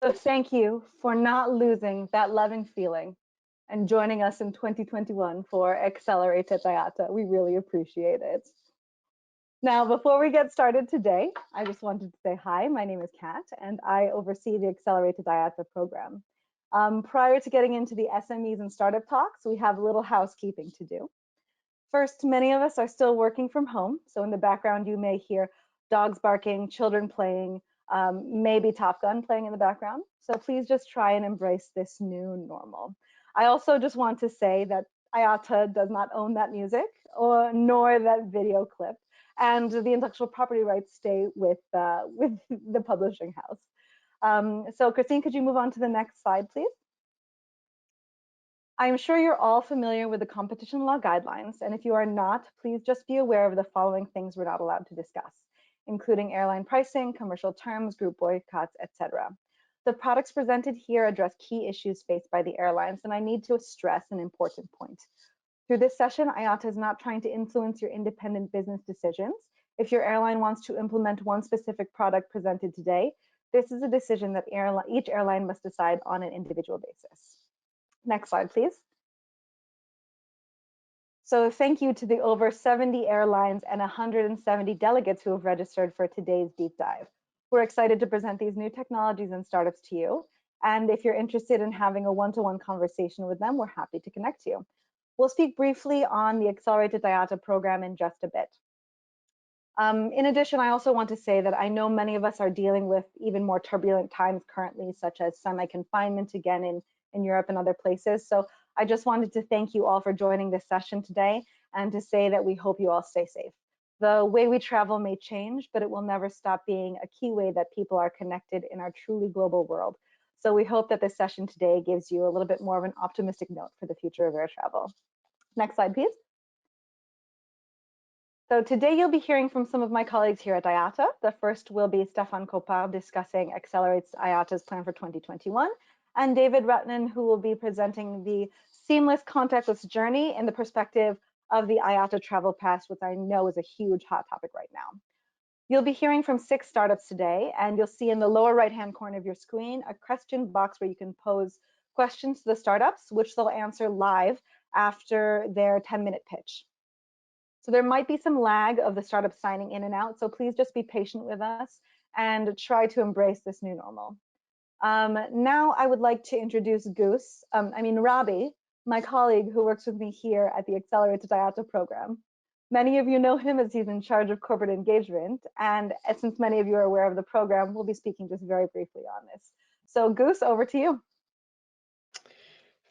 So thank you for not losing that loving feeling and joining us in 2021 for Accelerate at IATA. We really appreciate it. Now, before we get started today, I just wanted to say hi. My name is Kat, and I oversee the Accelerated IATA program. Prior to getting into the SMEs and startup talks, we have a little housekeeping to do. First, many of us are still working from home, so in the background you may hear dogs barking, children playing, maybe Top Gun playing in the background. So please just try and embrace this new normal. I also just want to say that IATA does not own that music nor that video clip, and the intellectual property rights stay with the publishing house. So Christine, could you move on to the next slide, please? I'm sure you're all familiar with the competition law guidelines, and if you are not, please just be aware of the following things we're not allowed to discuss, including airline pricing, commercial terms, group boycotts, etc. The products presented here address key issues faced by the airlines, and I need to stress an important point. Through this session, IATA is not trying to influence your independent business decisions. If your airline wants to implement one specific product presented today, this is a decision that each airline must decide on an individual basis. Next slide, please. So thank you to the over 70 airlines and 170 delegates who have registered for today's deep dive. We're excited to present these new technologies and startups to you. And if you're interested in having a one-to-one conversation with them, we're happy to connect you. We'll speak briefly on the Accelerated IATA program in just a bit. In addition, I also want to say that I know many of us are dealing with even more turbulent times currently, such as semi-confinement again in Europe and other places. So I just wanted to thank you all for joining this session today and to say that we hope you all stay safe. The way we travel may change, but it will never stop being a key way that people are connected in our truly global world. So we hope that this session today gives you a little bit more of an optimistic note for the future of air travel. Next slide, please. So today you'll be hearing from some of my colleagues here at IATA. The first will be Stefan Kopar discussing Accelerate's IATA's plan for 2021, and David Rutnam, who will be presenting the seamless contactless journey in the perspective of the IATA Travel Pass, which I know is a huge hot topic right now. You'll be hearing from 6 startups today, and you'll see in the lower right-hand corner of your screen a question box where you can pose questions to the startups, which they'll answer live after their 10-minute pitch. So there might be some lag of the startup signing in and out, so please just be patient with us and try to embrace this new normal. Now I would like to introduce Robbie, my colleague who works with me here at the Accelerated IATA program. Many of you know him as he's in charge of corporate engagement, and since many of you are aware of the program, we'll be speaking just very briefly on this. So Goose, over to you.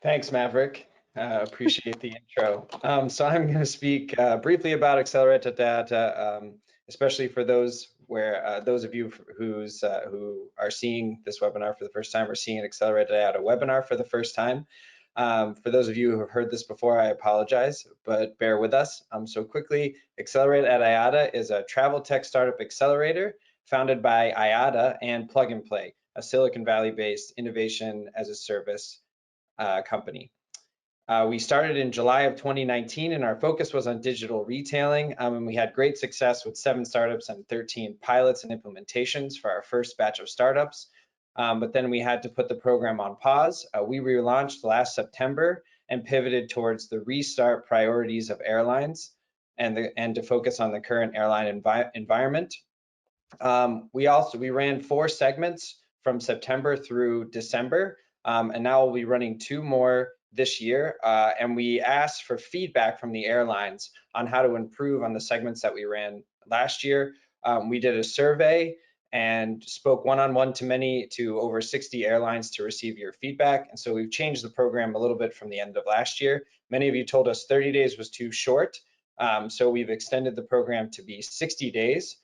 Thanks, Maverick. Appreciate the intro. So I'm going to speak briefly about Accelerated IATA, especially for those of you who are seeing this webinar for the first time or seeing an Accelerated IATA webinar for the first time. For those of you who have heard this before, I apologize, but bear with us. So quickly, Accelerated at IATA is a travel tech startup accelerator founded by IATA and Plug and Play, a Silicon Valley-based innovation as a service company. We started in July of 2019, and our focus was on digital retailing, and we had great success with 7 startups and 13 pilots and implementations for our first batch of startups. But then we had to put the program on pause. We relaunched last September and pivoted towards the restart priorities of airlines and to focus on the current airline environment. We ran 4 segments from September through December, and now we'll be running 2 more this year, and we asked for feedback from the airlines on how to improve on the segments that we ran last year. We did a survey and spoke one-on-one to over 60 airlines to receive your feedback, and so we've changed the program a little bit from the end of last year. Many of you told us 30 days was too short, so we've extended the program to be 60 days.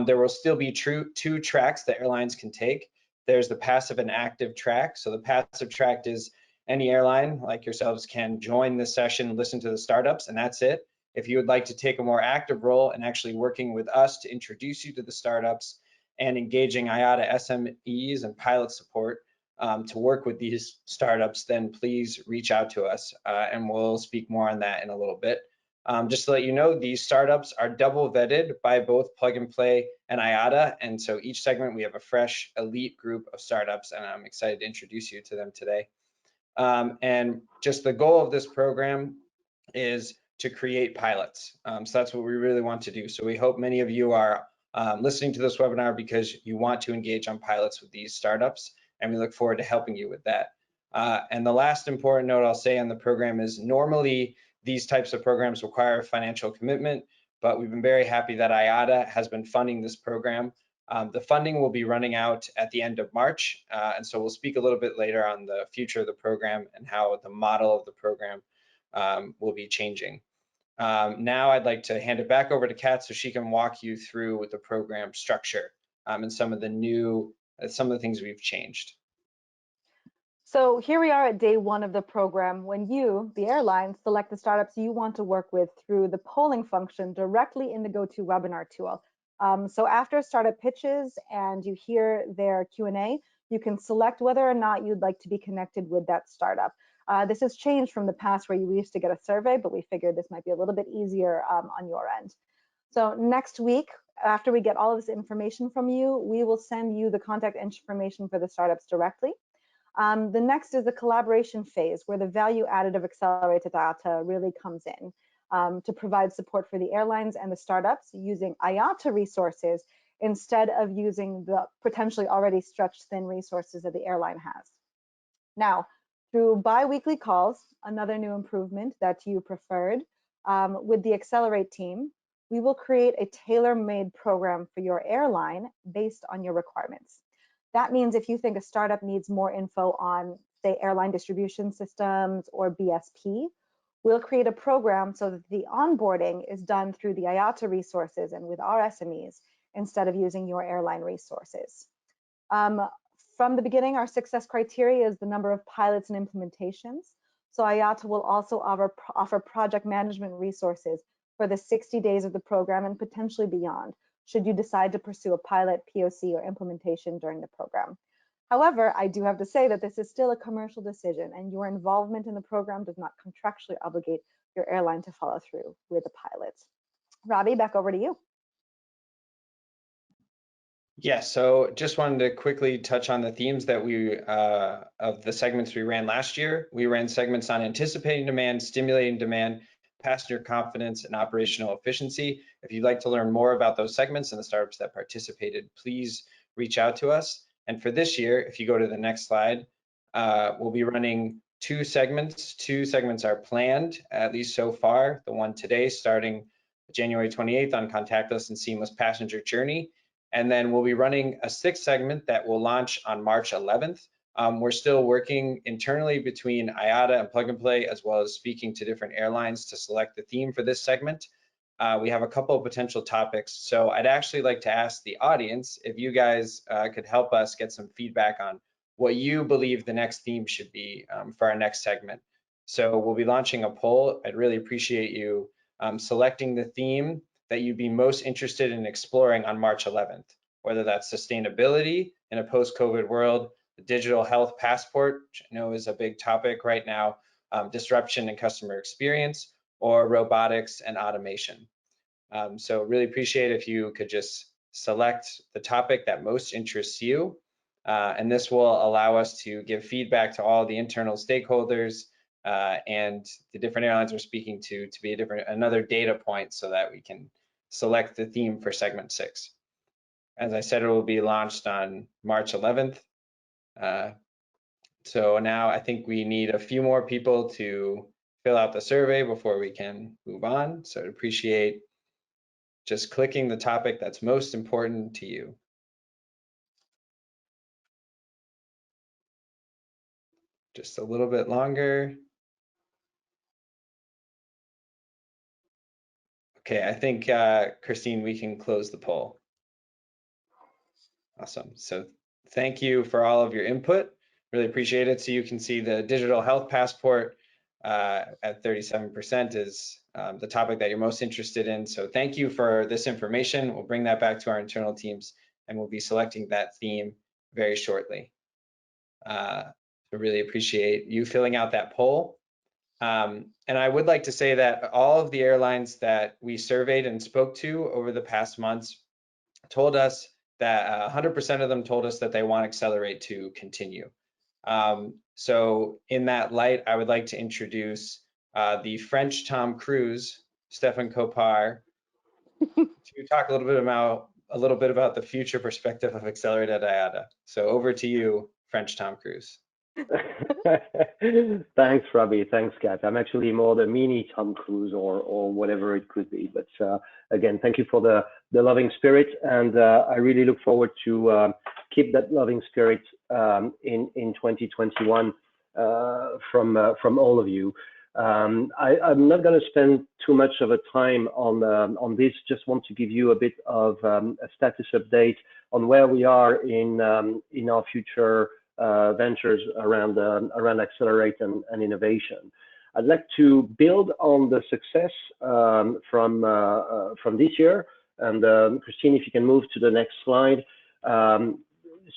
There will still be 2 tracks that airlines can take. There's the passive and active track. So the passive track is any airline like yourselves can join this session, listen to the startups, and that's it. If you would like to take a more active role in actually working with us to introduce you to the startups and engaging IATA SMEs and pilot support to work with these startups, then please reach out to us, and we'll speak more on that in a little bit. Just to let you know, these startups are double vetted by both Plug and Play and IATA. And so each segment, we have a fresh elite group of startups, and I'm excited to introduce you to them today. And just the goal of this program is to create pilots. So that's what we really want to do. So we hope many of you are listening to this webinar because you want to engage on pilots with these startups, and we look forward to helping you with that. And the last important note I'll say on the program is normally these types of programs require financial commitment, but we've been very happy that IATA has been funding this program. The funding will be running out at the end of March, and so we'll speak a little bit later on the future of the program and how the model of the program will be changing. Now I'd like to hand it back over to Kat so she can walk you through the program structure and some of the things we've changed. So here we are at day 1 of the program when you, the airline, select the startups you want to work with through the polling function directly in the GoToWebinar tool. So after startup pitches and you hear their Q&A, you can select whether or not you'd like to be connected with that startup. This has changed from the past where you used to get a survey, but we figured this might be a little bit easier on your end. So next week, after we get all of this information from you, we will send you the contact information for the startups directly. The next is the collaboration phase, where the value added of accelerated IATA really comes in to provide support for the airlines and the startups using IATA resources instead of using the potentially already stretched thin resources that the airline has. Now, through bi-weekly calls, another new improvement that you preferred, with the Accelerate team, we will create a tailor-made program for your airline based on your requirements. That means if you think a startup needs more info on, say, airline distribution systems or BSP, we'll create a program so that the onboarding is done through the IATA resources and with our SMEs instead of using your airline resources. From the beginning, our success criteria is the number of pilots and implementations. So IATA will also offer project management resources for the 60 days of the program and potentially beyond, should you decide to pursue a pilot, POC, or implementation during the program. However, I do have to say that this is still a commercial decision, and your involvement in the program does not contractually obligate your airline to follow through with a pilot. Robbie, back over to you. Yeah, so just wanted to quickly touch on the themes that of the segments we ran last year. We ran segments on anticipating demand, stimulating demand, passenger confidence, and operational efficiency. If you'd like to learn more about those segments and the startups that participated, please reach out to us. And for this year, if you go to the next slide, we'll be running 2 segments. 2 segments are planned, at least so far. The one today starting January 28th on contactless and seamless passenger journey. And then we'll be running a 6th segment that will launch on March 11th. We're still working internally between IATA and Plug and Play, as well as speaking to different airlines to select the theme for this segment. We have a couple of potential topics. So I'd actually like to ask the audience if you guys could help us get some feedback on what you believe the next theme should be for our next segment. So we'll be launching a poll. I'd really appreciate you selecting the theme that you'd be most interested in exploring on March 11th, whether that's sustainability in a post-COVID world, the digital health passport, which I know is a big topic right now, disruption in customer experience, or robotics and automation. So really appreciate if you could just select the topic that most interests you. And this will allow us to give feedback to all the internal stakeholders and the different airlines we're speaking to be another data point so that we can select the theme for segment 6. As I said, it will be launched on March 11th. So now I think we need a few more people to fill out the survey before we can move on. So I'd appreciate just clicking the topic that's most important to you. Just a little bit longer. Okay, I think, Christine, we can close the poll. Awesome. So thank you for all of your input. Really appreciate it. So you can see the digital health passport at 37% is the topic that you're most interested in. So thank you for this information. We'll bring that back to our internal teams and we'll be selecting that theme very shortly. I really appreciate you filling out that poll. And I would like to say that all of the airlines that we surveyed and spoke to over the past months told us that 100% of them told us that they want Accelerate to continue. So in that light, I would like to introduce the French Tom Cruise, Stefan Copard, to talk a little bit about the future perspective of Accelerate at IATA. So over to you, French Tom Cruise. Thanks, Robbie. Thanks, Kat. I'm actually more the mini Tom Cruise or whatever it could be. But again, thank you for the loving spirit, and I really look forward to keep that loving spirit in 2021 from all of you. I'm not going to spend too much of a time on this. Just want to give you a bit of a status update on where we are in our future ventures around Accelerate and innovation. I'd like to build on the success from this year. And Christine, if you can move to the next slide.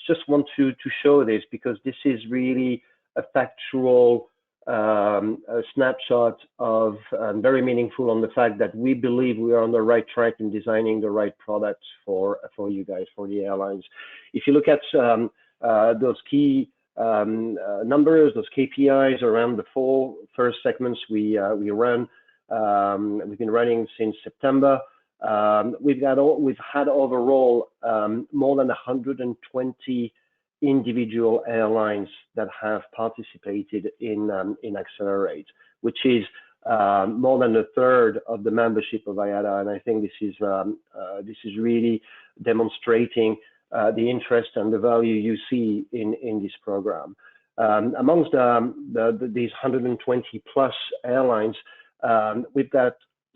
Just want to show this because this is really a factual a snapshot of very meaningful on the fact that we believe we are on the right track in designing the right products for you guys, for the airlines. If you look at those key numbers, those KPIs around the four first segments we run, we've been running since September. We've had overall more than 120 individual airlines that have participated in Accelerate, which is more than a third of the membership of IATA, and I think this is really demonstrating the interest and the value you see in this program. Amongst these 120 plus airlines, we've got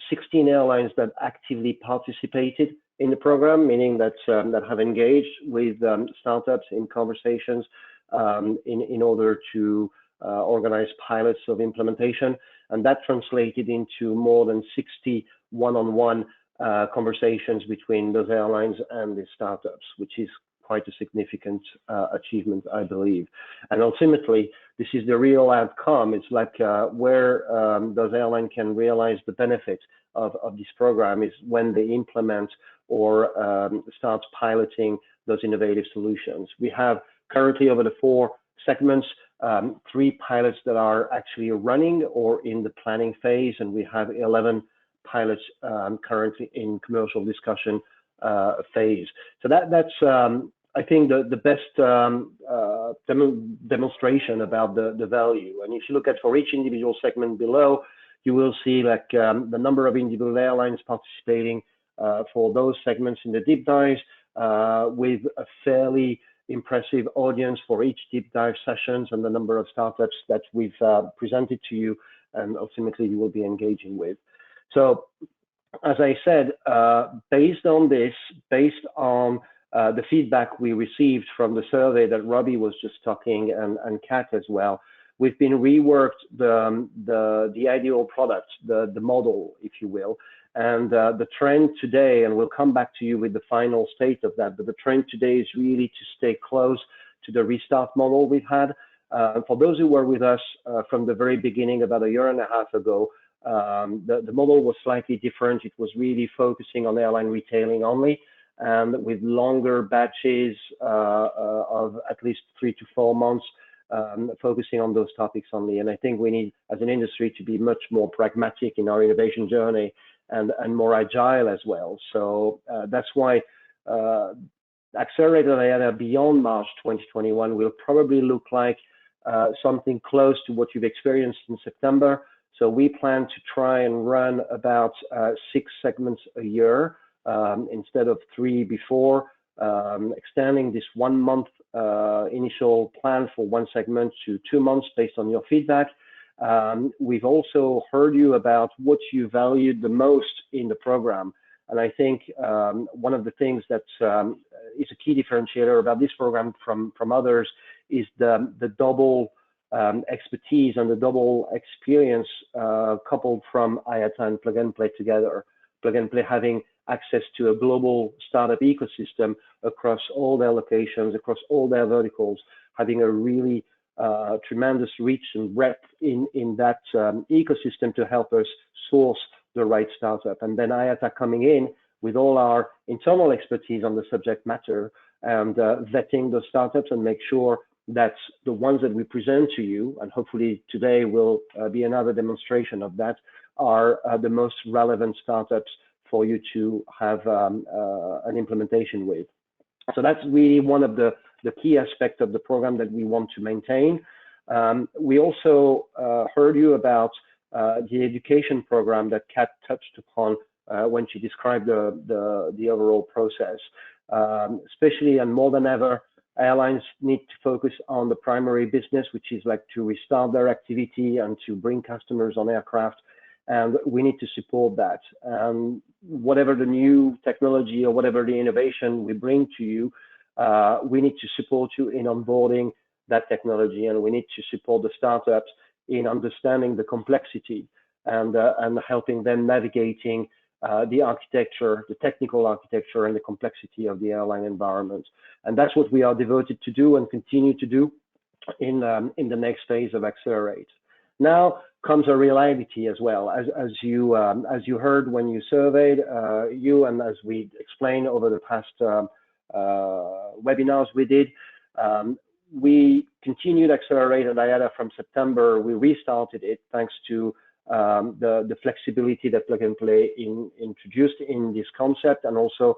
16 airlines that actively participated in the program, meaning that have engaged with startups in conversations in order to organize pilots of implementation, and that translated into more than 60 one-on-one conversations between those airlines and the startups, which is quite a significant achievement, I believe. And ultimately, this is the real outcome. It's like where those airlines can realize the benefit of this program is when they implement or start piloting those innovative solutions. We have currently over the four segments, 3 pilots that are actually running or in the planning phase, and we have 11 pilots currently in commercial discussion phase. So that's I think the best demonstration about the value. And if you look at for each individual segment below, you will see like the number of individual airlines participating for those segments in the deep dives with a fairly impressive audience for each deep dive sessions and the number of startups that we've presented to you and ultimately you will be engaging with. So as I said, based on this, based on the feedback we received from the survey that Robbie was just talking and Kat as well, we've been reworked the ideal product, the model, if you will. And the trend today, and we'll come back to you with the final state of that, but the trend today is really to stay close to the restart model we've had. For those who were with us from the very beginning, about a year and a half ago, the model was slightly different. It was really focusing on airline retailing only, and with longer batches of at least 3 to 4 months, focusing on those topics only. And I think we need, as an industry, to be much more pragmatic in our innovation journey and more agile as well. So that's why Accelerated IATA beyond March 2021 will probably look like something close to what you've experienced in September. So we plan to try and run about 6 segments a year instead of 3 before, extending this 1 month initial plan for 1 segment to 2 months based on your feedback. We've also heard you about what you valued the most in the program. And I think one of the things that is a key differentiator about this program from others is the double expertise and the double experience coupled from IATA and Plug and Play together. Plug and Play having access to a global startup ecosystem across all their locations, across all their verticals, having a really tremendous reach and breadth in that ecosystem to help us source the right startup. And then IATA coming in with all our internal expertise on the subject matter and vetting the startups and make sure that the ones that we present to you, and hopefully today will be another demonstration of that, are the most relevant startups for you to have an implementation with. So that's really one of the key aspects of the program that we want to maintain. We also heard you about the education program that Kat touched upon when she described the overall process. Especially and more than ever, airlines need to focus on the primary business, which is like to restart their activity and to bring customers on aircraft. And we need to support that. Whatever the new technology or whatever the innovation we bring to you, we need to support you in onboarding that technology, and we need to support the startups in understanding the complexity and helping them navigating the architecture, the technical architecture, and the complexity of the airline environment. And that's what we are devoted to do and continue to do in the next phase of Accelerate. Now comes a reality as well. As you heard when you surveyed, and as we explained over the past webinars we did, we continued Accelerate at IATA from September. We restarted it thanks to the flexibility that Plug and Play introduced in this concept, and also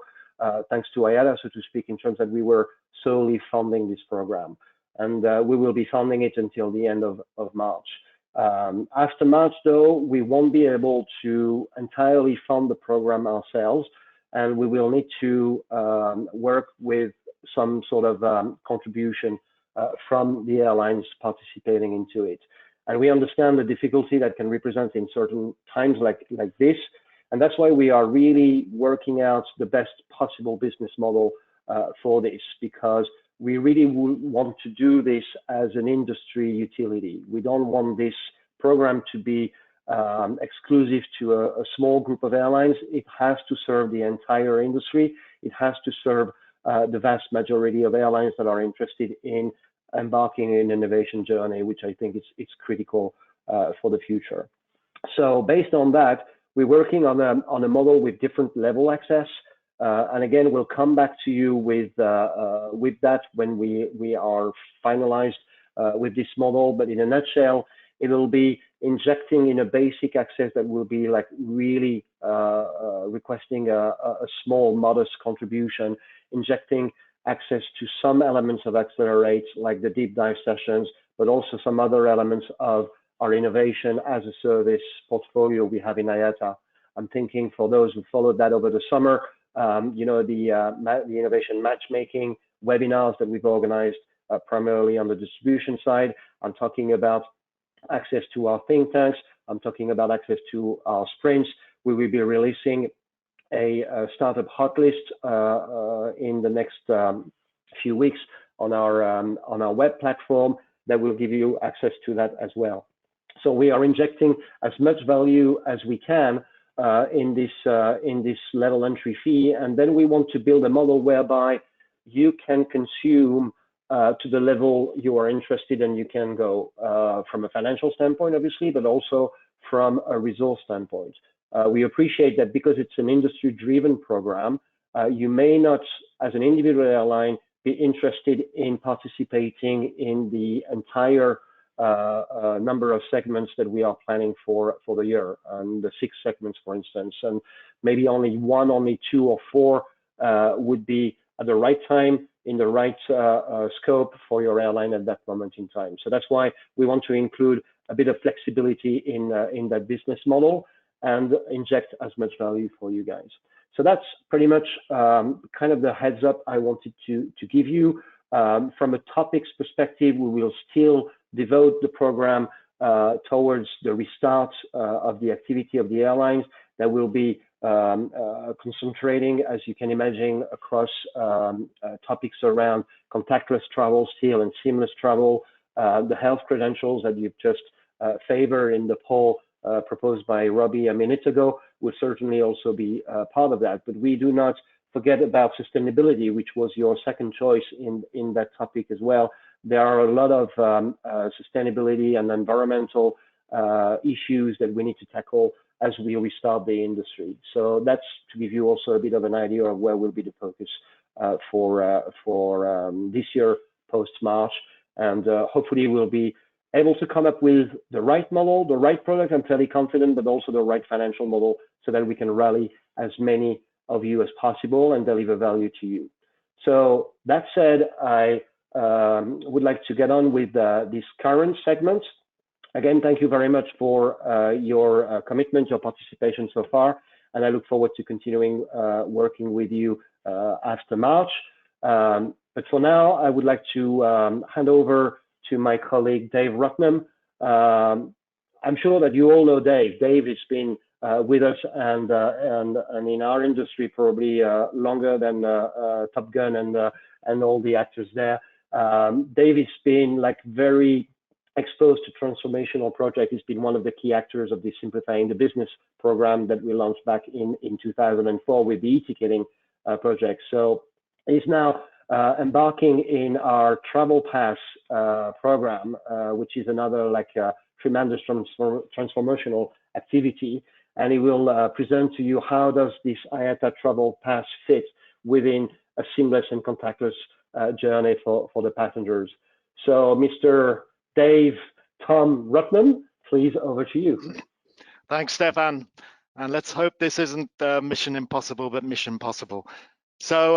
thanks to IATA, so to speak, in terms that we were solely funding this program. And we will be funding it until the end of March. After March, though, we won't be able to entirely fund the program ourselves, and we will need to work with some sort of contribution from the airlines participating into it. And we understand the difficulty that can represent in certain times like this. And that's why we are really working out the best possible business model for this, because we really want to do this as an industry utility. We don't want this program to be exclusive to a small group of airlines. It has to serve the entire industry. It has to serve the vast majority of airlines that are interested in embarking in an innovation journey, which I think is critical for the future. So based on that, we're working on a model with different level access. And again, we'll come back to you with that when we are finalized with this model. But in a nutshell, it will be injecting in a basic access that will be like really requesting a small, modest contribution, injecting access to some elements of Accelerate, like the deep dive sessions, but also some other elements of our innovation as a service portfolio we have in IATA. I'm thinking for those who followed that over the summer, you know, the innovation matchmaking webinars that we've organized primarily on the distribution side. I'm talking about access to our think tanks. I'm talking about access to our sprints. We will be releasing a startup hot list in the next few weeks on our web platform that will give you access to that as well. So we are injecting as much value as we can in this level entry fee, and then we want to build a model whereby you can consume to the level you are interested, and you can go from a financial standpoint, obviously, but also from a resource standpoint. We appreciate that because it's an industry-driven program, you may not, as an individual airline, be interested in participating in the entire number of segments that we are planning for the year, and the 6 segments, for instance, and maybe only 1, only 2 or 4 would be at the right time in the right scope for your airline at that moment in time. So that's why we want to include a bit of flexibility in that business model and inject as much value for you guys. So that's pretty much kind of the heads up I wanted to give you. From a topics perspective, we will still devote the program towards the restart of the activity of the airlines. That will be concentrating, as you can imagine, across topics around contactless travel still and seamless travel, the health credentials that you've just favored in the poll proposed by Robbie a minute ago will certainly also be part of that. But we do not forget about sustainability, which was your second choice in that topic as well. there are a lot of sustainability and environmental issues that we need to tackle as we restart the industry. So that's to give you also a bit of an idea of where will be the focus for this year post-March. And hopefully we'll be able to come up with the right model, the right product, I'm fairly confident, but also the right financial model so that we can rally as many of you as possible and deliver value to you. So that said, I would like to get on with this current segment. Again, thank you very much for your commitment, your participation so far, and I look forward to continuing working with you after March. But for now, I would like to hand over to my colleague, Dave Rutnam. I'm sure that you all know Dave. Dave has been with us and in our industry probably longer than Top Gun and all the actors there. Dave has been like very exposed to transformational projects. He's been one of the key actors of the Simplifying the Business program that we launched back in 2004 with the e-ticketing project. So he's now embarking in our Travel Pass program, which is another like tremendous transformational activity. And he will present to you how does this IATA Travel Pass fit within a seamless and contactless journey for the passengers. So Mr. Dave Tom Rutnam, please, over to you. Thanks, Stefan. And let's hope this isn't Mission Impossible, but Mission Possible. So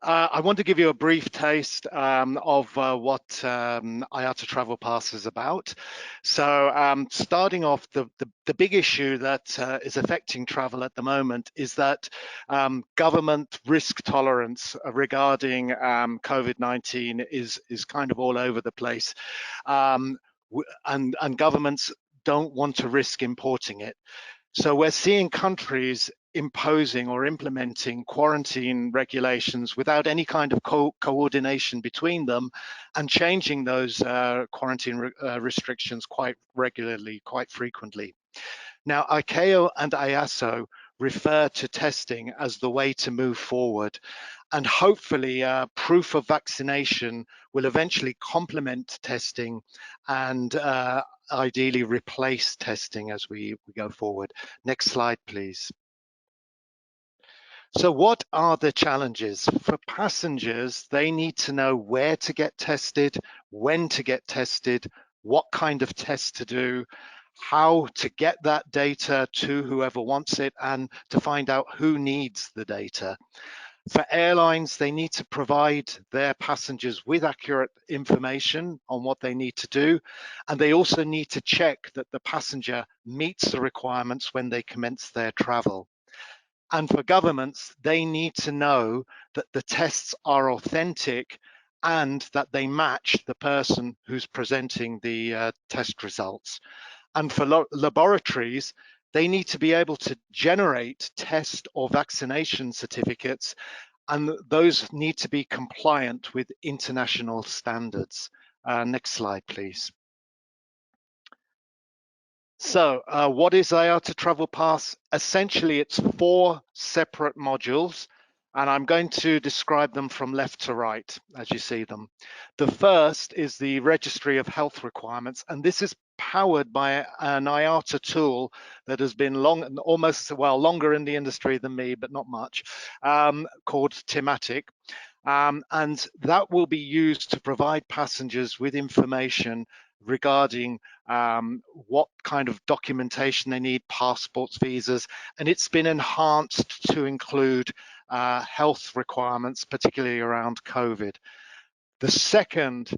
I want to give you a brief taste of what IATA Travel Pass is about. So starting off, the big issue that is affecting travel at the moment is that government risk tolerance regarding COVID-19 is kind of all over the place. And governments don't want to risk importing it. So we're seeing countries imposing or implementing quarantine regulations without any kind of coordination between them and changing those quarantine restrictions quite regularly, quite frequently. Now, ICAO and IASO refer to testing as the way to move forward, and hopefully proof of vaccination will eventually complement testing and ideally replace testing as we go forward. Next slide, please. So what are the challenges? For passengers, they need to know where to get tested, when to get tested, what kind of test to do, how to get that data to whoever wants it, and to find out who needs the data. For airlines, they need to provide their passengers with accurate information on what they need to do, and they also need to check that the passenger meets the requirements when they commence their travel. And for governments, they need to know that the tests are authentic and that they match the person who's presenting the test results. And for laboratories, they need to be able to generate test or vaccination certificates, and those need to be compliant with international standards. Next slide, please. So what is IATA Travel Pass? Essentially, it's 4 separate modules, and I'm going to describe them from left to right as you see them. The first is the Registry of Health Requirements, and this is powered by an IATA tool that has been longer in the industry than me, but not much, called Thematic. And that will be used to provide passengers with information regarding what kind of documentation they need, passports, visas, and it's been enhanced to include health requirements, particularly around COVID. The second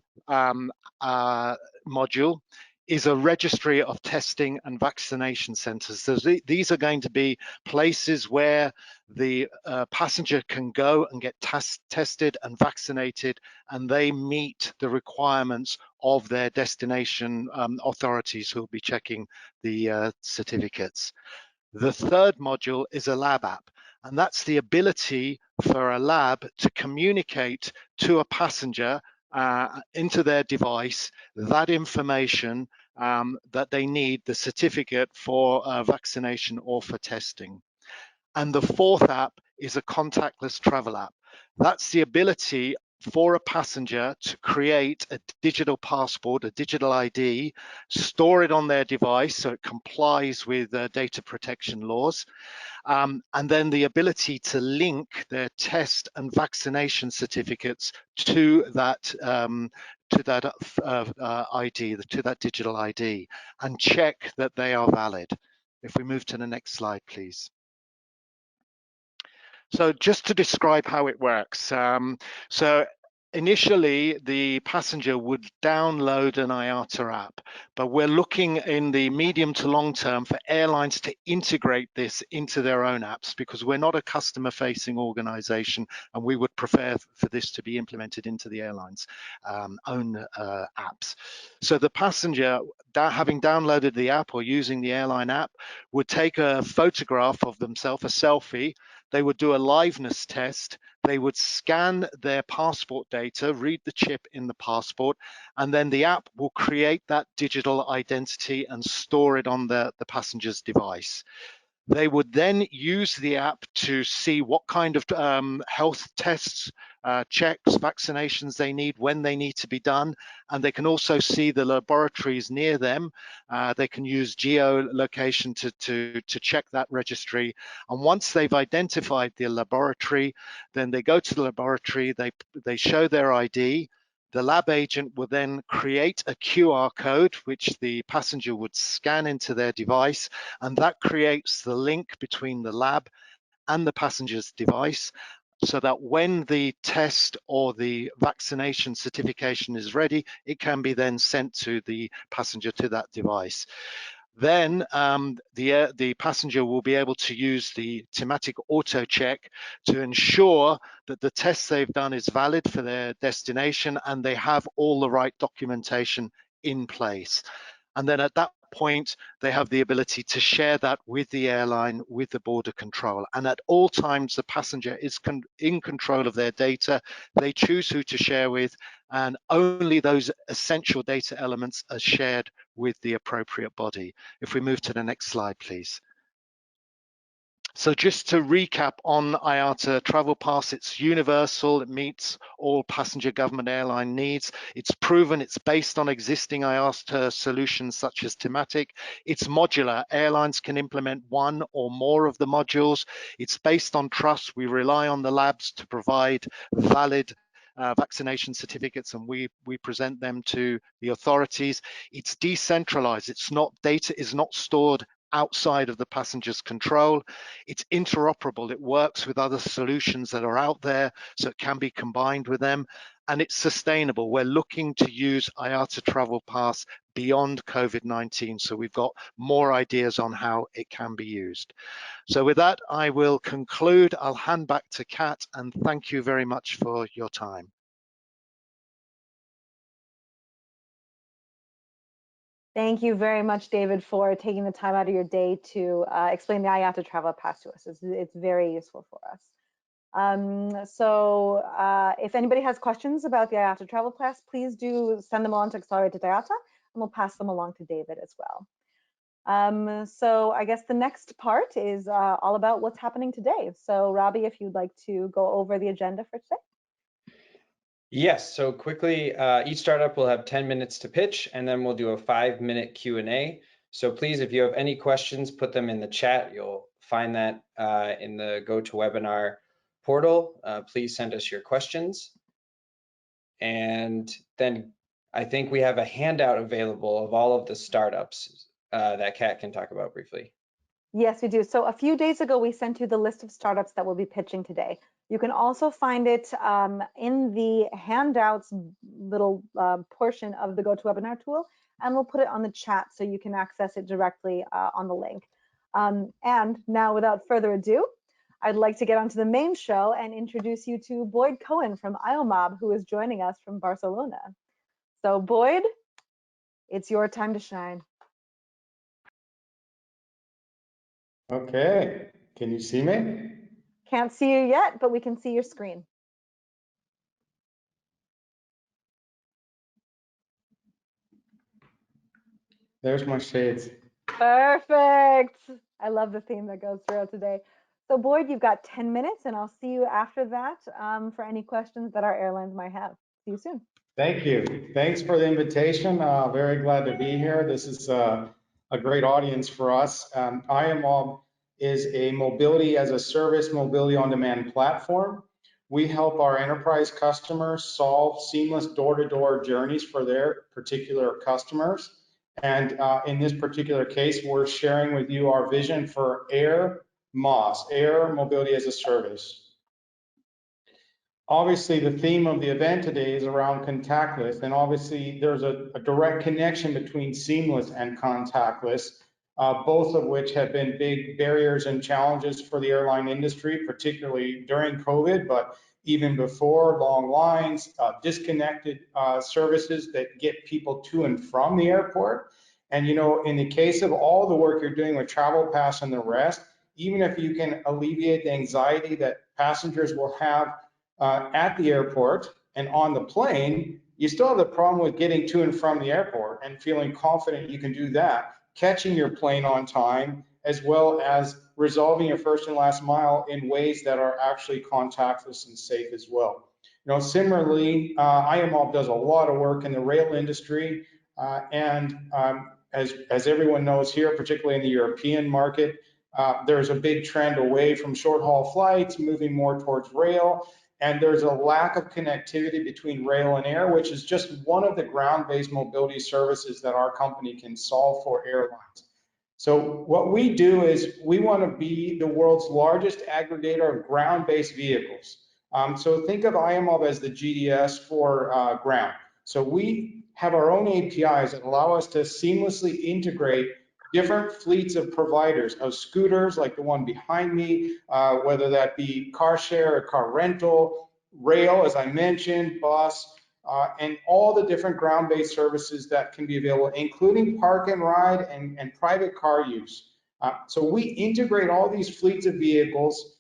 module is a registry of testing and vaccination centers. So these are going to be places where the passenger can go and get tested and vaccinated, and they meet the requirements of their destination authorities who will be checking the certificates. The third module is a lab app, and that's the ability for a lab to communicate to a passenger into their device that information that they need, the certificate for vaccination or for testing. And the fourth app is a contactless travel app. That's the ability for a passenger to create a digital passport, a digital ID, store it on their device so it complies with data protection laws, and then the ability to link their test and vaccination certificates to that ID, to that digital ID, and check that they are valid. If we move to the next slide, please. So just to describe how it works. So initially, the passenger would download an IATA app, but we're looking in the medium to long term for airlines to integrate this into their own apps, because we're not a customer-facing organization, and we would prefer for this to be implemented into the airlines' own apps. So the passenger, having downloaded the app or using the airline app, would take a photograph of themselves, a selfie. They would do a liveness test. They would scan their passport data, read the chip in the passport, and then the app will create that digital identity and store it on the passenger's device. They would then use the app to see what kind of health tests, checks, vaccinations they need, when they need to be done, and they can also see the laboratories near them. They can use geolocation to check that registry. And once they've identified the laboratory, then they go to the laboratory, they show their ID. The lab agent will then create a QR code, which the passenger would scan into their device, and that creates the link between the lab and the passenger's device, so that when the test or the vaccination certification is ready, it can be then sent to the passenger to that device. Then the passenger will be able to use the thematic auto check to ensure that the test they've done is valid for their destination and they have all the right documentation in place. And then at that point, they have the ability to share that with the airline, with the border control. And at all times, the passenger is in control of their data. They choose who to share with, and only those essential data elements are shared with the appropriate body. If we move to the next slide, please. So just to recap on IATA Travel Pass, it's universal, it meets all passenger government airline needs. It's proven, it's based on existing IATA solutions such as thematic. It's modular, airlines can implement one or more of the modules. It's based on trust, we rely on the labs to provide valid vaccination certificates, and we present them to the authorities. It's decentralized, data is not stored outside of the passenger's control. It's interoperable, it works with other solutions that are out there, so it can be combined with them, and it's sustainable. We're looking to use IATA Travel Pass beyond COVID-19, so we've got more ideas on how it can be used. So with that, I will conclude. I'll hand back to Kat, and thank you very much for your time. Thank you very much, David, for taking the time out of your day to explain the IATA Travel Pass to us. It's very useful for us. If anybody has questions about the IATA Travel Pass, please do send them on to Accelerated IATA, and we'll pass them along to David as well. So I guess the next part is all about what's happening today. So Robbie, if you'd like to go over the agenda for today. Yes, so quickly, each startup will have 10 minutes to pitch, and then we'll do a 5-minute Q&A. So please, if you have any questions, put them in the chat. You'll find that in the GoToWebinar portal. Please send us your questions. And then I think we have a handout available of all of the startups that Kat can talk about briefly. Yes, we do. So a few days ago, we sent you the list of startups that will be pitching today. You can also find it in the handouts little portion of the GoToWebinar tool, and we'll put it on the chat so you can access it directly on the link. And now, without further ado, I'd like to get onto the main show and introduce you to Boyd Cohen from Iomob, who is joining us from Barcelona. So Boyd, it's your time to shine. Okay, can you see me? Can't see you yet, but we can see your screen. There's my shade. Perfect. I love the theme that goes throughout today. So Boyd, you've got 10 minutes, and I'll see you after that for any questions that our airlines might have. See you soon. Thank you. Thanks for the invitation. Very glad to be here. This is a great audience for us. Iomob is a mobility as a service, mobility on demand platform. We help our enterprise customers solve seamless door-to-door journeys for their particular customers. And in this particular case, we're sharing with you our vision for Air MOS, Air Mobility as a Service. Obviously, the theme of the event today is around contactless, and obviously there's a direct connection between seamless and contactless, both of which have been big barriers and challenges for the airline industry, particularly during COVID, but even before, long lines, disconnected services that get people to and from the airport. And you know, in the case of all the work you're doing with Travel Pass and the rest, even if you can alleviate the anxiety that passengers will have at the airport and on the plane, you still have the problem with getting to and from the airport and feeling confident you can do that, catching your plane on time, as well as resolving your first and last mile in ways that are actually contactless and safe as well. You know, similarly, Iomob does a lot of work in the rail industry, as everyone knows here, particularly in the European market, there's a big trend away from short-haul flights, moving more towards rail. And there's a lack of connectivity between rail and air, which is just one of the ground-based mobility services that our company can solve for airlines. So what we do is we want to be the world's largest aggregator of ground-based vehicles. So think of Iomob as the GDS for ground. So we have our own APIs that allow us to seamlessly integrate different fleets of providers of scooters like the one behind me, whether that be car share or car rental, rail, as I mentioned, bus, and all the different ground-based services that can be available, including park and ride and private car use. So we integrate all these fleets of vehicles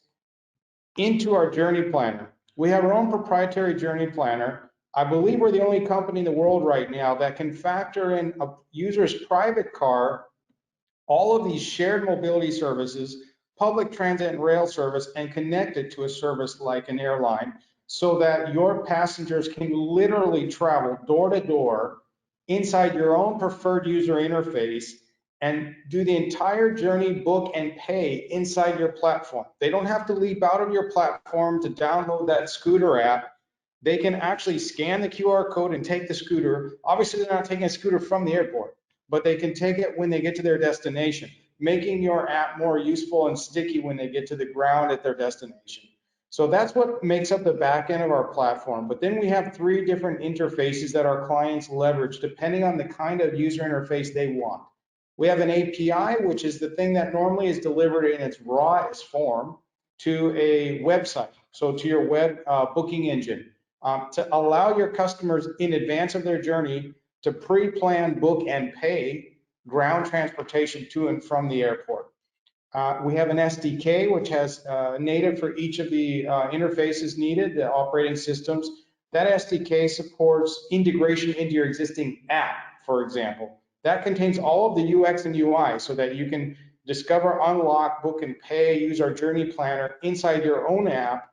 into our journey planner. We have our own proprietary journey planner. I believe we're the only company in the world right now that can factor in a user's private car, all of these shared mobility services, public transit and rail service, and connect it to a service like an airline so that your passengers can literally travel door to door inside your own preferred user interface and do the entire journey, book and pay inside your platform. They don't have to leap out of your platform to download that scooter app. They can actually scan the QR code and take the scooter. Obviously, they're not taking a scooter from the airport, but they can take it when they get to their destination, making your app more useful and sticky when they get to the ground at their destination. So that's what makes up the back end of our platform. But then we have 3 different interfaces that our clients leverage depending on the kind of user interface they want. We have an API, which is the thing that normally is delivered in its rawest form to a website, so to your web booking engine, to allow your customers in advance of their journey to pre-plan, book, and pay ground transportation to and from the airport. We have an SDK, which has native for each of the interfaces needed, the operating systems. That SDK supports integration into your existing app, for example. That contains all of the UX and UI so that you can discover, unlock, book, and pay, use our journey planner inside your own app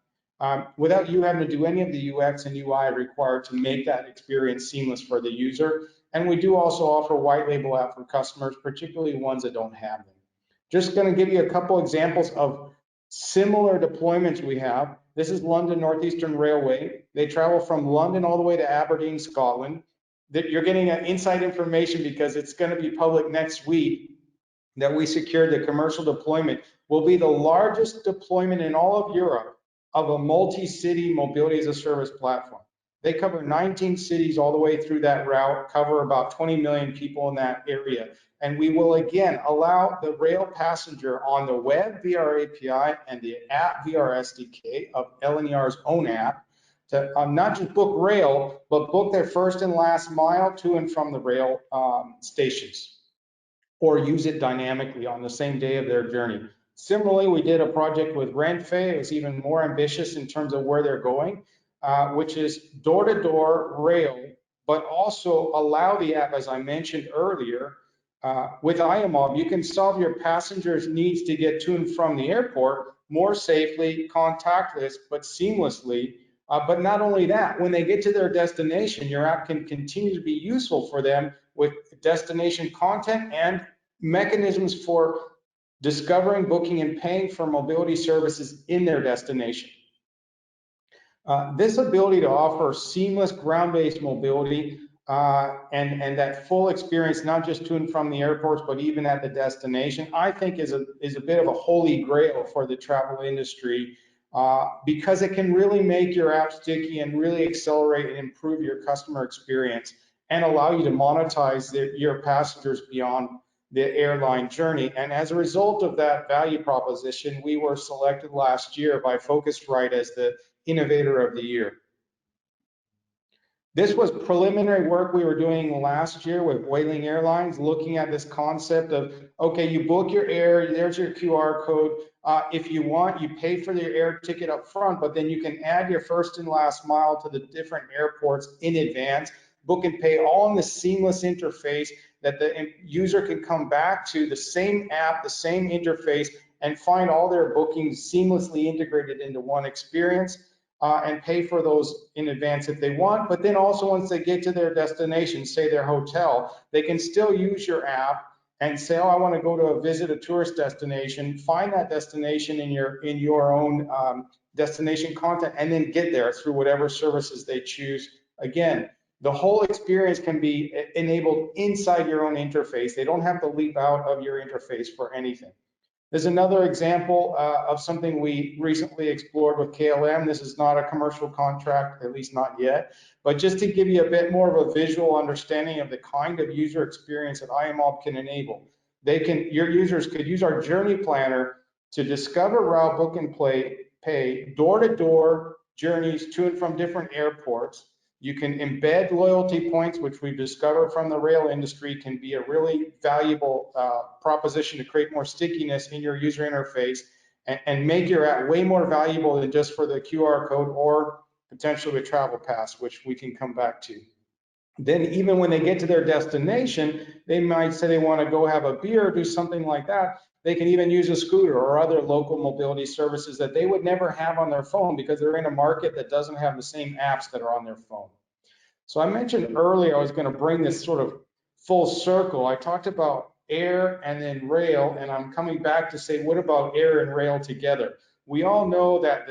without you having to do any of the UX and UI required to make that experience seamless for the user. And we do also offer white label app for customers, particularly ones that don't have them. Just going to give you a couple examples of similar deployments we have. This is London Northeastern Railway. They travel from London all the way to Aberdeen, Scotland. That you're getting inside information because it's going to be public next week that we secured the commercial deployment. Will be the largest deployment in all of Europe of a multi-city mobility as a service platform. They cover 19 cities all the way through that route, cover about 20 million people in that area. And we will again allow the rail passenger on the web via our API and the app via our SDK of LNER's own app to not just book rail, but book their first and last mile to and from the rail stations, or use it dynamically on the same day of their journey. Similarly, we did a project with Renfe. It was even more ambitious in terms of where they're going, which is door-to-door rail, but also allow the app, as I mentioned earlier, With Iomob, you can solve your passengers' needs to get to and from the airport more safely, contactless, but seamlessly. But not only that, when they get to their destination, your app can continue to be useful for them with destination content and mechanisms for discovering, booking, and paying for mobility services in their destination. This ability to offer seamless ground-based mobility and that full experience, not just to and from the airports, but even at the destination, I think is a bit of a holy grail for the travel industry because it can really make your app sticky and really accelerate and improve your customer experience and allow you to monetize your passengers beyond the airline journey. And as a result of that value proposition, we were selected last year by Focusrite as the Innovator of the Year. This was preliminary work we were doing last year with Vueling Airlines, looking at this concept of, okay, you book your air, there's your QR code. If you want, you pay for your air ticket up front, but then you can add your first and last mile to the different airports in advance, book and pay all in the seamless interface that the user can come back to the same app, the same interface, and find all their bookings seamlessly integrated into one experience. And pay for those in advance if they want. But then also once they get to their destination, say their hotel, they can still use your app and say, oh, I want to go to visit a tourist destination, find that destination in your own destination content, and then get there through whatever services they choose. Again, the whole experience can be enabled inside your own interface. They don't have to leap out of your interface for anything. There's another example of something we recently explored with KLM. This is not a commercial contract, at least not yet, but just to give you a bit more of a visual understanding of the kind of user experience that Iomob can enable. Your users could use our journey planner to discover, route, book, and pay door-to-door journeys to and from different airports. You can embed loyalty points, which we've discovered from the rail industry can be a really valuable proposition to create more stickiness in your user interface and make your app way more valuable than just for the QR code or potentially a travel pass, which we can come back to. Then even when they get to their destination, they might say they want to go have a beer or do something like that. They can even use a scooter or other local mobility services that they would never have on their phone because they're in a market that doesn't have the same apps that are on their phone. So I mentioned earlier I was going to bring this sort of full circle. I talked about air and then rail, and I'm coming back to say, what about air and rail together? We all know that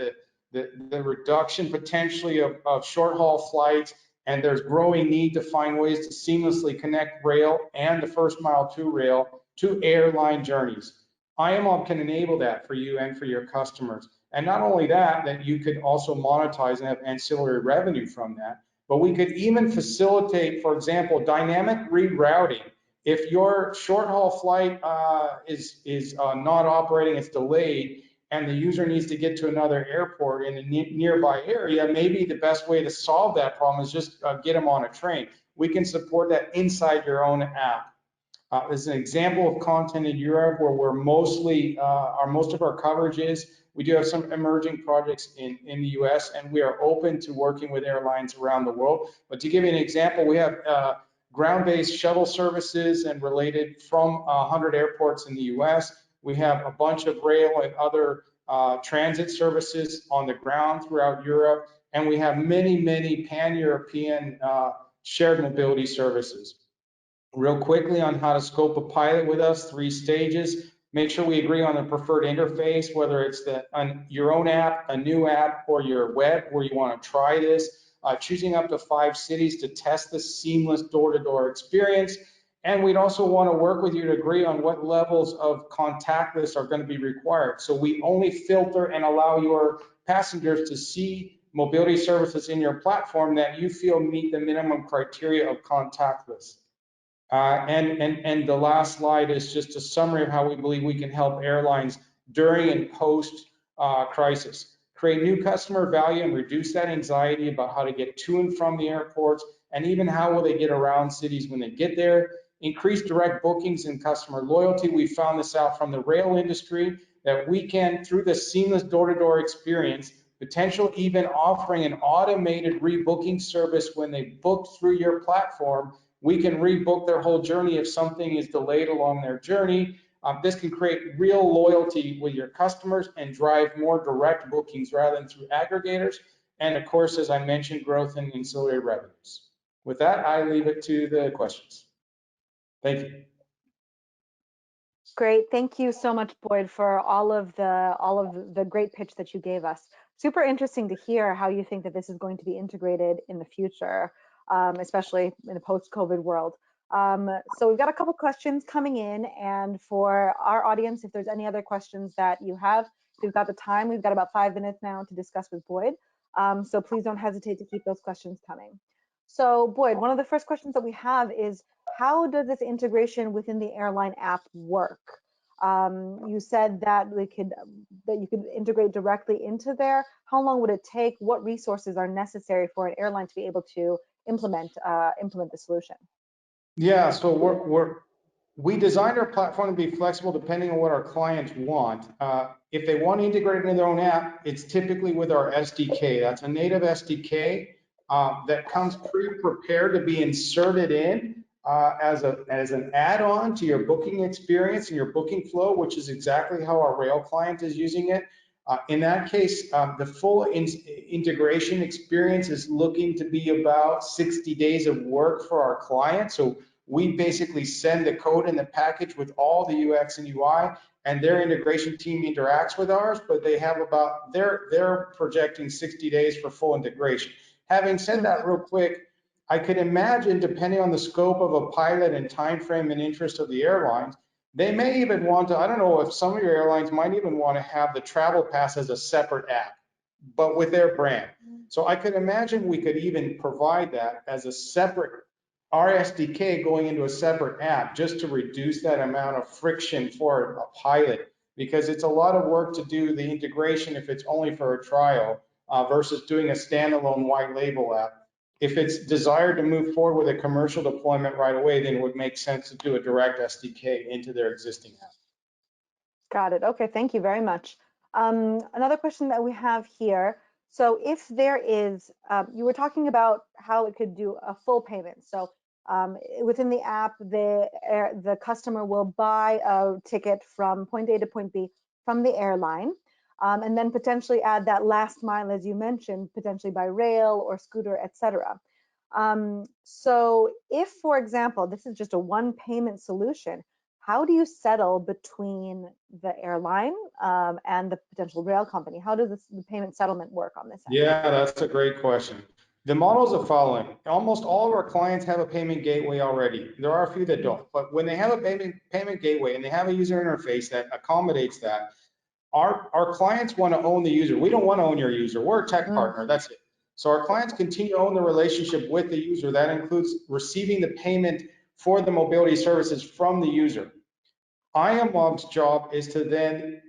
the reduction potentially of short haul flights, and there's growing need to find ways to seamlessly connect rail and the first mile to rail to airline journeys. Iomob can enable that for you and for your customers. And not only that, that you could also monetize and have ancillary revenue from that, but we could even facilitate, for example, dynamic rerouting. If your short haul flight is not operating, it's delayed, and the user needs to get to another airport in a nearby area, maybe the best way to solve that problem is just get them on a train. We can support that inside your own app. As an example of content in Europe where we're mostly, most of our coverage is, we do have some emerging projects in the US, and we are open to working with airlines around the world. But to give you an example, we have ground-based shuttle services and related from 100 airports in the US. We have a bunch of rail and other transit services on the ground throughout Europe, and we have many, many pan-European shared mobility services. Real quickly on how to scope a pilot with us, 3 stages. Make sure we agree on the preferred interface, whether it's your own app, a new app, or your web where you want to try this. Choosing up to 5 cities to test the seamless door-to-door experience. And we'd also want to work with you to agree on what levels of contactless are going to be required. So we only filter and allow your passengers to see mobility services in your platform that you feel meet the minimum criteria of contactless. And the last slide is just a summary of how we believe we can help airlines during and post crisis. Create new customer value and reduce that anxiety about how to get to and from the airports, and even how will they get around cities when they get there. Increase direct bookings and customer loyalty. We found this out from the rail industry, that we can, through the seamless door-to-door experience, potential even offering an automated rebooking service when they book through your platform, We can rebook their whole journey if something is delayed along their journey. This can create real loyalty with your customers and drive more direct bookings rather than through aggregators. And of course, as I mentioned, growth in ancillary revenues. With that, I leave it to the questions. Thank you. Great. Thank you so much, Boyd, for all of the great pitch that you gave us. Super interesting to hear how you think that this is going to be integrated in the future, especially in a post-COVID world. So we've got a couple questions coming in, and for our audience, if there's any other questions that you have, we've got the time. We've got about 5 minutes now to discuss with Boyd. So please don't hesitate to keep those questions coming. So Boyd, one of the first questions that we have is, how does this integration within the airline app work? You said that you could integrate directly into there. How long would it take? What resources are necessary for an airline to be able to implement the solution? Yeah, so we designed our platform to be flexible depending on what our clients want. If they want to integrate it into their own app, it's typically with our SDK. That's a native SDK that comes pre-prepared to be inserted in as an add-on to your booking experience and your booking flow, which is exactly how our rail client is using it. In that case, the full integration experience is looking to be about 60 days of work for our client. So we basically send the code in the package with all the UX and UI, and their integration team interacts with ours, but they have they're projecting 60 days for full integration. Having said that real quick, I could imagine, depending on the scope of a pilot and time frame and interest of the airlines, they may even want to, I don't know if some of your airlines might even want to have the travel pass as a separate app, but with their brand. So I could imagine we could even provide that as a separate SDK going into a separate app, just to reduce that amount of friction for a pilot, because it's a lot of work to do the integration if it's only for a trial versus doing a standalone white label app. If it's desired to move forward with a commercial deployment right away, then it would make sense to do a direct SDK into their existing app. Got it. Okay, thank you very much. Another question that we have here. So if there is, you were talking about how it could do a full payment. So within the app, the customer will buy a ticket from point A to point B from the airline, and then potentially add that last mile, as you mentioned, potentially by rail or scooter, etc. So if, for example, this is just a one payment solution, how do you settle between the airline and the potential rail company? How does the payment settlement work on this end? Yeah, that's a great question. The models are following. Almost all of our clients have a payment gateway already. There are a few that don't, but when they have a payment gateway and they have a user interface that accommodates that, our clients want to own the user. We don't want to own your user. We're a tech partner. That's it. So our clients continue to own the relationship with the user. That includes receiving the payment for the mobility services from the user. Iomob's job is to then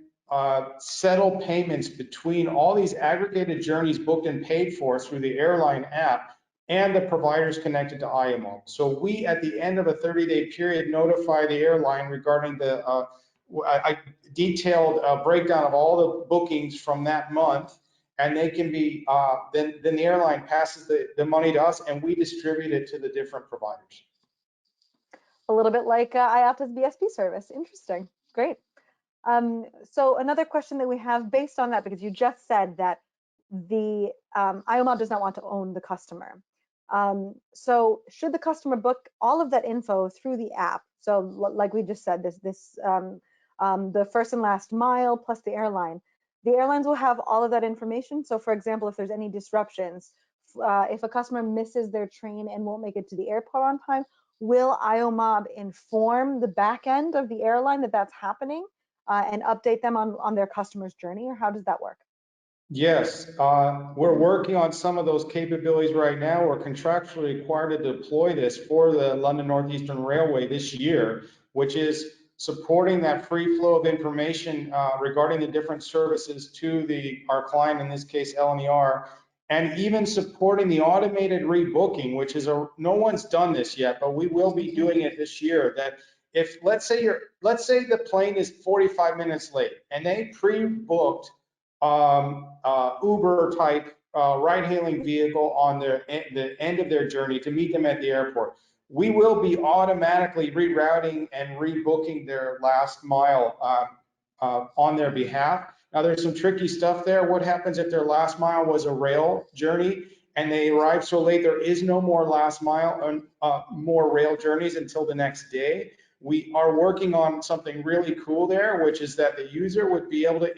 settle payments between all these aggregated journeys booked and paid for through the airline app and the providers connected to Iomob. So we, at the end of a 30-day period, notify the airline regarding the detailed breakdown of all the bookings from that month, and they can be, then the airline passes the money to us and we distribute it to the different providers. A little bit like IATA's BSP service. Interesting. Great. So another question that we have based on that, because you just said that the Iomob does not want to own the customer. So should the customer book all of that info through the app? So like we just said, the first and last mile plus the airlines will have all of that information. So for example, if there's any disruptions, if a customer misses their train and won't make it to the airport on time, will Iomob inform the back end of the airline that that's happening and update them on their customer's journey, or how does that work? Yes, we're working on some of those capabilities right now. We're contractually required to deploy this for the London Northeastern Railway this year, which is supporting that free flow of information regarding the different services to our client, in this case LNER, and even supporting the automated rebooking, which is no one's done this yet, but we will be doing it this year. That if let's say the plane is 45 minutes late and they pre-booked Uber type ride hailing vehicle on the end of their journey to meet them at the airport, we will be automatically rerouting and rebooking their last mile on their behalf. Now, there's some tricky stuff there. What happens if their last mile was a rail journey and they arrive so late? There is no more last mile, more rail journeys until the next day. We are working on something really cool there, which is that the user would be able to,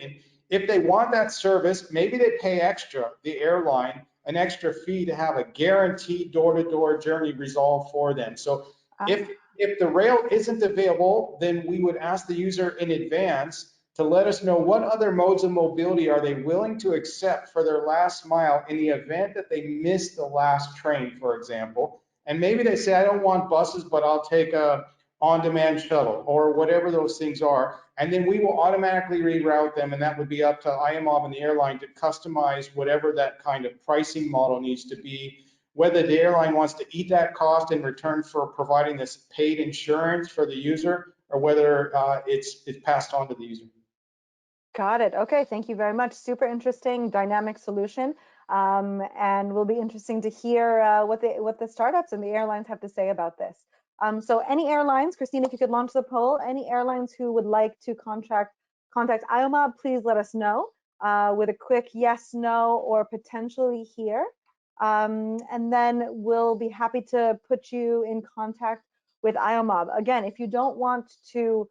if they want that service, maybe they pay extra, the airline, an extra fee to have a guaranteed door-to-door journey resolved for them. So if the rail isn't available, then we would ask the user in advance to let us know what other modes of mobility are they willing to accept for their last mile in the event that they miss the last train, for example. And maybe they say, I don't want buses, but I'll take a on-demand shuttle or whatever those things are. And then we will automatically reroute them, and that would be up to Iomob and the airline to customize whatever that kind of pricing model needs to be, whether the airline wants to eat that cost in return for providing this paid insurance for the user, or whether it's passed on to the user. Got it. Okay, thank you very much. Super interesting, dynamic solution, and will be interesting to hear what the startups and the airlines have to say about this. So any airlines, Christine, if you could launch the poll, any airlines who would like to contact Iomob, please let us know with a quick yes, no, or potentially here. And then we'll be happy to put you in contact with Iomob. Again, if you don't want to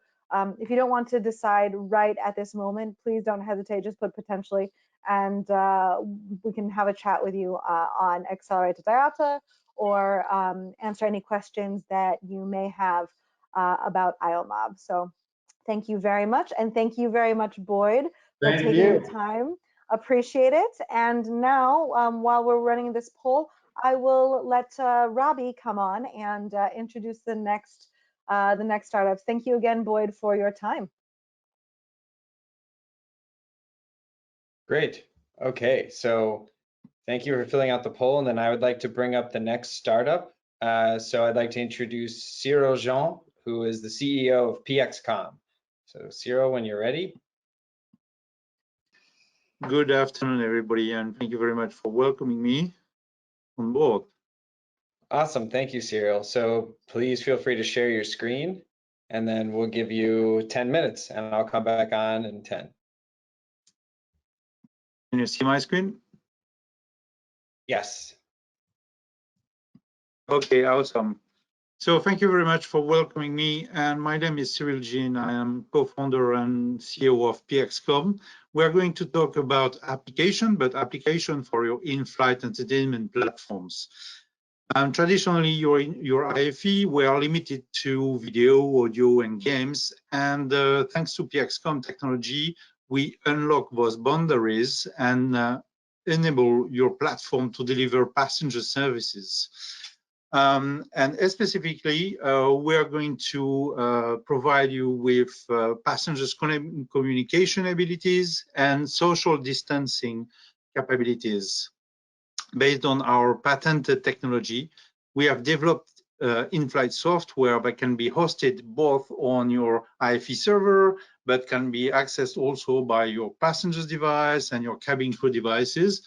decide right at this moment, please don't hesitate, just put potentially, and we can have a chat with you on Accelerated IATA, or answer any questions that you may have about Iomob. So thank you very much. And thank you very much, Boyd, for taking the time. Appreciate it. And now, while we're running this poll, I will let Robbie come on and introduce the next startups. Thank you again, Boyd, for your time. Great. Okay, so thank you for filling out the poll, and then I would like to bring up the next startup. So I'd like to introduce Cyril Jean, who is the CEO of PXCom. So Cyril, when you're ready. Good afternoon, everybody, and thank you very much for welcoming me on board. Awesome, thank you, Cyril. So please feel free to share your screen, and then we'll give you 10 minutes, and I'll come back on in 10. Can you see my screen? Yes. Okay, awesome. So thank you very much for welcoming me. And my name is Cyril Jean. I am co-founder and CEO of PXCom. We're going to talk about application, but application for your in-flight entertainment platforms. Traditionally, your IFE were limited to video, audio, and games. And thanks to PXCom technology, we unlock those boundaries and enable your platform to deliver passenger services. And specifically, we are going to provide you with passengers communication abilities and social distancing capabilities. Based on our patented technology, we have developed in-flight software that can be hosted both on your IFE server, but can be accessed also by your passenger's device and your cabin crew devices,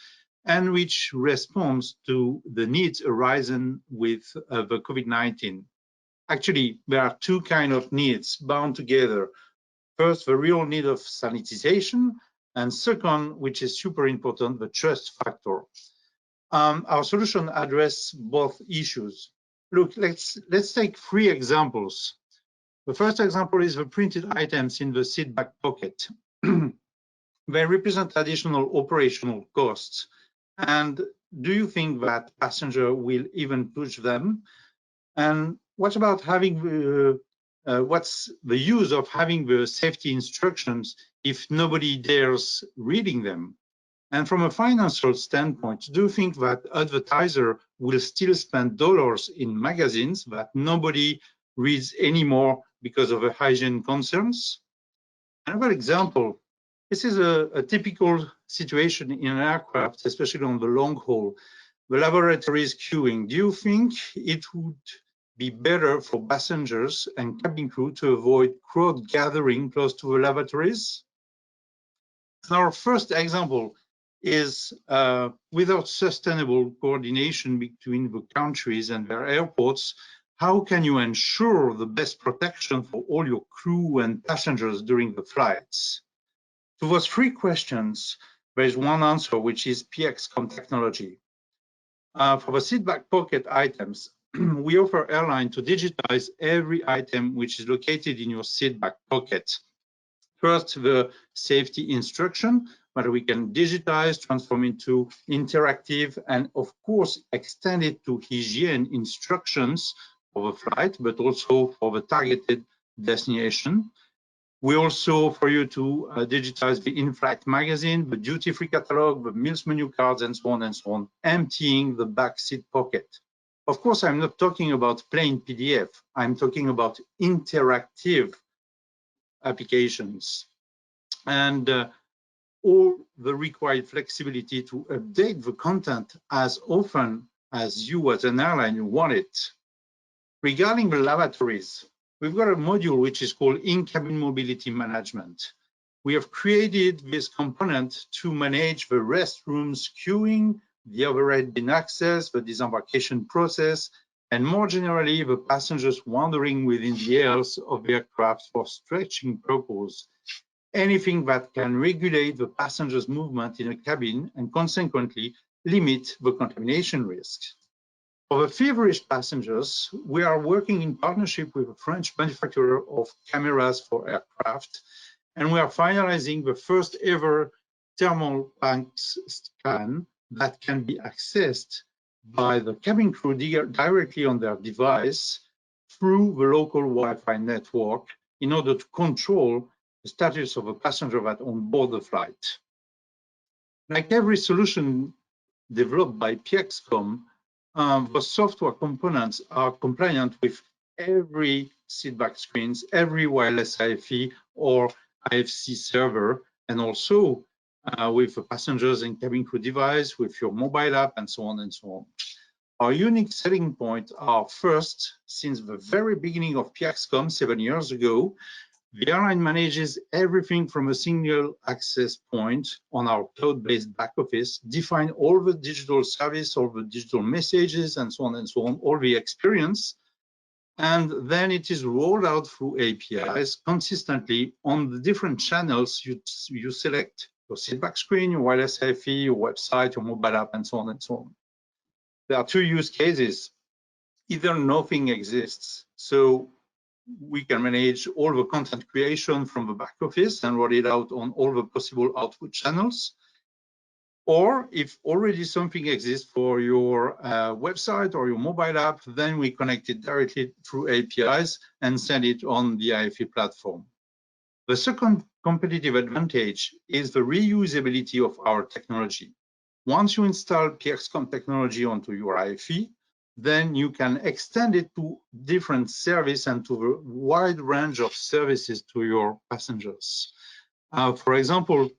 and which responds to the needs arisen with the COVID-19. Actually, there are two kinds of needs bound together. First, the real need of sanitization, and second, which is super important, the trust factor. Our solution addresses both issues. Look, let's take 3 examples. The first example is the printed items in the seat back pocket. They represent additional operational costs. And do you think that passenger will even push them? And what about having what's the use of having the safety instructions if nobody dares reading them? And from a financial standpoint, do you think that advertiser will still spend dollars in magazines that nobody reads anymore because of the hygiene concerns? Another example, this is a typical situation in an aircraft, especially on the long haul. The laboratory is queuing. Do you think it would be better for passengers and cabin crew to avoid crowd gathering close to the lavatories? And our first example is without sustainable coordination between the countries and their airports, how can you ensure the best protection for all your crew and passengers during the flights? To those three questions, there is one answer, which is PXCom technology. For the seat back pocket items, we offer airline to digitize every item which is located in your seat back pocket. First, the safety instruction, that we can digitize, transform into interactive, and of course, extend it to hygiene instructions for the flight, but also for the targeted destination. We also, for you to digitize the in-flight magazine, the duty-free catalog, the meals menu cards, and so on, emptying the back seat pocket. Of course, I'm not talking about plain PDF. I'm talking about interactive applications and all the required flexibility to update the content as often as you as an airline want it. Regarding the lavatories, we've got a module which is called in-cabin mobility management. We have created this component to manage the restrooms queuing, the overhead bin access, the disembarkation process, and more generally, the passengers wandering within the aisles of the aircraft for stretching purposes. Anything that can regulate the passengers' movement in a cabin and consequently limit the contamination risk. For the feverish passengers, we are working in partnership with a French manufacturer of cameras for aircraft, and we are finalizing the first ever thermal bank scan that can be accessed by the cabin crew directly on their device through the local Wi-Fi network in order to control the status of a passenger that on board the flight. Like every solution developed by PXCom, the software components are compliant with every seatback screens, every wireless IFE or IFC server, and also with the passengers and cabin crew device, with your mobile app, and so on and so on. Our unique selling points are first, since the very beginning of PXCom 7 years ago, the airline manages everything from a single access point on our cloud-based back office, define all the digital service, all the digital messages, and so on, all the experience. And then it is rolled out through APIs consistently on the different channels you select, your seatback screen, your wireless IFE, your website, your mobile app, and so on and so on. There are two use cases. Either nothing exists, so we can manage all the content creation from the back office and roll it out on all the possible output channels. Or if already something exists for your website or your mobile app, then we connect it directly through APIs and send it on the IFE platform. The second competitive advantage is the reusability of our technology. Once you install PXCom technology onto your IFE, then you can extend it to different service and to a wide range of services to your passengers. For example,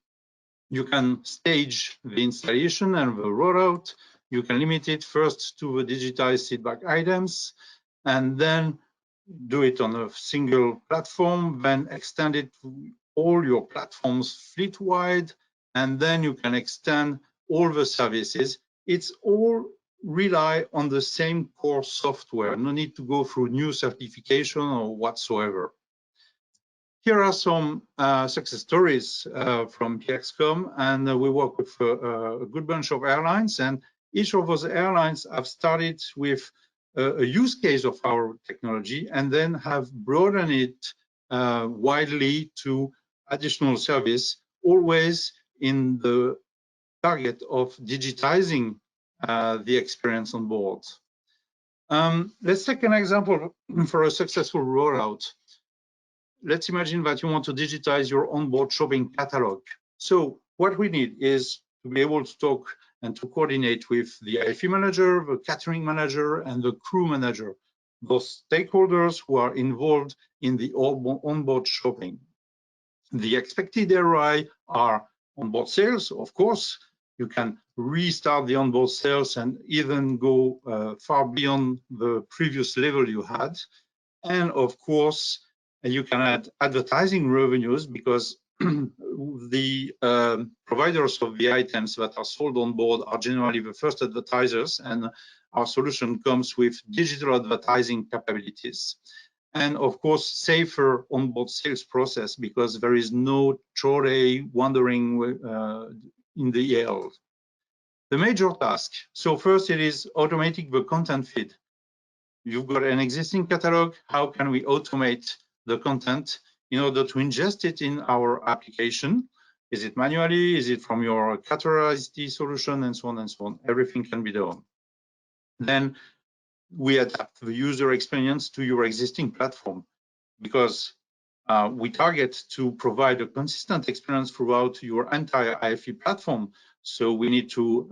you can stage the installation and the rollout. You can limit it first to the digitized seatback items, and then do it on a single platform, then extend it to all your platforms fleet-wide, and then you can extend all the services. It's all rely on the same core software. No need to go through new certification or whatsoever. Here are some success stories from PXCom, and we work with a good bunch of airlines, and each of those airlines have started with a use case of our technology and then have broadened it widely to additional service, always in the target of digitizing the experience on board. Let's take an example for a successful rollout. Let's imagine that you want to digitize your onboard shopping catalog. So what we need is to be able to talk and to coordinate with the IFE manager, the catering manager, and the crew manager, those stakeholders who are involved in the onboard shopping. The expected ROI are onboard sales, of course. You can restart the onboard sales and even go far beyond the previous level you had. And of course, you can add advertising revenues because the providers of the items that are sold on board are generally the first advertisers and our solution comes with digital advertising capabilities. And of course, safer onboard sales process because there is no trolley wandering in the air. The major task. So first it is automating the content feed. You've got an existing catalog. How can we automate the content in order to ingest it in our application? Is it manually? Is it from your categorized solution and so on and so on? Everything can be done. Then we adapt the user experience to your existing platform because we target to provide a consistent experience throughout your entire IFE platform. So we need to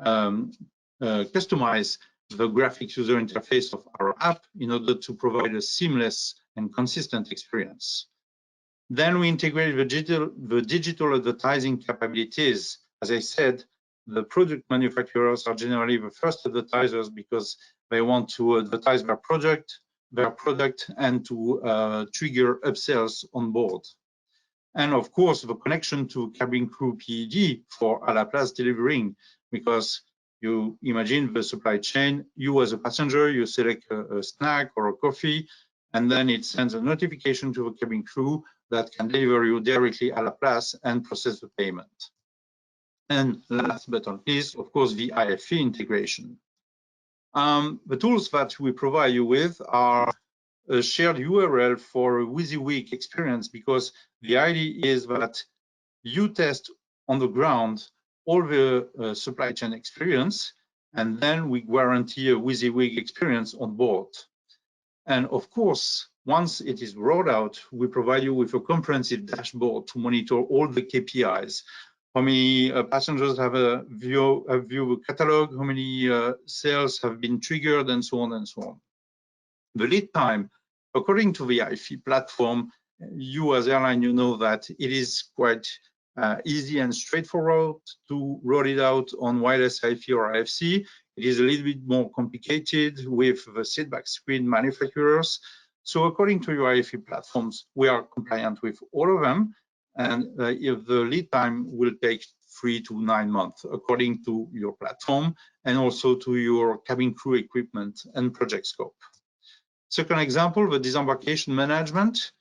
customize the graphics user interface of our app in order to provide a seamless and consistent experience. Then we integrate the digital advertising capabilities. As I said, the product manufacturers are generally the first advertisers because they want to advertise their product and to trigger upsells on board. And of course, the connection to cabin crew PED for à la place delivering, because you imagine the supply chain, you as a passenger, you select a snack or a coffee, and then it sends a notification to the cabin crew that can deliver you directly à la place and process the payment. And last but not least, of course, the IFE integration. The tools that we provide you with are a shared URL for a WYSIWYG experience, because the idea is that you test on the ground all the supply chain experience, and then we guarantee a WYSIWYG experience on board. And of course, once it is rolled out, we provide you with a comprehensive dashboard to monitor all the KPIs. How many passengers have a view catalog, how many sales have been triggered, and so on and so on. The lead time, according to the IFE platform, you as airline, you know that it is quite easy and straightforward to roll it out on wireless IFE or IFC. It is a little bit more complicated with the seatback screen manufacturers. So according to your IFE platforms, we are compliant with all of them. And if the lead time will take 3 to 9 months, according to your platform and also to your cabin crew equipment and project scope. Second example, the disembarkation management.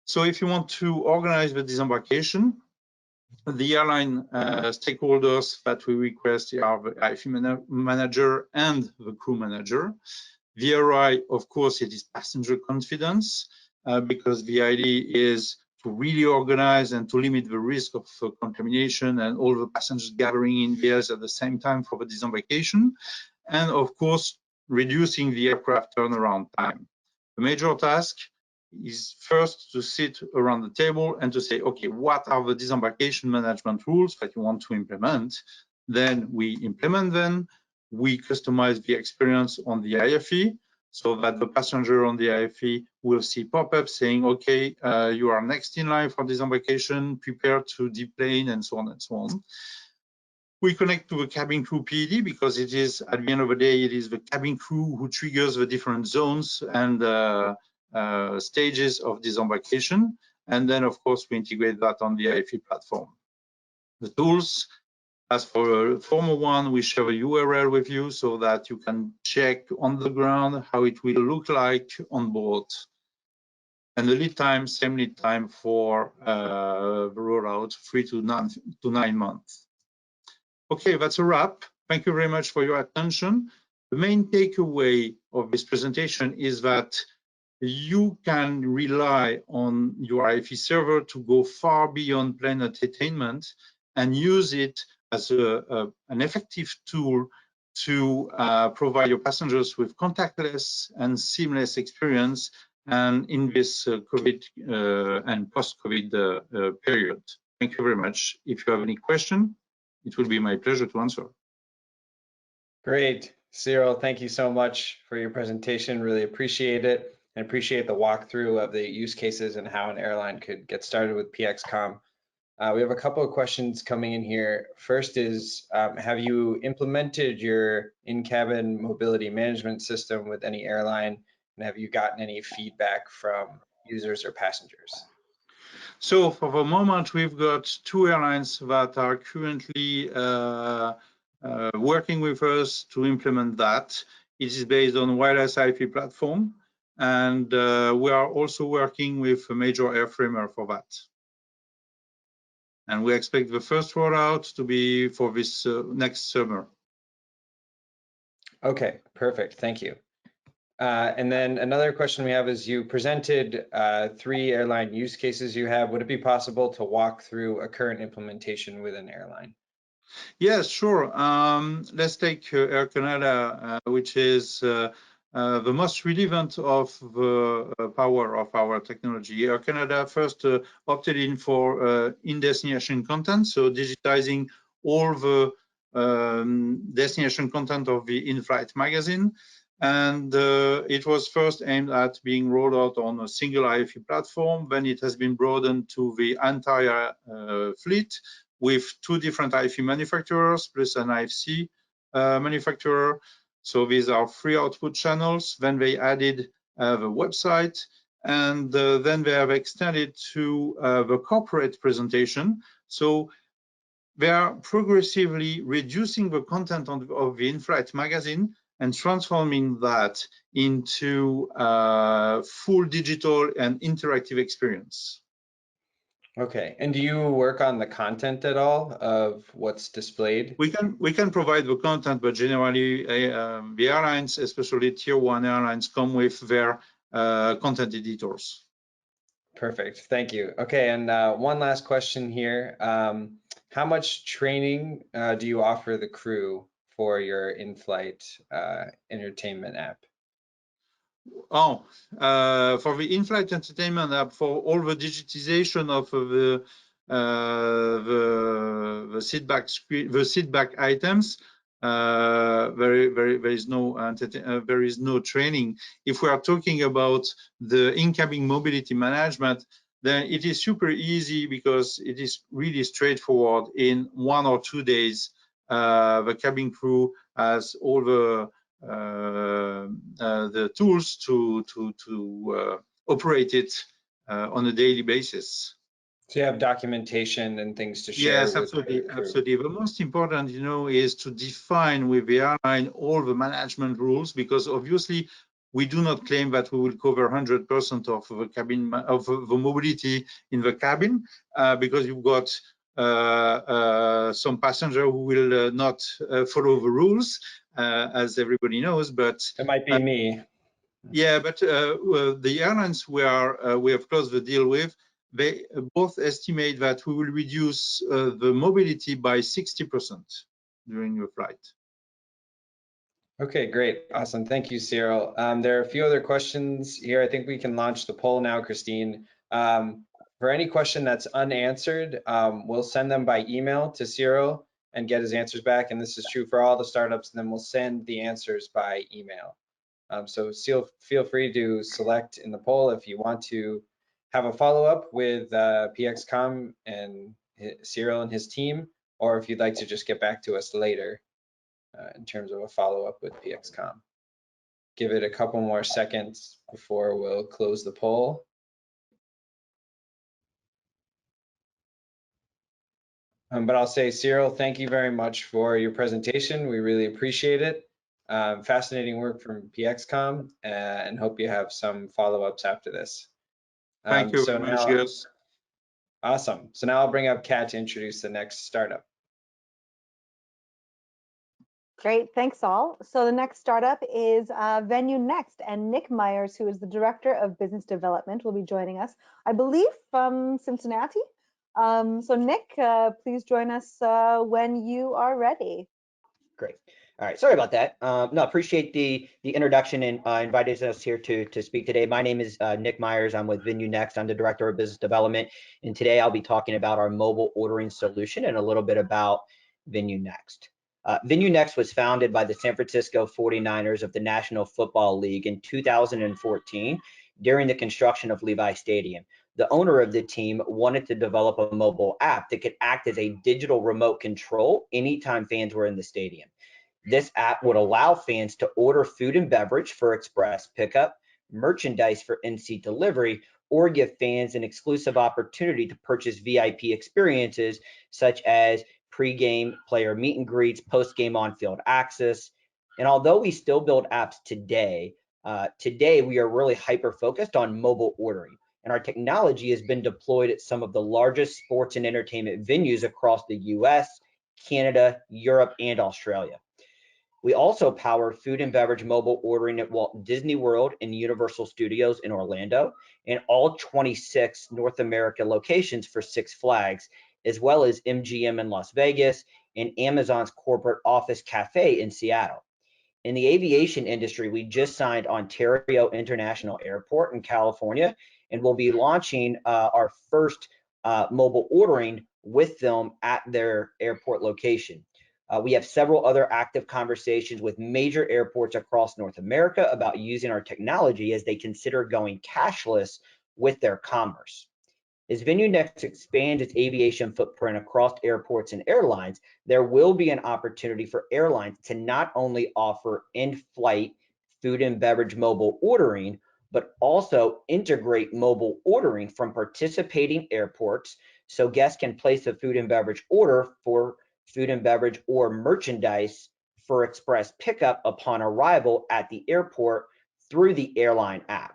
So if you want to organize the disembarkation, the airline stakeholders that we request are the IFE manager and the crew manager. The ROI, of course, it is passenger confidence, because the idea is to really organize and to limit the risk of contamination and all the passengers gathering in the airs at the same time for the disembarkation. And of course, reducing the aircraft turnaround time. The major task is first to sit around the table and to say, okay, what are the disembarkation management rules that you want to implement? Then we implement them. We customize the experience on the IFE so that the passenger on the IFE will see pop-ups saying, okay, you are next in line for disembarkation, prepare to deplane, and so on and so on. We connect to a cabin crew PED because it is, at the end of the day, it is the cabin crew who triggers the different zones and stages of disembarkation. And then, of course, we integrate that on the IFE platform. The tools, as for a former one, we share a URL with you so that you can check on the ground how it will look like on board. And the lead time, same lead time for the rollout, 3 to 9 months. Okay, that's a wrap. Thank you very much for your attention. The main takeaway of this presentation is that you can rely on your IFE server to go far beyond plain entertainment and use it as an effective tool to provide your passengers with contactless and seamless experience and in this COVID and post-COVID period. Thank you very much. If you have any question, it will be my pleasure to answer. Great. Cyril, thank you so much for your presentation. Really appreciate it and appreciate the walkthrough of the use cases and how an airline could get started with PXCom. We have a couple of questions coming in here. First is, have you implemented your in-cabin mobility management system with any airline? And have you gotten any feedback from users or passengers? So for the moment, we've got 2 airlines that are currently working with us to implement that. It is based on wireless Wi-Fi platform, and we are also working with a major airframer for that. And we expect the first rollout to be for this next summer. Okay, perfect. Thank you. And then another question we have is, you presented 3 airline use cases you have. Would it be possible to walk through a current implementation with an airline? Yes, sure. Let's take Air Canada, which is the most relevant of the power of our technology. Air Canada first opted in for in-destination content, so digitizing all the destination content of the in-flight magazine. And it was first aimed at being rolled out on a single IFE platform. Then it has been broadened to the entire fleet, with 2 different IFE manufacturers plus an IFC manufacturer. So these are 3 output channels. Then they added the website, and then they have extended to the corporate presentation. So they are progressively reducing the content of the in-flight magazine and transforming that into a full digital and interactive experience. Okay, and do you work on the content at all of what's displayed? We can provide the content, but generally the airlines, especially tier 1 airlines, come with their content editors. Perfect, thank you. Okay, and one last question here. How much training do you offer the crew for your in-flight entertainment app? Oh, for the in-flight entertainment app, for all the digitization of the seat back items, there is no training. If we are talking about the in-cabin mobility management, then it is super easy because it is really straightforward. In 1 or 2 days, the cabin crew has all the tools to operate it on a daily basis. So you have documentation and things to share. Yes, absolutely, absolutely. The most important, is to define with the airline all the management rules, because obviously we do not claim that we will cover 100% of the cabin of the mobility in the cabin, because you've got some passenger who will not follow the rules, as everybody knows. But it might be me. Yeah, but the airlines we have closed the deal with, they both estimate that we will reduce the mobility by 60% during the flight. Okay, great, awesome. Thank you, Cyril. There are a few other questions here. I think we can launch the poll now, Christine. For any question that's unanswered, we'll send them by email to Cyril and get his answers back. And this is true for all the startups. And then we'll send the answers by email. So feel free to select in the poll if you want to have a follow-up with PXCom and Cyril and his team, or if you'd like to just get back to us later in terms of a follow-up with PXCom. Give it a couple more seconds before we'll close the poll. But I'll say, Cyril, thank you very much for your presentation. We really appreciate it. Fascinating work from PXCom, and hope you have some follow-ups after this. Thank you very much, Gus. Awesome. So now I'll bring up Kat to introduce the next startup. Great, thanks all. So the next startup is VenueNext, and Nick Myers, who is the Director of Business Development, will be joining us, I believe, from Cincinnati. So Nick, please join us when you are ready. Great. All right, sorry about that. No, appreciate the introduction and inviting us here to speak today. My name is Nick Myers. I'm with VenueNext. I'm the Director of Business Development, and today I'll be talking about our mobile ordering solution and a little bit about VenueNext. VenueNext was founded by the San Francisco 49ers of the National Football League in 2014 during the construction of Levi Stadium. The owner of the team wanted to develop a mobile app that could act as a digital remote control anytime fans were in the stadium. This app would allow fans to order food and beverage for express pickup, merchandise for in-seat delivery, or give fans an exclusive opportunity to purchase VIP experiences such as pre-game player meet and greets, post-game on-field access, And although we still build apps today, today we are really hyper-focused on mobile ordering. And our technology has been deployed at some of the largest sports and entertainment venues across the US, Canada, Europe, and Australia. We also power food and beverage mobile ordering at Walt Disney World and Universal Studios in Orlando, and all 26 North America locations for Six Flags, as well as MGM in Las Vegas and Amazon's corporate office cafe in Seattle. In the aviation industry, we just signed Ontario International Airport in California, and we'll be launching our first mobile ordering with them at their airport location. We have several other active conversations with major airports across North America about using our technology as they consider going cashless with their commerce. As VenueNext expands its aviation footprint across airports and airlines, there will be an opportunity for airlines to not only offer in-flight food and beverage mobile ordering, but also integrate mobile ordering from participating airports so guests can place a food and beverage order for food and beverage or merchandise for express pickup upon arrival at the airport through the airline app.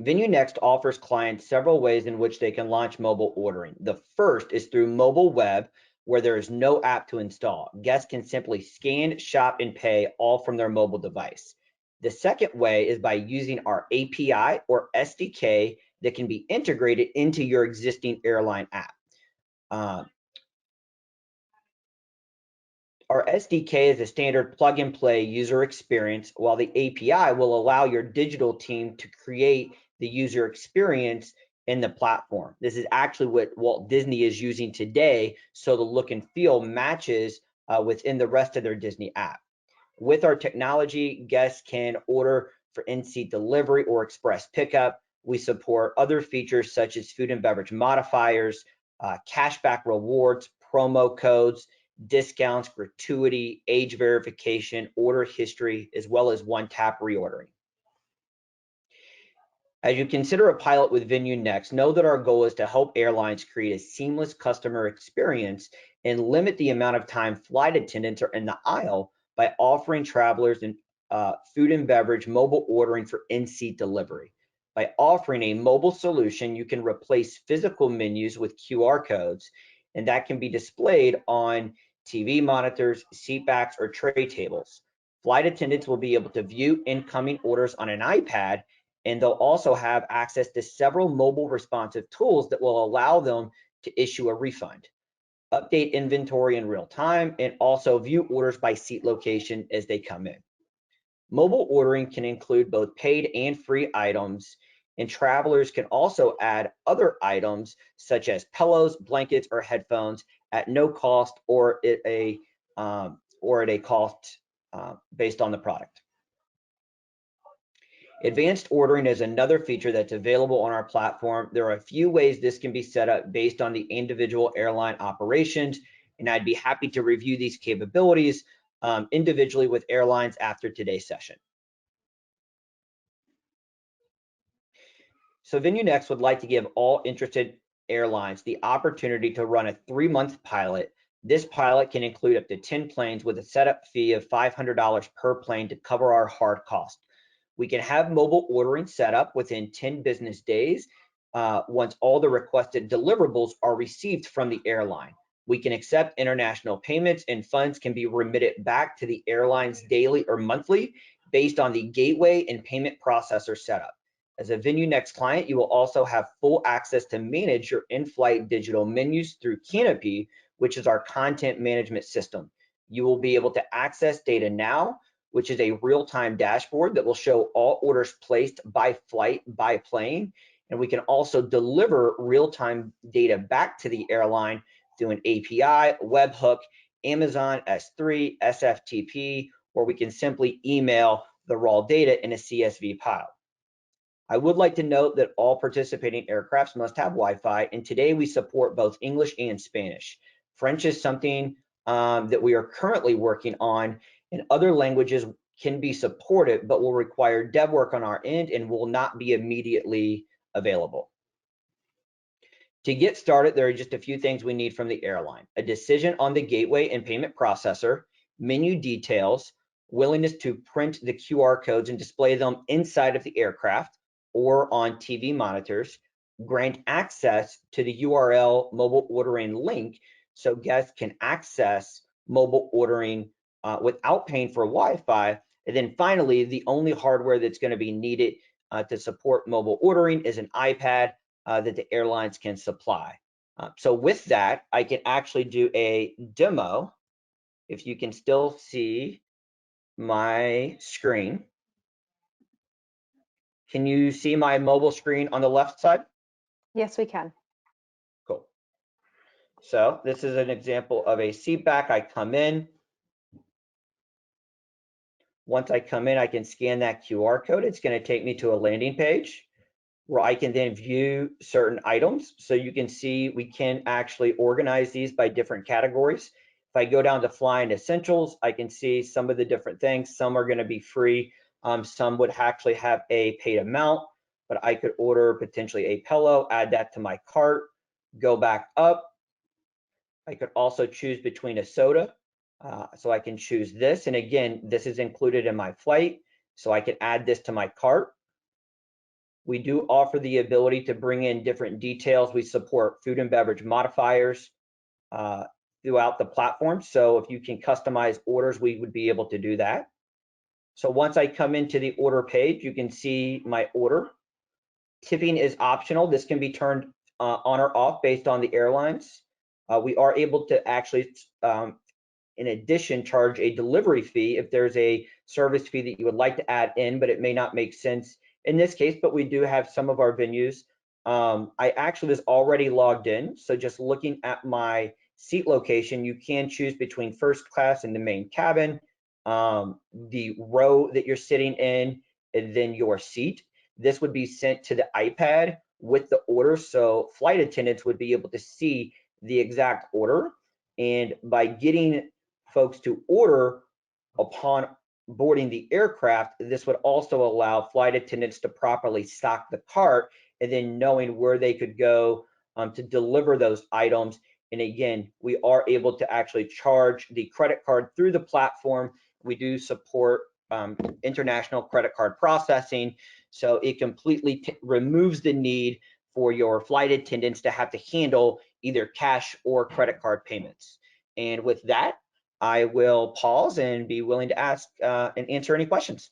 VenueNext offers clients several ways in which they can launch mobile ordering. The first is through mobile web, where there is no app to install. Guests can simply scan, shop, and pay all from their mobile device. The second way is by using our API or SDK that can be integrated into your existing airline app. Our SDK is a standard plug-and-play user experience, while the API will allow your digital team to create the user experience in the platform. This is actually what Walt Disney is using today, so the look and feel matches within the rest of their Disney app. With our technology, guests can order for in-seat delivery or express pickup. We support other features such as food and beverage modifiers, cashback rewards, promo codes, discounts, gratuity, age verification, order history, as well as one-tap reordering. As you consider a pilot with VenueNext, know that our goal is to help airlines create a seamless customer experience and limit the amount of time flight attendants are in the aisle by offering travelers food and beverage mobile ordering for in-seat delivery. By offering a mobile solution, you can replace physical menus with QR codes, and that can be displayed on TV monitors, seat backs, or tray tables. Flight attendants will be able to view incoming orders on an iPad, and they'll also have access to several mobile responsive tools that will allow them to issue a refund, update inventory in real time, and also view orders by seat location as they come in. Mobile ordering can include both paid and free items, and travelers can also add other items such as pillows, blankets, or headphones at no cost or at a cost based on the product. Advanced ordering is another feature that's available on our platform. There are a few ways this can be set up based on the individual airline operations, and I'd be happy to review these capabilities individually with airlines after today's session. So VenueNext would like to give all interested airlines the opportunity to run a 3-month pilot. This pilot can include up to 10 planes with a setup fee of $500 per plane to cover our hard cost. We can have mobile ordering set up within 10 business days once all the requested deliverables are received from the airline. We can accept international payments, and funds can be remitted back to the airlines daily or monthly based on the gateway and payment processor setup. As a VenueNext client, you will also have full access to manage your in-flight digital menus through Canopy, which is our content management system. You will be able to access data now, which is a real-time dashboard that will show all orders placed by flight, by plane, and we can also deliver real-time data back to the airline through an API, webhook, Amazon S3, SFTP, or we can simply email the raw data in a CSV file. I would like to note that all participating aircrafts must have Wi-Fi, and today we support both English and Spanish. French is something that we are currently working on, and other languages can be supported, but will require dev work on our end and will not be immediately available. To get started, there are just a few things we need from the airline: a decision on the gateway and payment processor, menu details, willingness to print the QR codes and display them inside of the aircraft or on TV monitors, grant access to the URL mobile ordering link so guests can access mobile ordering without paying for Wi-Fi. And then finally, the only hardware that's going to be needed to support mobile ordering is an iPad that the airlines can supply. So with that, I can actually do a demo. If you can still see my screen. Can you see my mobile screen on the left side? Yes, we can. Cool. So this is an example of a seat back. I come in. Once I come in, I can scan that QR code. It's going to take me to a landing page where I can then view certain items. So you can see we can actually organize these by different categories. If I go down to flying essentials, I can see some of the different things. Some are going to be free. Some would actually have a paid amount, but I could order potentially a pillow, add that to my cart, go back up. I could also choose between a soda. So I can choose this. And again, this is included in my flight. So I can add this to my cart. We do offer the ability to bring in different details. We support food and beverage modifiers throughout the platform. So if you can customize orders, we would be able to do that. So once I come into the order page, you can see my order. Tipping is optional. This can be turned on or off based on the airlines. We are able to actually, in addition, charge a delivery fee if there's a service fee that you would like to add in, but it may not make sense in this case, but we do have some of our venues. I actually was already logged in. So just looking at my seat location, you can choose between first class and the main cabin, the row that you're sitting in, and then your seat. This would be sent to the iPad with the order. So flight attendants would be able to see the exact order. And by getting folks to order upon boarding the aircraft, this would also allow flight attendants to properly stock the cart and then knowing where they could go to deliver those items. And again, we are able to actually charge the credit card through the platform. We do support international credit card processing. So it completely removes the need for your flight attendants to have to handle either cash or credit card payments. And with that, I will pause and be willing to ask and answer any questions.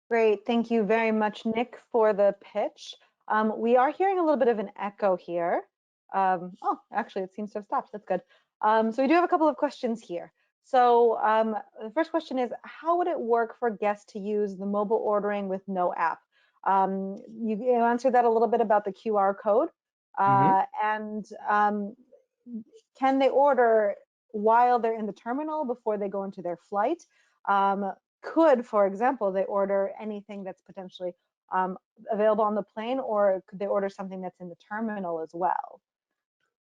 Great, thank you very much, Nick, for the pitch. We are hearing a little bit of an echo here. Oh, actually, it seems to have stopped. That's good. So we do have a couple of questions here. So the first question is, how would it work for guests to use the mobile ordering with no app? You answered that a little bit about the QR code. And can they order while they're in the terminal before they go into their flight? Could, for example, they order anything that's potentially available on the plane, or could they order something that's in the terminal as well?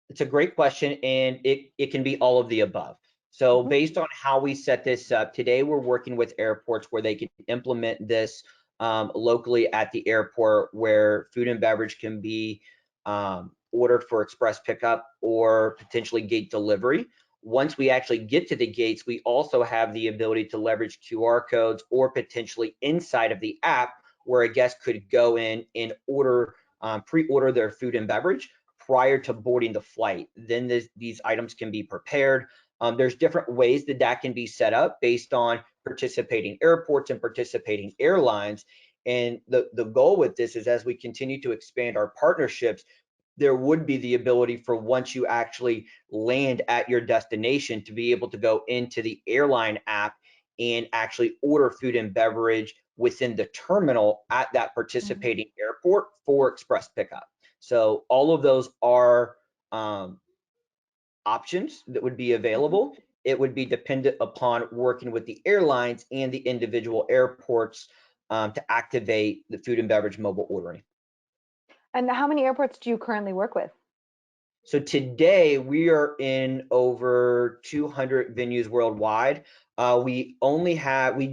It's a great question, and it can be all of the above. So based on how we set this up, today we're working with airports where they can implement this locally at the airport, where food and beverage can be ordered for express pickup or potentially gate delivery. Once we actually get to the gates, we also have the ability to leverage QR codes or potentially inside of the app where a guest could go in and order, pre-order their food and beverage prior to boarding the flight. Then these items can be prepared. There's different ways that that can be set up based on participating airports and participating airlines. And the goal with this is, as we continue to expand our partnerships, there would be the ability for, once you actually land at your destination, to be able to go into the airline app and actually order food and beverage within the terminal at that participating airport for express pickup. So all of those are options that would be available. It would be dependent upon working with the airlines and the individual airports to activate the food and beverage mobile ordering. And how many airports do you currently work with? So today we are in over 200 venues worldwide. We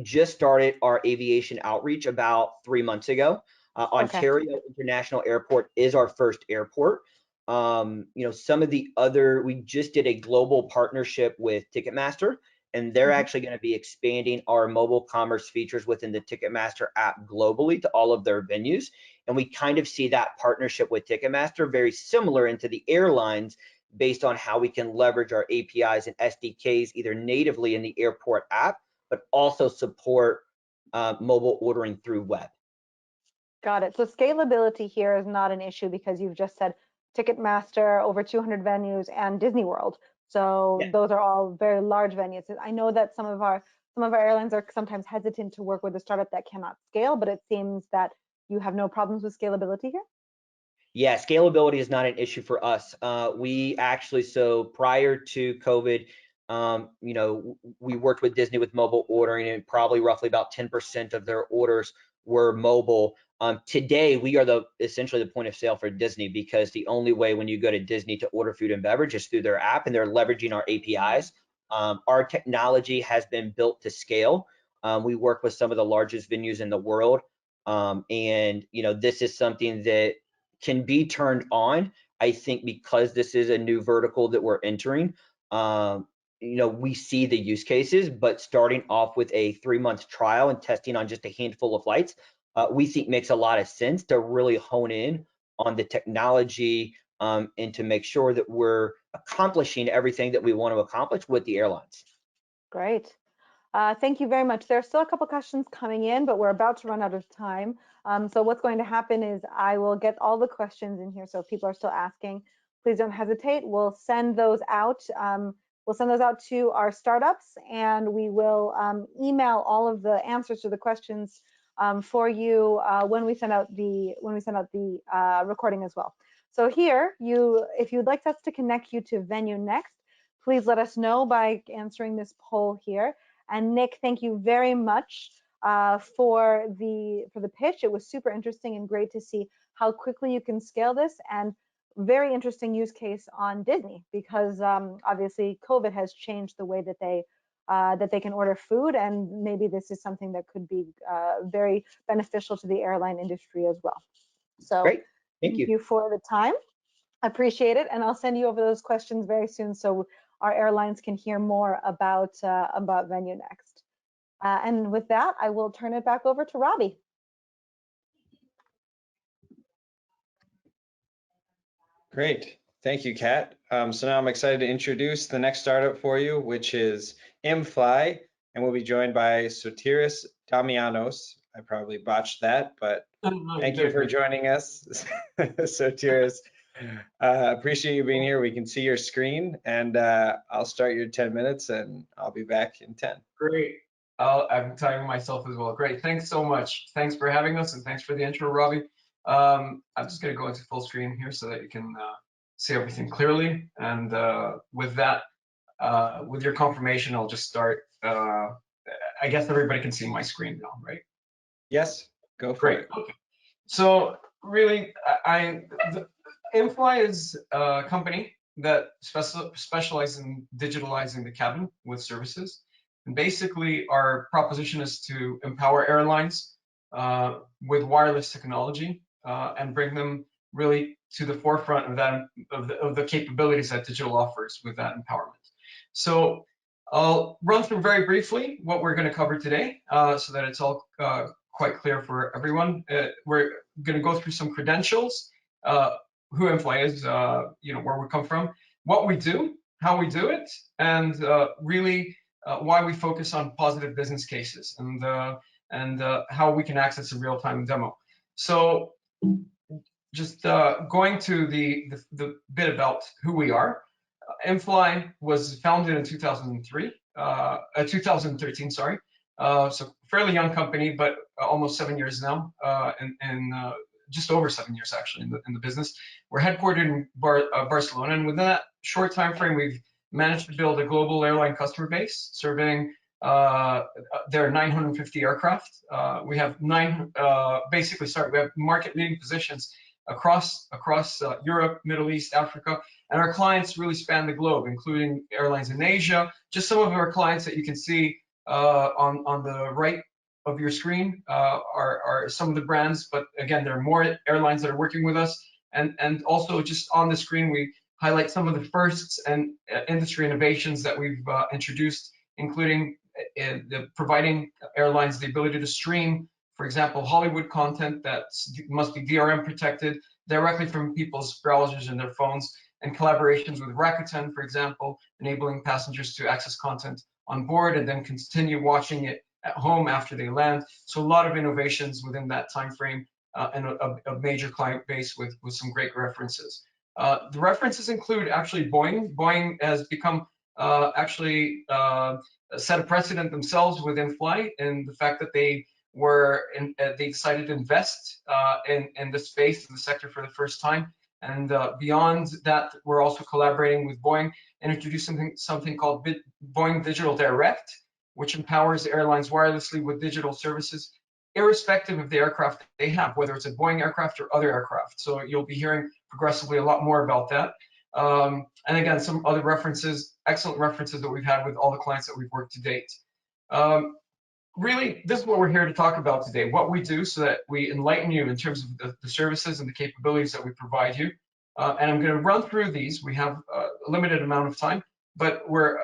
just started our aviation outreach about 3 months ago. Ontario International Airport is our first airport. some of the other, we just did a global partnership with Ticketmaster, and they're actually going to be expanding our mobile commerce features within the Ticketmaster app globally to all of their venues. And we kind of see that partnership with Ticketmaster very similar into the airlines, based on how we can leverage our APIs and SDKs either natively in the airport app, but also support mobile ordering through web. Got it. So scalability here is not an issue because you've just said Ticketmaster, over 200 venues, and Disney World. So Yeah. those are all very large venues. I know that some of our airlines are sometimes hesitant to work with a startup that cannot scale, but it seems that you have no problems with scalability here. Yeah, scalability is not an issue for us. We actually, so prior to COVID, we worked with Disney with mobile ordering, and probably roughly about 10% of their orders were mobile. Today, we are essentially the point of sale for Disney, because the only way when you go to Disney to order food and beverage is through their app, and they're leveraging our APIs. Our technology has been built to scale. We work with some of the largest venues in the world, and this is something that can be turned on. I think because this is a new vertical that we're entering, we see the use cases, but starting off with a 3-month trial and testing on just a handful of flights, we think makes a lot of sense to really hone in on the technology, and to make sure that we're accomplishing everything that we want to accomplish with the airlines. Great. Thank you very much. There are still a couple questions coming in, but we're about to run out of time. So what's going to happen is I will get all the questions in here. So if people are still asking, please don't hesitate. We'll send those out. We'll send those out to our startups, and we will email all of the answers to the questions for you when we send out the recording as well. So here, if you'd like us to connect you to VenueNext, please let us know by answering this poll here. And Nick, thank you very much for the pitch. It was super interesting and great to see how quickly you can scale this, and very interesting use case on Disney, because obviously COVID has changed the way that they can order food, and maybe this is something that could be very beneficial to the airline industry as well. So great. Thank you for the time. Appreciate it, and I'll send you over those questions very soon, so our airlines can hear more about VenueNext. And with that, I will turn it back over to Robbie. Great. Thank you, Kat. So now I'm excited to introduce the next startup for you, which is Immfly, and we'll be joined by Sotiris Damianos. I probably botched that, but thank you for joining us, Sotiris. Appreciate you being here. We can see your screen, and I'll start your 10 minutes, and I'll be back in 10. Great. I'm timing myself as well. Great. Thanks so much. Thanks for having us, and thanks for the intro, Robbie. I'm just going to go into full screen here so that you can see everything clearly. And with that, with your confirmation, I'll just start. I guess everybody can see my screen now, right? Yes, go for it. Okay. So really, Immfly is a company that specializes in digitalizing the cabin with services. And basically, our proposition is to empower airlines with wireless technology and bring them really to the forefront of that of the capabilities that digital offers with that empowerment. So I'll run through very briefly what we're going to cover today, so that it's all quite clear for everyone. We're going to go through some credentials, who Immfly is, where we come from, what we do, how we do it, and really why we focus on positive business cases, and how we can access a real-time demo. So just going to the bit about who we are. Immfly was founded in 2013, sorry. So fairly young company, but almost 7 years now, and just over 7 years actually in the business. We're headquartered in Barcelona, and within that short time frame, we've managed to build a global airline customer base serving their 950 aircraft. We have we have market-leading positions across Europe, Middle East, Africa, and our clients really span the globe, including airlines in Asia. Just some of our clients that you can see on the right of your screen are some of the brands, but again, there are more airlines that are working with us And also just on the screen, we highlight some of the firsts and industry innovations that we've introduced, including providing airlines the ability to stream, for example, Hollywood content that must be DRM protected directly from people's browsers and their phones, and collaborations with Rakuten, for example, enabling passengers to access content on board and then continue watching it at home after they land. So a lot of innovations within that time frame, and a major client base with some great references. The references include actually Boeing. Boeing has become set a precedent themselves with Immfly, and the fact that they decided to invest in the space, in the sector for the first time. And beyond that, we're also collaborating with Boeing and introducing something called Boeing Digital Direct, which empowers airlines wirelessly with digital services, irrespective of the aircraft they have, whether it's a Boeing aircraft or other aircraft. So you'll be hearing progressively a lot more about that. And again, some other references, excellent references that we've had with all the clients that we've worked to date. Really, this is what we're here to talk about today, what we do so that we enlighten you in terms of the services and the capabilities that we provide you. And I'm going to run through these. We have a limited amount of time, but we're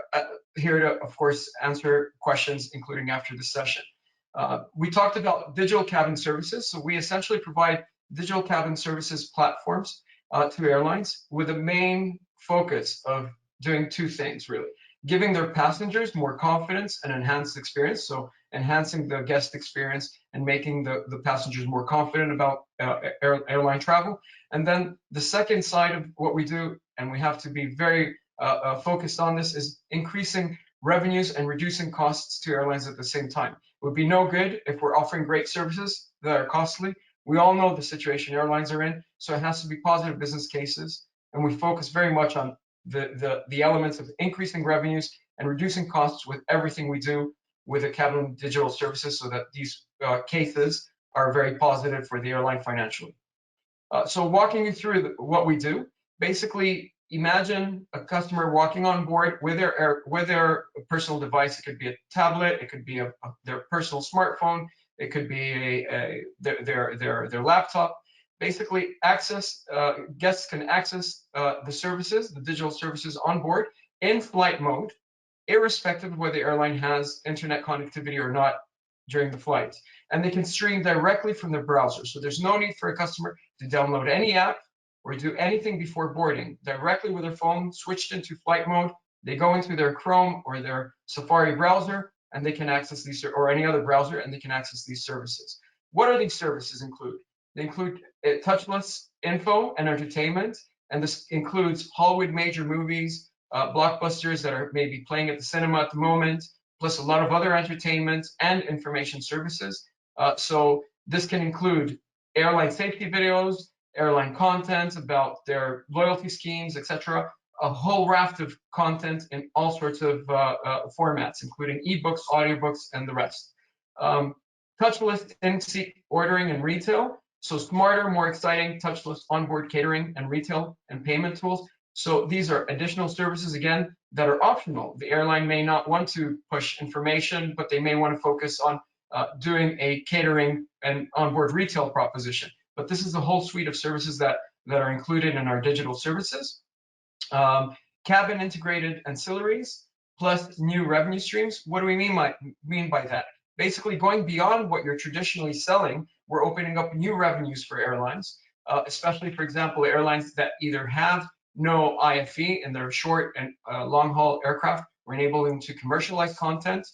here to, of course, answer questions, including after this session. We talked about digital cabin services. So we essentially provide digital cabin services platforms to airlines with a main focus of doing two things, really. Giving their passengers more confidence and enhanced experience. So enhancing the guest experience and making the passengers more confident about airline travel. And then the second side of what we do, and we have to be very focused on this, is increasing revenues and reducing costs to airlines at the same time. It would be no good if we're offering great services that are costly. We all know the situation airlines are in, so it has to be positive business cases. And we focus very much on the elements of increasing revenues and reducing costs with everything we do with the cabin digital services, so that these cases are very positive for the airline financially. So walking you through what we do, basically imagine a customer walking on board with their personal device. It could be a tablet, it could be their personal smartphone, it could be their laptop. Basically, guests can access the services, the digital services on board in flight mode, irrespective of whether the airline has internet connectivity or not during the flight. And they can stream directly from their browser. So there's no need for a customer to download any app or do anything before boarding. Directly with their phone switched into flight mode, they go into their Chrome or their Safari browser, and they can access these, or any other browser, and they can access these services. What are these services include? They include touchless info and entertainment, and this includes Hollywood major movies, blockbusters that are maybe playing at the cinema at the moment, plus a lot of other entertainment and information services. So this can include airline safety videos, airline content about their loyalty schemes, etc. A whole raft of content in all sorts of formats, including ebooks, audiobooks, and the rest. Touchless in-seat ordering and retail. So smarter, more exciting, touchless onboard catering and retail and payment tools. So these are additional services, again, that are optional. The airline may not want to push information, but they may want to focus on doing a catering and onboard retail proposition. But this is the whole suite of services that are included in our digital services. Cabin integrated ancillaries, plus new revenue streams. What do we mean by that? Basically, going beyond what you're traditionally selling, we're opening up new revenues for airlines, especially, for example, airlines that either have no IFE in their short and long-haul aircraft. We're enabling them to commercialize content.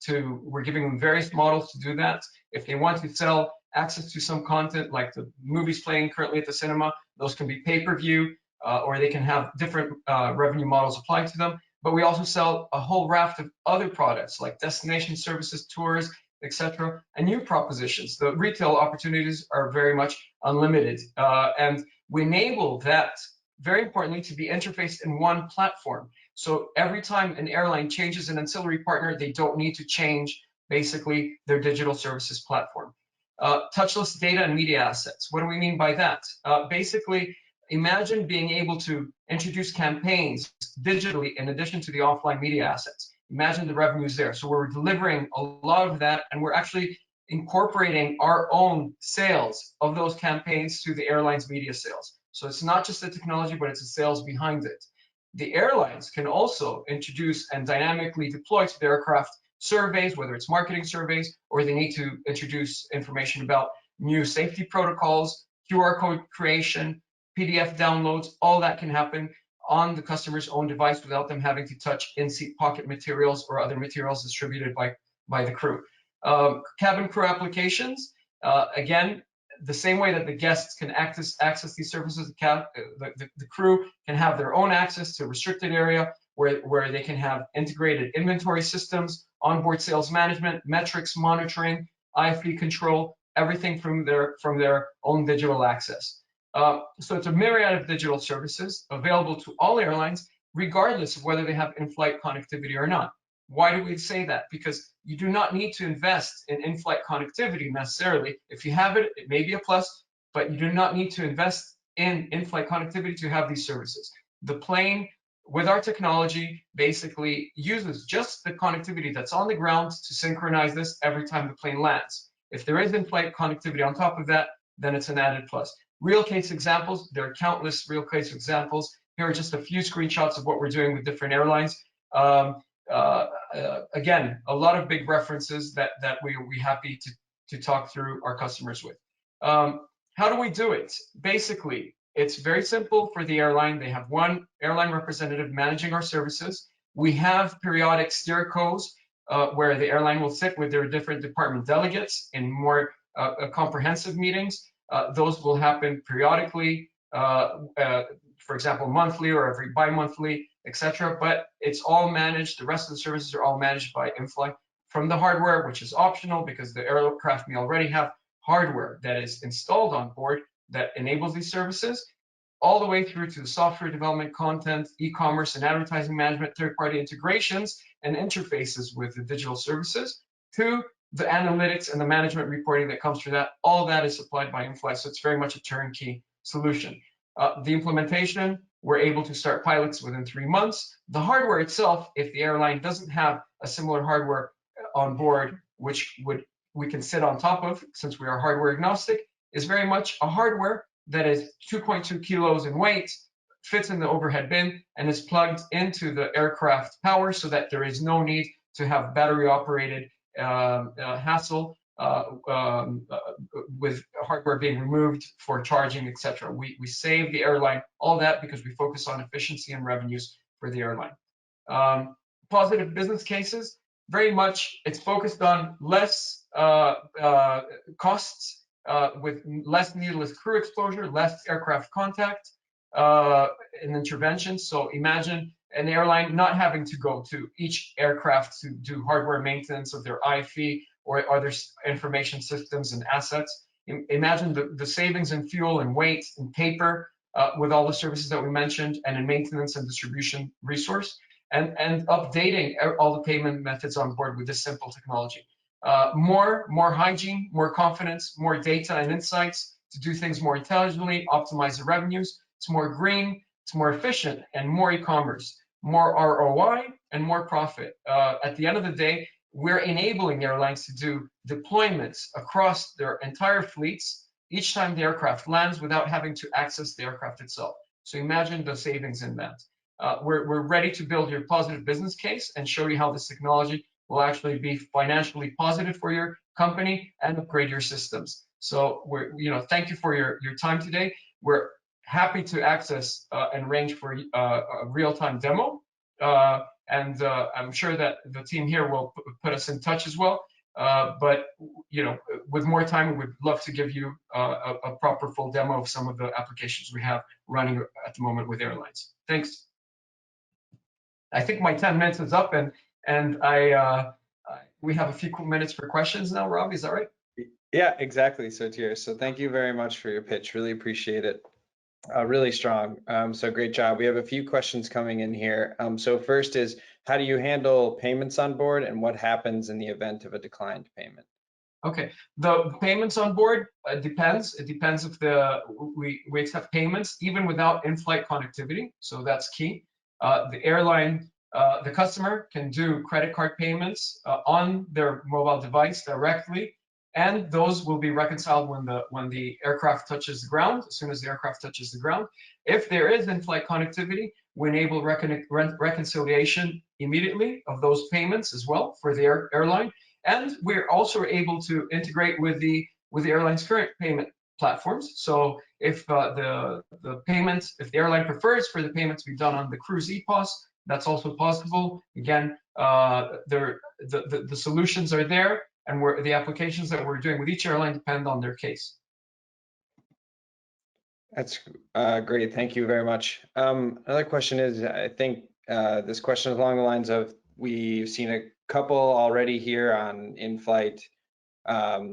We're giving them various models to do that. If they want to sell access to some content, like the movies playing currently at the cinema, those can be pay-per-view, or they can have different revenue models applied to them. But we also sell a whole raft of other products like destination services, tours, etc., and new propositions. The retail opportunities are very much unlimited, and we enable that, very importantly, to be interfaced in one platform. So every time an airline changes an ancillary partner, they don't need to change basically their digital services platform. Touchless data and media assets. What do we mean by that? Basically, imagine being able to introduce campaigns digitally in addition to the offline media assets. Imagine the revenues there. So we're delivering a lot of that, and we're actually incorporating our own sales of those campaigns to the airline's media sales. So it's not just the technology, but it's the sales behind it. The airlines can also introduce and dynamically deploy to the aircraft surveys, whether it's marketing surveys, or they need to introduce information about new safety protocols, QR code creation, PDF downloads. All that can happen on the customer's own device without them having to touch in-seat pocket materials or other materials distributed by the crew. Cabin crew applications, again, the same way that the guests can access these services, the crew can have their own access to a restricted area where they can have integrated inventory systems, onboard sales management, metrics monitoring, IFE control, everything from their own digital access. So it's a myriad of digital services available to all airlines, regardless of whether they have in-flight connectivity or not. Why do we say that? Because you do not need to invest in in-flight connectivity necessarily. If you have it, it may be a plus, but you do not need to invest in in-flight connectivity to have these services. The plane, with our technology, basically uses just the connectivity that's on the ground to synchronize this every time the plane lands. If there is in-flight connectivity on top of that, then it's an added plus. Real case examples, there are countless real case examples. Here are just a few screenshots of what we're doing with different airlines. Again, a lot of big references that we'll be happy to talk through our customers with. How do we do it? Basically, it's very simple for the airline. They have one airline representative managing our services. We have periodic steercos where the airline will sit with their different department delegates in more comprehensive meetings. Those will happen periodically, for example, monthly or every bi-monthly, etc. But it's all managed. The rest of the services are all managed by Immfly, from the hardware, which is optional because the aircraft may already have hardware that is installed on board that enables these services, all the way through to the software development, content, e-commerce and advertising management, third-party integrations and interfaces with the digital services, to the analytics and the management reporting that comes through that. All that is supplied by Immfly, so it's very much a turnkey solution. The implementation, we're able to start pilots within 3 months. The hardware itself, if the airline doesn't have a similar hardware on board, which we can sit on top of, since we are hardware agnostic, is very much a hardware that is 2.2 kilos in weight, fits in the overhead bin, and is plugged into the aircraft power so that there is no need to have battery operated hassle with hardware being removed for charging, etc. We save the airline all that because we focus on efficiency and revenues for the airline. Positive business cases, very much it's focused on less costs with less needless crew exposure, less aircraft contact and intervention. So imagine an airline not having to go to each aircraft to do hardware maintenance of their IFE or other information systems and assets. Imagine the savings in fuel and weight and paper with all the services that we mentioned, and in maintenance and distribution resource, and updating all the payment methods on board with this simple technology. More hygiene, more confidence, more data and insights to do things more intelligently, optimize the revenues. It's more green, it's more efficient, and more e-commerce, more ROI, and more profit. At the end of the day, we're enabling airlines to do deployments across their entire fleets each time the aircraft lands without having to access the aircraft itself. So imagine the savings in that. We're ready to build your positive business case and show you how this technology will actually be financially positive for your company and upgrade your systems. So thank you for your time today. We're happy to access and arrange for a real-time demo. And I'm sure that the team here will put us in touch as well. But with more time, we would love to give you a proper full demo of some of the applications we have running at the moment with airlines. Thanks. I think my 10 minutes is up, and we have a few minutes for questions now. Rob, is that right? Yeah, exactly, Sotir. So thank you very much for your pitch. Really appreciate it. Really strong. So great job. We have a few questions coming in here. So first is, how do you handle payments on board, and what happens in the event of a declined payment? Okay, the payments on board depends. It depends if we accept payments even without in-flight connectivity. So that's key. The airline, the customer can do credit card payments on their mobile device directly and those will be reconciled when the aircraft touches the ground. As soon as the aircraft touches the ground, if there is in-flight connectivity, we enable reconciliation immediately of those payments as well for the airline, and we're also able to integrate with the airline's current payment platforms. So if the airline prefers for the payment to be done on the cruise EPOS, that's also possible. Again, the solutions are there, and the applications that we're doing with each airline depend on their case. That's great. Thank you very much. Another question is, I think this question is along the lines of, we've seen a couple already here on in-flight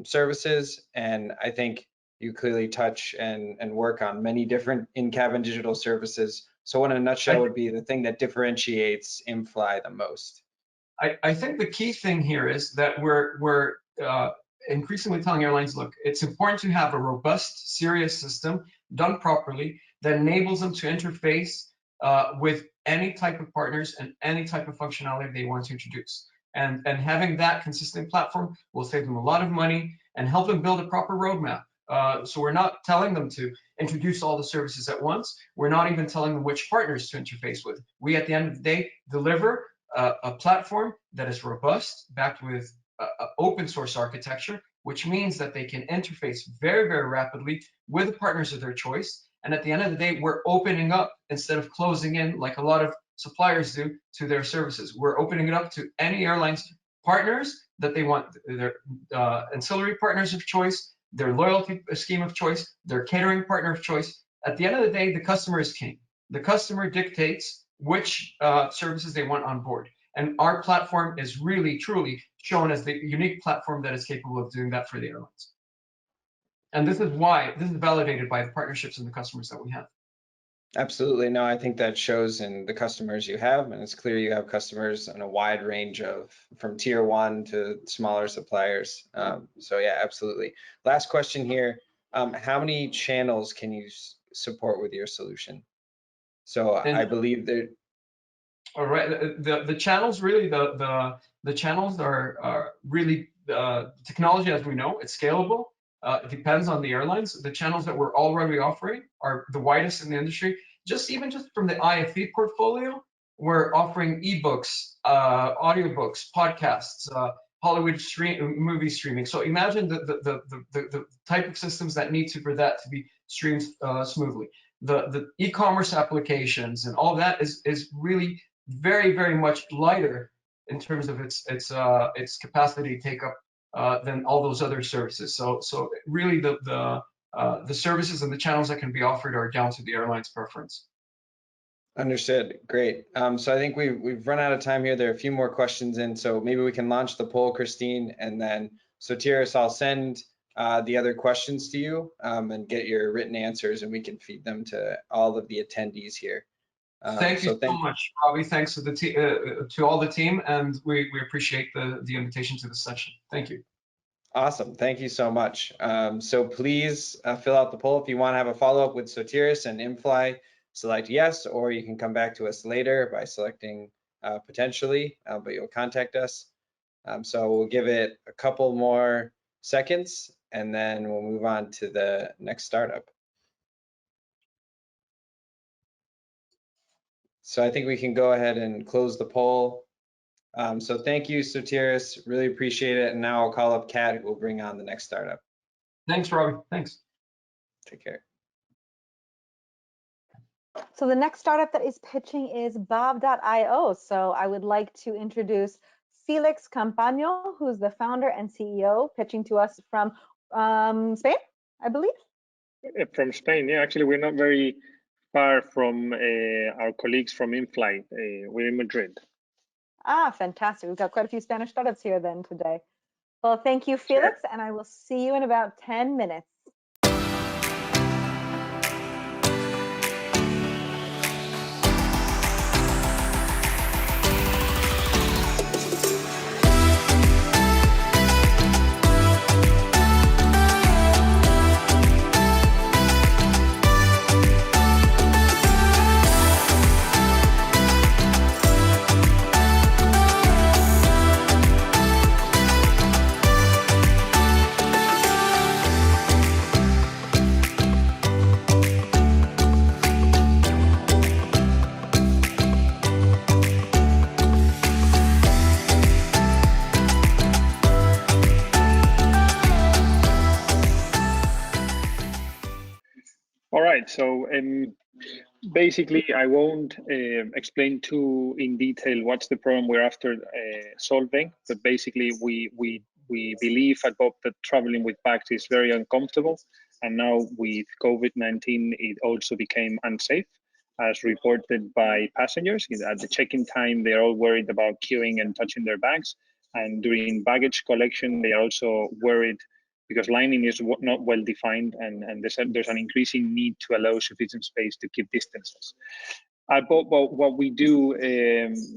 services, and I think you clearly touch and work on many different in-cabin digital services. So what in a nutshell would be the thing that differentiates Immfly the most? I think the key thing here is that we're increasingly telling airlines, look, it's important to have a robust, serious system done properly that enables them to interface with any type of partners and any type of functionality they want to introduce. And having that consistent platform will save them a lot of money and help them build a proper roadmap. So we're not telling them to introduce all the services at once. We're not even telling them which partners to interface with. We, at the end of the day, deliver a platform that is robust, backed with open source architecture, which means that they can interface very, very rapidly with the partners of their choice. And at the end of the day, we're opening up instead of closing in like a lot of suppliers do to their services. We're opening it up to any airline's partners that they want, their ancillary partners of choice, their loyalty scheme of choice, their catering partner of choice. At the end of the day, the customer is king. The customer dictates which services they want on board. And our platform is really, truly shown as the unique platform that is capable of doing that for the airlines. And this is validated by the partnerships and the customers that we have. Absolutely. No, I think that shows in the customers you have, and it's clear you have customers in a wide range from tier 1 to smaller suppliers. So yeah, absolutely. Last question here. How many channels can you support with your solution? So I believe that. All right, the channels really, the channels are really technology, as we know, it's scalable. It depends on the airlines. The channels that we're already offering are the widest in the industry. Just from the IFE portfolio, we're offering ebooks, audiobooks, podcasts, Hollywood movie streaming. So imagine the type of systems that need for that to be streamed smoothly. The e-commerce applications and all that is really very, very much lighter in terms of its capacity take up than all those other services. So really the services and the channels that can be offered are down to the airline's preference. Understood. Great. So I think we've run out of time here. There are a few more questions in, so maybe we can launch the poll, Christine, and then Sotiris, I'll send the other questions to you and get your written answers, and we can feed them to all of the attendees here. Thank you so much, Robbie. Thanks to all the team, and we appreciate the invitation to this session. Thank you. Awesome. Thank you so much. So please fill out the poll. If you want to have a follow-up with Sotiris and Immfly, select yes, or you can come back to us later by selecting potentially, but you'll contact us. So we'll give it a couple more seconds, and then we'll move on to the next startup. So I think we can go ahead and close the poll. So thank you, Sotiris. Really appreciate it. And now I'll call up Kat, who will bring on the next startup. Thanks, Robbie. Thanks. Take care. So the next startup that is pitching is Bob.io. So I would like to introduce Felix Campaño, who's the founder and CEO, pitching to us from Spain, I believe. From Spain, yeah. Actually, we're not very far from our colleagues from Immfly. We're in Madrid. Ah, fantastic. We've got quite a few Spanish startups here then today. Well, thank you, Felix, sure. And I will see you in about 10 minutes. All right, so basically, I won't explain too in detail what's the problem we're after solving, but basically we believe at Bob that traveling with bags is very uncomfortable, and now with COVID-19, it also became unsafe, as reported by passengers. At the check-in time, they're all worried about queuing and touching their bags, and during baggage collection, they are also worried because lining is not well defined, and there's an increasing need to allow sufficient space to keep distances. What we do,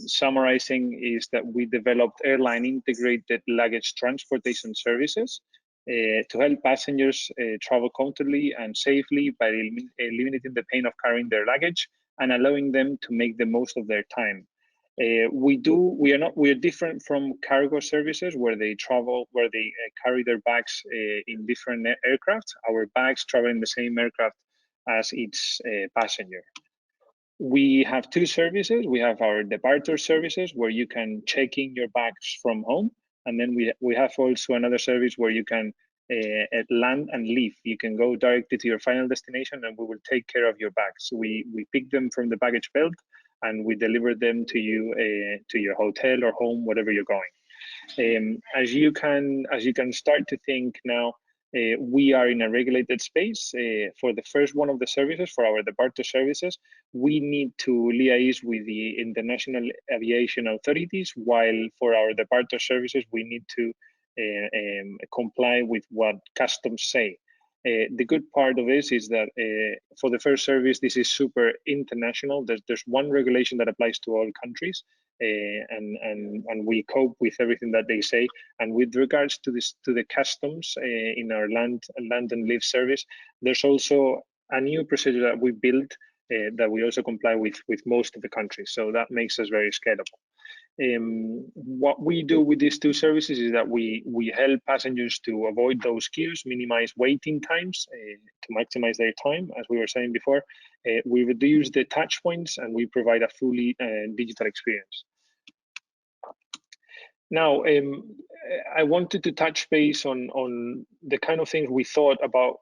summarizing, is that we developed airline integrated luggage transportation services to help passengers travel comfortably and safely by eliminating the pain of carrying their luggage and allowing them to make the most of their time. We are different from cargo services where they carry their bags in different aircraft. Our bags travel in the same aircraft as its passenger. We have two services. We have our departure services where you can check in your bags from home, and then we have also another service where you can land and leave. You can go directly to your final destination, and we will take care of your bags. We pick them from the baggage belt, and we deliver them to you to your hotel or home, wherever you're going. As you can start to think now, we are in a regulated space. For the first one of the services, for our departure services, we need to liaise with the international aviation authorities, while for our departure services, we need to comply with what customs say. The good part of this is that for the first service, this is super international. There's one regulation that applies to all countries, and we cope with everything that they say. And with regards to the customs in our land and leave service, there's also a new procedure that we built that we also comply with most of the countries. So that makes us very scalable. What we do with these two services is that we help passengers to avoid those queues, minimize waiting times to maximize their time, as we were saying before. We reduce the touch points, and we provide a fully digital experience. Now, I wanted to touch base on the kind of things we thought about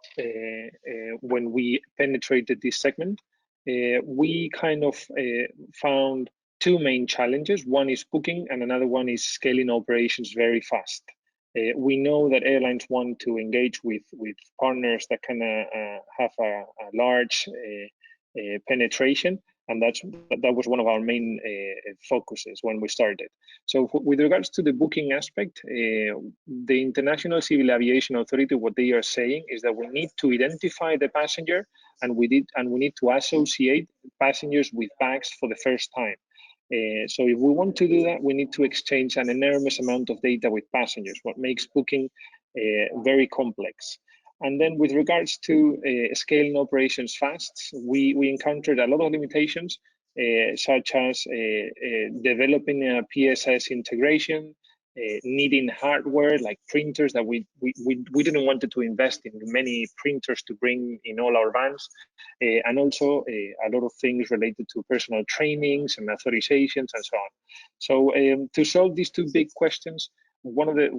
when we penetrated this segment. We kind of found two main challenges. One is booking, and another one is scaling operations very fast. We know that airlines want to engage with partners that can have a large penetration, and that was one of our main focuses when we started. So with regards to the booking aspect, the International Civil Aviation Authority, what they are saying is that we need to identify the passenger, and we need to associate passengers with bags for the first time. So if we want to do that, we need to exchange an enormous amount of data with passengers, what makes booking very complex. And then with regards to scaling operations fast, we encountered a lot of limitations, such as developing a PSS integration, needing hardware like printers that we didn't want to invest in many printers to bring in all our vans, and also a lot of things related to personal trainings and authorizations and so on. So to solve these two big questions, one of the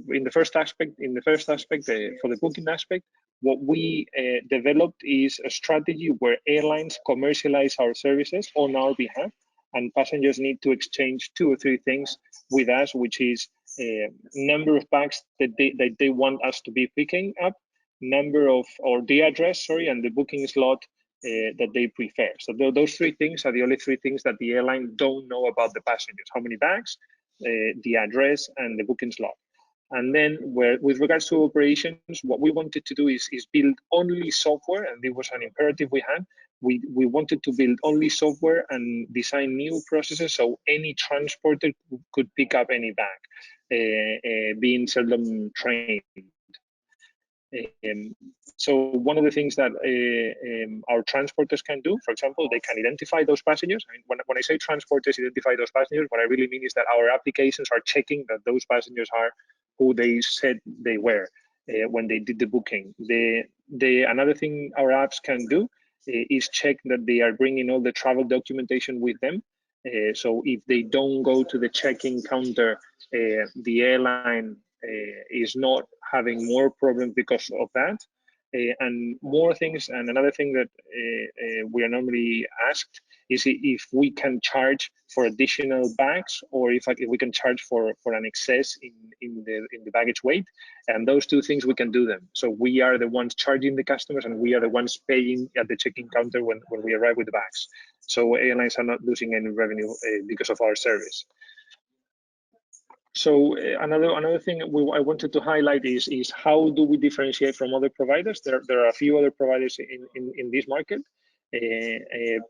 in the first aspect for the booking aspect, what we developed is a strategy where airlines commercialize our services on our behalf, and passengers need to exchange 2 or 3 things with us, which is number of bags that they want us to be picking up, the address, and the booking slot that they prefer. So those 3 things are the only 3 things that the airline don't know about the passengers: how many bags, the address, and the booking slot. And then with regards to operations, what we wanted to do is build only software, and it was an imperative we had. We wanted to build only software and design new processes so any transporter could pick up any bag, being seldom trained. So one of the things that our transporters can do, for example, they can identify those passengers. I mean, when I say transporters identify those passengers, what I really mean is that our applications are checking that those passengers are who they said they were when they did the booking. Another thing our apps can do is check that they are bringing all the travel documentation with them. So if they don't go to the check-in counter, the airline is not having more problems because of that. and more things. And another thing that we are normally asked is if we can charge for additional bags, or if we can charge for an excess in the baggage weight. And those two things we can do them. So we are the ones charging the customers, and we are the ones paying at the check-in counter when we arrive with the bags. So airlines are not losing any revenue because of our service. So another thing I wanted to highlight is how do we differentiate from other providers? There are a few other providers in this market,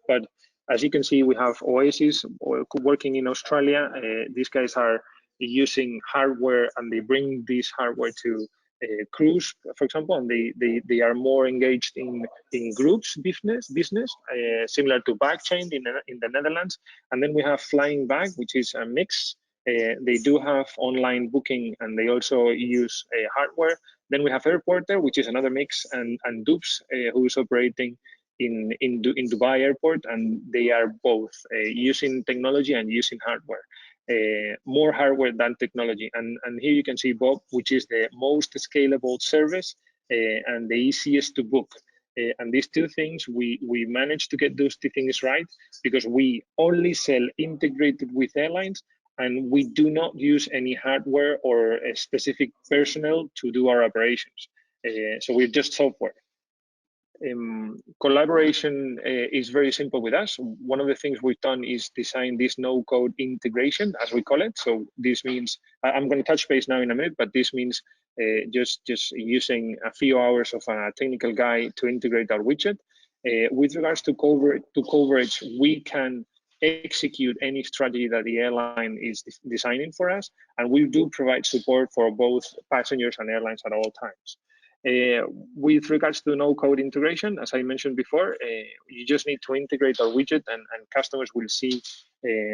but as you can see, we have Oasis working in Australia. These guys are using hardware, and they bring this hardware to cruise, for example, and they are more engaged in groups business, similar to Backchain in the Netherlands. And then we have Flying Bag, which is a mix. They do have online booking, and they also use hardware. Then we have Airporter, which is another mix, and Dupes, who is operating in Dubai Airport, and they are both using technology and using hardware. More hardware than technology. And here you can see Bob, which is the most scalable service and the easiest to book. And these two things, we managed to get those two things right, because we only sell integrated with airlines, and we do not use any hardware or a specific personnel to do our operations. So we're just software. Collaboration is very simple with us. One of the things we've done is design this no-code integration, as we call it. So this means, I'm going to touch base now in a minute, but this means just using a few hours of a technical guy to integrate our widget. With regards to coverage, we can execute any strategy that the airline is designing for us, and we do provide support for both passengers and airlines at all times. With regards to no-code integration, as I mentioned before, you just need to integrate our widget, and customers will see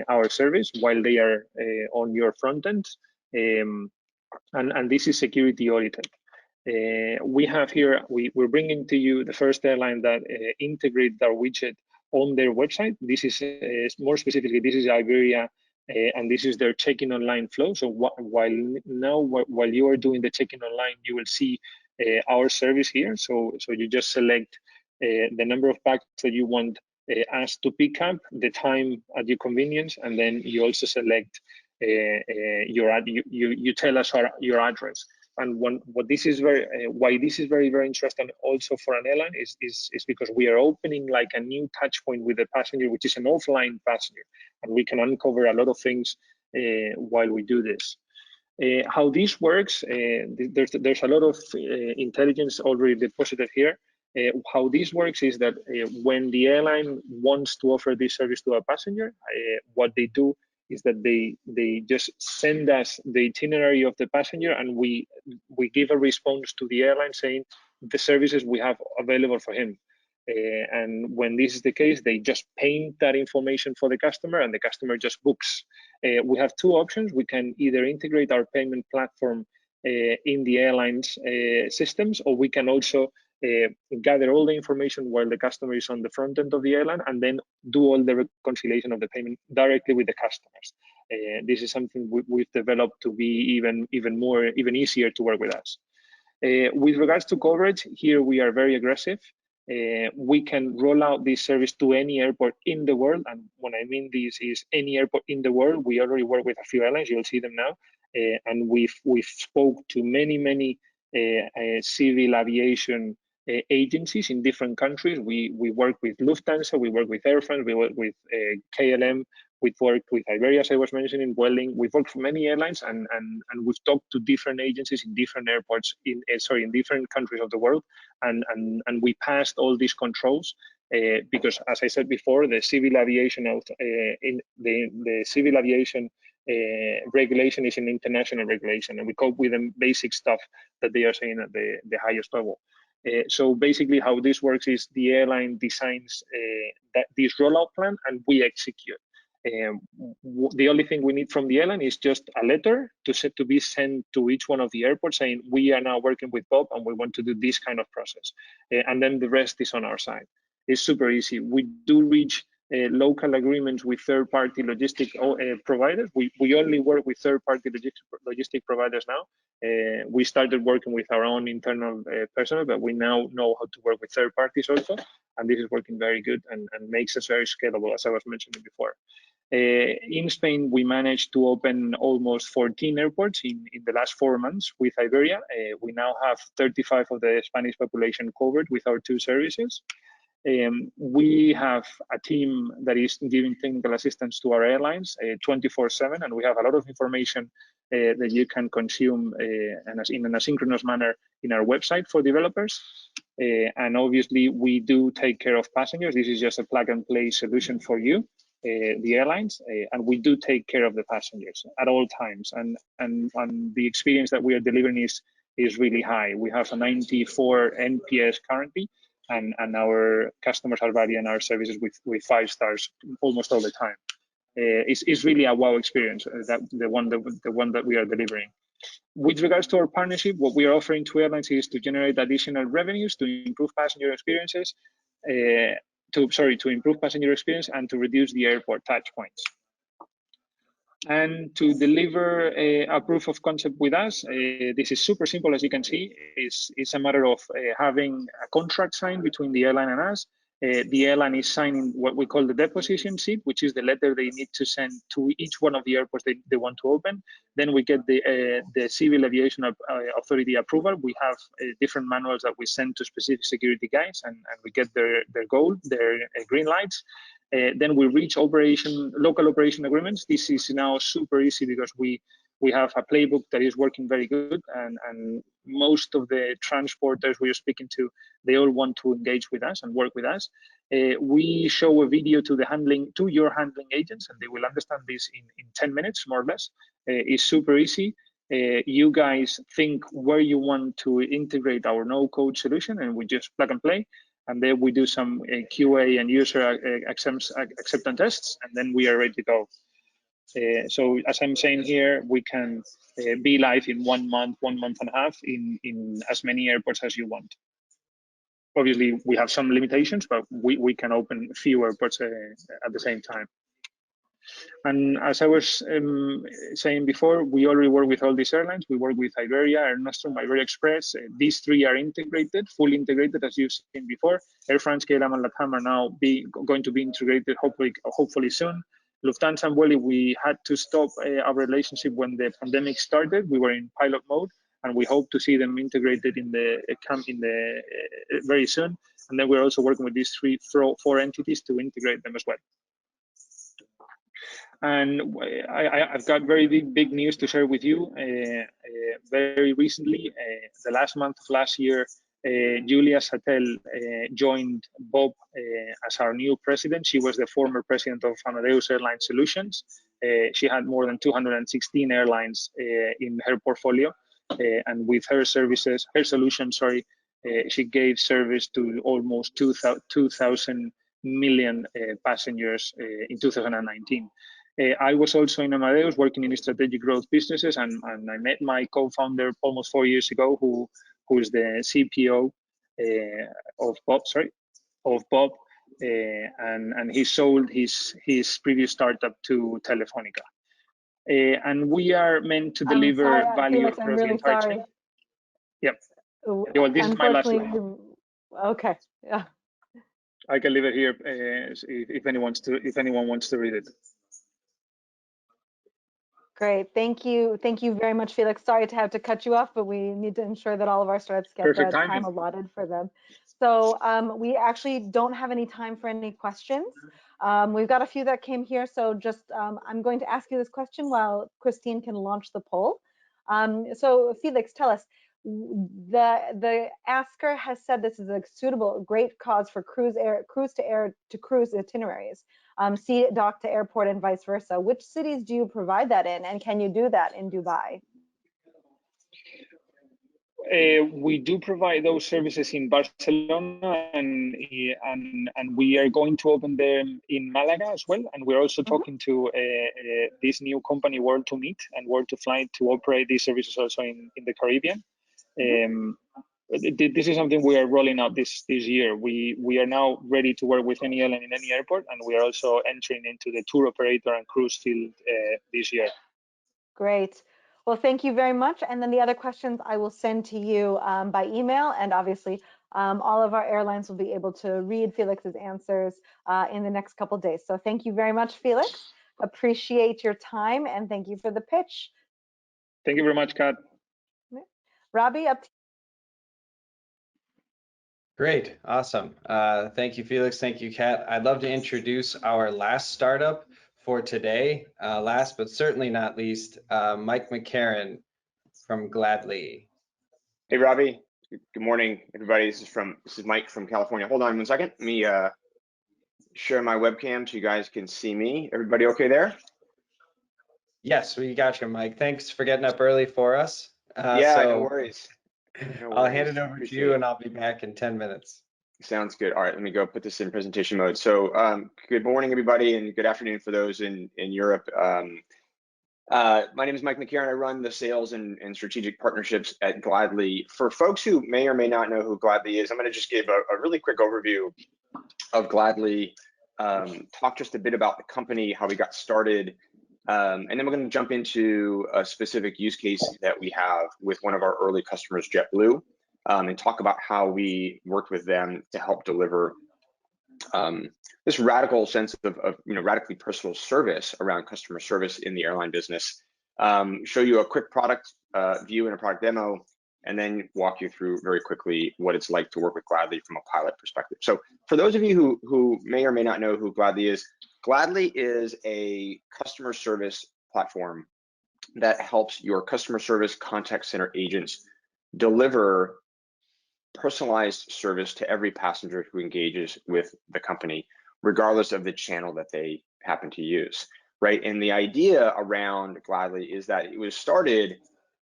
our service while they are on your front end, and this is security audited. We have here, we're bringing to you the first airline that integrated our widget on their website. This is more specifically, this is Iberia, and this is their check-in online flow. So while you are doing the check-in online, you will see our service here. So you just select the number of bags that you want us to pick up, the time at your convenience, and then you also select you tell us your address. And why this is very interesting also for an airline is because we are opening like a new touch point with the passenger, which is an offline passenger, and we can uncover a lot of things while we do this. How this works, there's a lot of intelligence already deposited here. How this works is that when the airline wants to offer this service to a passenger, what they do is that they just send us the itinerary of the passenger, and we give a response to the airline saying the services we have available for him. And when this is the case, they just paint that information for the customer, and the customer just books. We have two options. We can either integrate our payment platform in the airline's systems, or we can also gather all the information while the customer is on the front end of the airline, and then do all the reconciliation of the payment directly with the customers. This is something we've developed to be even easier to work with us. With regards to coverage, here we are very aggressive. We can roll out this service to any airport in the world, and when I mean this is any airport in the world. We already work with a few airlines. You'll see them now, and we've spoke to many civil aviation agencies in different countries. We work with Lufthansa, we work with Air France, we work with KLM, we've worked with Iberia, as I was mentioning, Vueling. We've worked for many airlines, and we've talked to different agencies in different airports in different countries of the world, and we passed all these controls because, as I said before, the civil aviation the civil aviation regulation is an international regulation, and we cope with the basic stuff that they are saying at the highest level. So basically how this works is the airline designs this rollout plan, and we execute. The only thing we need from the airline is just a letter to be sent to each one of the airports saying we are now working with Bob and we want to do this kind of process, and then the rest is on our side. It's super easy. We do reach local agreements with third-party logistic providers. We only work with third-party logistic providers now. We started working with our own internal personnel, but we now know how to work with third parties also, and this is working very good and makes us very scalable, as I was mentioning before. In Spain, we managed to open almost 14 airports in the last 4 months with Iberia. We now have 35 of the Spanish population covered with our 2 services. We have a team that is giving technical assistance to our airlines 24/7, and we have a lot of information that you can consume in an asynchronous manner in our website for developers. And obviously, we do take care of passengers. This is just a plug-and-play solution for you, the airlines, and we do take care of the passengers at all times. And the experience that we are delivering is really high. We have a 94 NPS currently, and our customers are valuing our services with 5 stars almost all the time. It's really a wow experience, the one that we are delivering. With regards to our partnership, what we are offering to airlines is to generate additional revenues to improve passenger experiences, to improve passenger experience and to reduce the airport touch points. And to deliver a proof of concept with us, this is super simple, as you can see. It's a matter of having a contract signed between the airline and us. The airline is signing what we call the deposition sheet, which is the letter they need to send to each one of the airports they want to open. Then we get the Civil Aviation Authority approval. We have different manuals that we send to specific security guys, and we get their green lights. Then we reach local operation agreements. This is now super easy because we have a playbook that is working very good, and most of the transporters we are speaking to, they all want to engage with us and work with us. We show a video to your handling agents, and they will understand this in 10 minutes, more or less. It's super easy. You guys think where you want to integrate our no-code solution, and we just plug and play. And then we do some QA and user acceptance tests, and then we are ready to go. So as I'm saying here, we can be live in 1 month, 1 month and a half in as many airports as you want. Obviously, we have some limitations, but we can open few airports at the same time. And as I was saying before, we already work with all these airlines. We work with Iberia, Air Nostrum, Iberia Express. These 3 are integrated, fully integrated, as you've seen before. Air France, KLM, and LATAM are now going to be integrated, hopefully soon. Lufthansa and Vueling, we had to stop our relationship when the pandemic started. We were in pilot mode, and we hope to see them integrated in the very soon. And then we're also working with these 4 entities to integrate them as well. And I've got very big news to share with you. Very recently, the last month of last year, Julia Sattel joined Bob as our new president. She was the former president of Amadeus Airline Solutions. She had more than 216 airlines in her portfolio, and with her solution, she gave service to almost 2,000 million passengers in 2019. I was also in Amadeus working in strategic growth businesses, and I met my co-founder almost 4 years ago, who is the CPO of Bob, and he sold his previous startup to Telefonica. And we are meant to deliver value Felix, across the entire chain. Yep. Well, this is my last line. Okay. Yeah. I can leave it here if anyone wants to read it. Great, thank you very much, Felix. Sorry to have to cut you off, but we need to ensure that all of our startups get the time allotted for them. So we actually don't have any time for any questions. We've got a few that came here, so just I'm going to ask you this question while Christine can launch the poll. So Felix, tell us, the asker has said this is a great cause for cruise to cruise itineraries. Sea dock to airport and vice versa. Which cities do you provide that in, and can you do that in Dubai? We do provide those services in Barcelona, and we are going to open them in Malaga as well. And we're also talking to this new company, World to Meet and World to Fly, to operate these services also in the Caribbean. this is something we are rolling out this year. We are now ready to work with any airline in any airport, and we are also entering into the tour operator and cruise field this year. Great. Well, thank you very much. And then the other questions I will send to you by email, and obviously all of our airlines will be able to read Felix's answers in the next couple of days. So thank you very much, Felix. Appreciate your time, and thank you for the pitch. Thank you very much, Kat. Robbie, up to you. Great, awesome. Thank you, Felix. Thank you, Kat. I'd love to introduce our last startup for today. Last but certainly not least, Mike McCarron from Gladly. Hey, Robbie. Good morning, everybody. This is Mike from California. Hold on one second. Let me share my webcam so you guys can see me. Everybody okay there? Yes, we got you, Mike. Thanks for getting up early for us. Yeah, no worries. No I'll hand worries. it over to Appreciate you, it. and I'll be back in 10 minutes. Sounds good. All right, let me go put this in presentation mode. So good morning, everybody, and good afternoon for those in Europe. My name is Mike McCarron. I run the sales and strategic partnerships at Gladly. For folks who may or may not know who Gladly is, I'm going to just give a really quick overview of Gladly, talk just a bit about the company, how we got started, and then we're going to jump into a specific use case that we have with one of our early customers, JetBlue, and talk about how we worked with them to help deliver this radical sense of radically personal service around customer service in the airline business. Show you a quick product view and a product demo, and then walk you through very quickly what it's like to work with Gladly from a pilot perspective. So for those of you who may or may not know who Gladly is a customer service platform that helps your customer service contact center agents deliver personalized service to every passenger who engages with the company, regardless of the channel that they happen to use, right? And the idea around Gladly is that it was started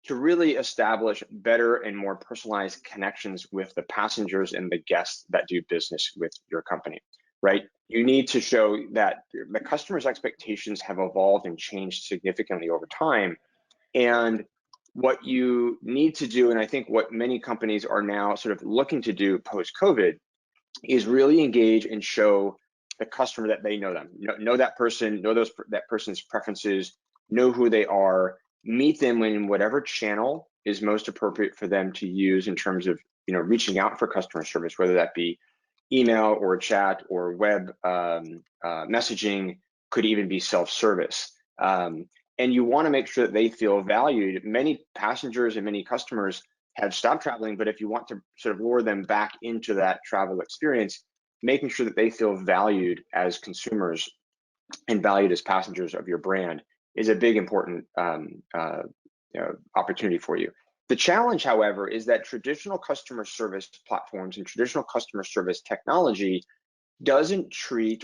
to really establish better and more personalized connections with the passengers and the guests that do business with your company, right? You need to show that the customer's expectations have evolved and changed significantly over time. And what you need to do, and I think what many companies are now sort of looking to do post-COVID, is really engage and show the customer that they know them, know that person, know that person's preferences, know who they are, meet them in whatever channel is most appropriate for them to use in terms of reaching out for customer service, whether that be email or chat or web messaging, could even be self-service. And you want to make sure that they feel valued. Many passengers and many customers have stopped traveling, but if you want to sort of lure them back into that travel experience, making sure that they feel valued as consumers and valued as passengers of your brand is a big important opportunity for you. The challenge, however, is that traditional customer service platforms and traditional customer service technology doesn't treat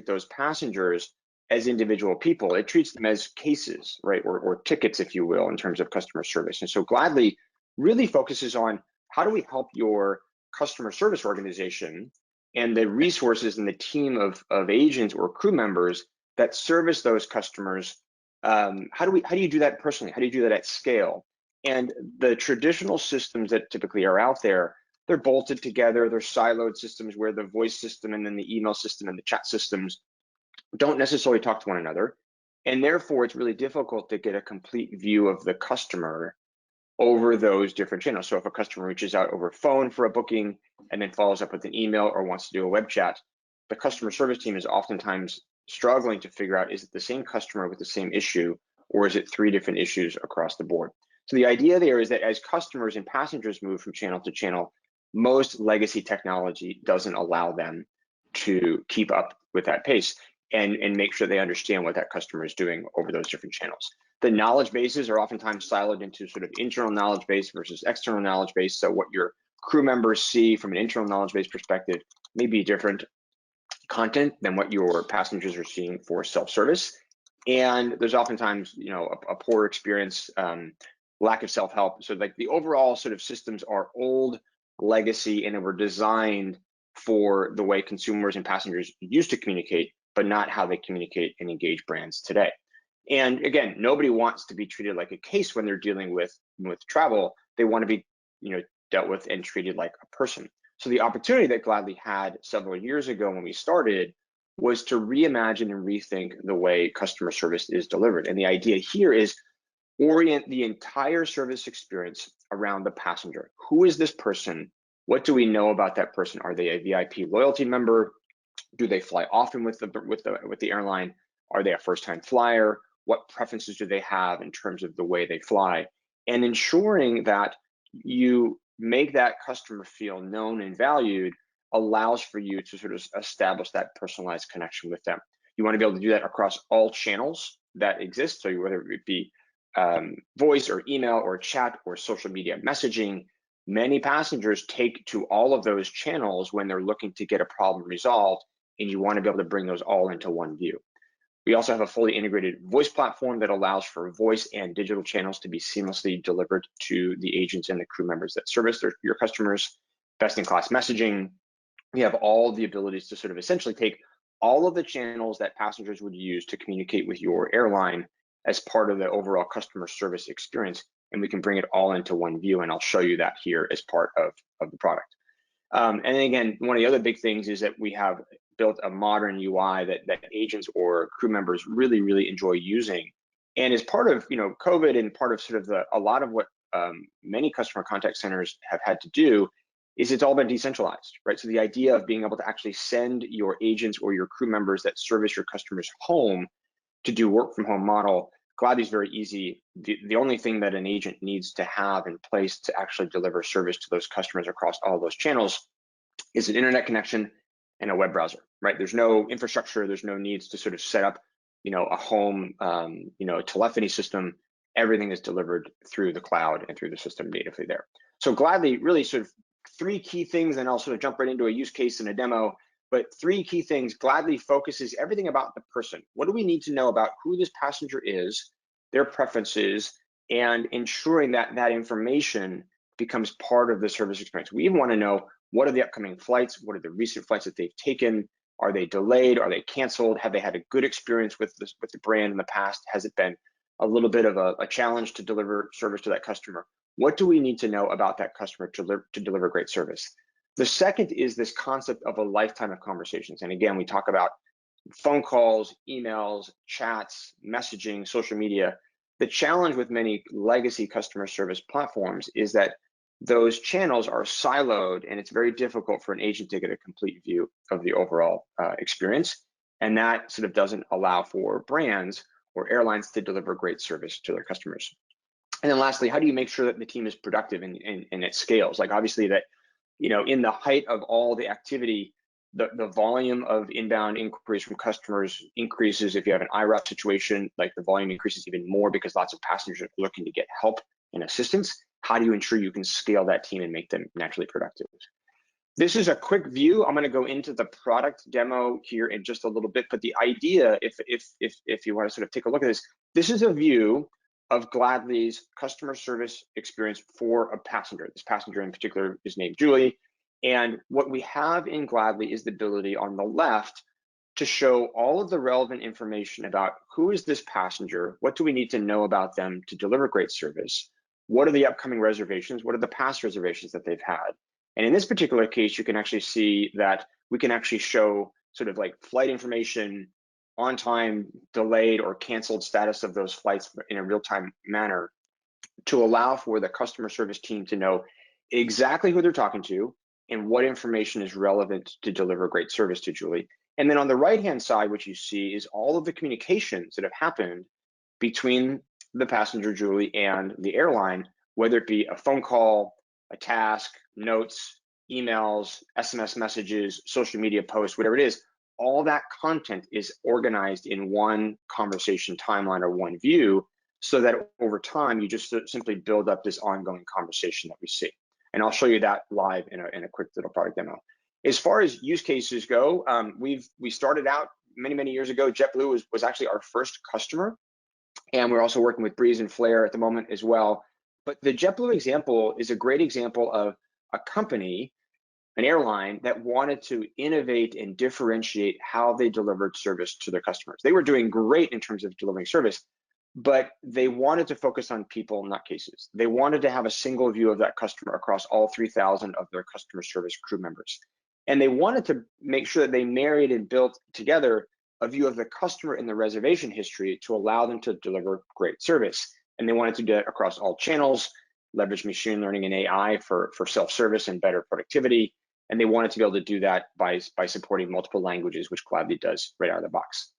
those passengers as individual people. It treats them as cases, right, or tickets, if you will, in terms of customer service. And so Gladly really focuses on how do we help your customer service organization and the resources and the team of agents or crew members that service those customers. How do you do that personally? How do you do that at scale? And the traditional systems that typically are out there, they're bolted together. They're siloed systems where the voice system and then the email system and the chat systems don't necessarily talk to one another. And therefore, it's really difficult to get a complete view of the customer over those different channels. So if a customer reaches out over phone for a booking and then follows up with an email or wants to do a web chat, the customer service team is oftentimes struggling to figure out, is it the same customer with the same issue, or is it 3 different issues across the board? So the idea there is that as customers and passengers move from channel to channel, most legacy technology doesn't allow them to keep up with that pace and make sure they understand what that customer is doing over those different channels. The knowledge bases are oftentimes siloed into sort of internal knowledge base versus external knowledge base. So what your crew members see from an internal knowledge base perspective may be different content than what your passengers are seeing for self-service. And there's oftentimes, a poor experience, lack of self-help. So like the overall sort of systems are old, legacy, and they were designed for the way consumers and passengers used to communicate, but not how they communicate and engage brands today. And again, nobody wants to be treated like a case when they're dealing with travel. They want to be, dealt with and treated like a person. So the opportunity that Gladly had several years ago when we started was to reimagine and rethink the way customer service is delivered. And the idea here is orient the entire service experience around the passenger. Who is this person? What do we know about that person? Are they a VIP loyalty member? Do they fly often with the airline? Are they a first-time flyer? What preferences do they have in terms of the way they fly? And ensuring that you make that customer feel known and valued allows for you to sort of establish that personalized connection with them. You want to be able to do that across all channels that exist. So whether it be voice or email or chat or social media messaging, many passengers take to all of those channels when they're looking to get a problem resolved, and you want to be able to bring those all into one view. We also have a fully integrated voice platform that allows for voice and digital channels to be seamlessly delivered to the agents and the crew members that service your customers. Best-in-class messaging. We have all the abilities to sort of essentially take all of the channels that passengers would use to communicate with your airline as part of the overall customer service experience, and we can bring it all into one view, and I'll show you that here as part of the product. And then again, one of the other big things is that we have built a modern UI that agents or crew members really enjoy using. And as part of COVID and part of sort of a lot of what many customer contact centers have had to do is it's all been decentralized, right? So the idea of being able to actually send your agents or your crew members that service your customers home to do work from home model, Gladly is very easy. The only thing that an agent needs to have in place to actually deliver service to those customers across all those channels is an internet connection and a web browser, right? There's no infrastructure, there's no needs to sort of set up, a home, telephony system. Everything is delivered through the cloud and through the system natively there. So Gladly really sort of three key things, and I'll sort of jump right into a use case and a demo. But three key things. Gladly focuses everything about the person. What do we need to know about who this passenger is, their preferences, and ensuring that that information becomes part of the service experience. We even want to know what are the upcoming flights, what are the recent flights that they've taken, are they delayed, are they canceled, have they had a good experience with the brand in the past, has it been a little bit of a challenge to deliver service to that customer. What do we need to know about that customer to deliver great service? The second is this concept of a lifetime of conversations. And again, we talk about phone calls, emails, chats, messaging, social media. The challenge with many legacy customer service platforms is that those channels are siloed, and it's very difficult for an agent to get a complete view of the overall experience. And that sort of doesn't allow for brands or airlines to deliver great service to their customers. And then lastly, how do you make sure that the team is productive and it scales? Like obviously that, in the height of all the activity, the volume of inbound inquiries from customers increases. If you have an IRAP situation, like the volume increases even more because lots of passengers are looking to get help and assistance. How do you ensure you can scale that team and make them naturally productive? This is a quick view. I'm going to go into the product demo here in just a little bit, but the idea, if you want to sort of take a look at this is a view of Gladly's customer service experience for a passenger. This passenger in particular is named Julie. And what we have in Gladly is the ability on the left to show all of the relevant information about who is this passenger, what do we need to know about them to deliver great service, what are the upcoming reservations, what are the past reservations that they've had. And in this particular case, you can actually see that we can actually show sort of like flight information, on time, delayed, or canceled status of those flights in a real-time manner to allow for the customer service team to know exactly who they're talking to and what information is relevant to deliver great service to Julie. And then on the right-hand side, what you see is all of the communications that have happened between the passenger, Julie, and the airline, whether it be a phone call, a task, notes, emails, SMS messages, social media posts, whatever it is. All that content is organized in one conversation timeline or one view so that over time, you just simply build up this ongoing conversation that we see. And I'll show you that live in a quick little product demo. As far as use cases go, we started out many years ago. JetBlue was actually our first customer. And we're also working with Breeze and Flair at the moment as well. But the JetBlue example is a great example of a company, an airline that wanted to innovate and differentiate how they delivered service to their customers. They were doing great in terms of delivering service, but they wanted to focus on people, not cases. They wanted to have a single view of that customer across all 3,000 of their customer service crew members. And they wanted to make sure that they married and built together a view of the customer in the reservation history to allow them to deliver great service. And they wanted to do it across all channels, leverage machine learning and AI for self-service and better productivity. And they wanted to be able to do that by supporting multiple languages, which Gladly does right out of the box.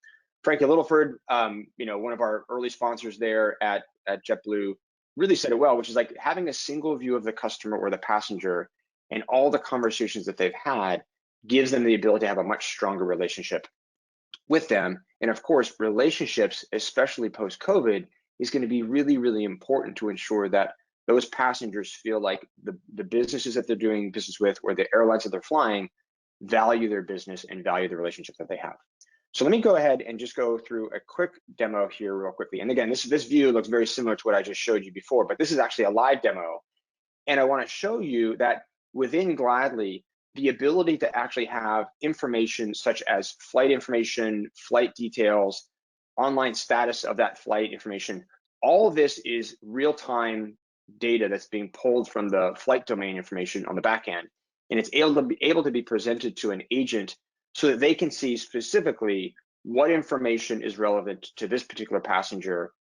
Frankie Littleford, one of our early sponsors there at JetBlue, really said it well, which is like having a single view of the customer or the passenger and all the conversations that they've had gives them the ability to have a much stronger relationship with them. And of course, relationships, especially post-COVID, is going to be really, really important to ensure that those passengers feel like the businesses that they're doing business with or the airlines that they're flying value their business and value the relationship that they have. So let me go ahead and just go through a quick demo here real quickly. And again, this view looks very similar to what I just showed you before, but this is actually a live demo. And I want to show you that within Gladly, the ability to actually have information such as flight information, flight details, online status of that flight information, all of this is real-time data that's being pulled from the flight domain information on the back end. And it's able to be presented to an agent so that they can see specifically what information is relevant to this particular passenger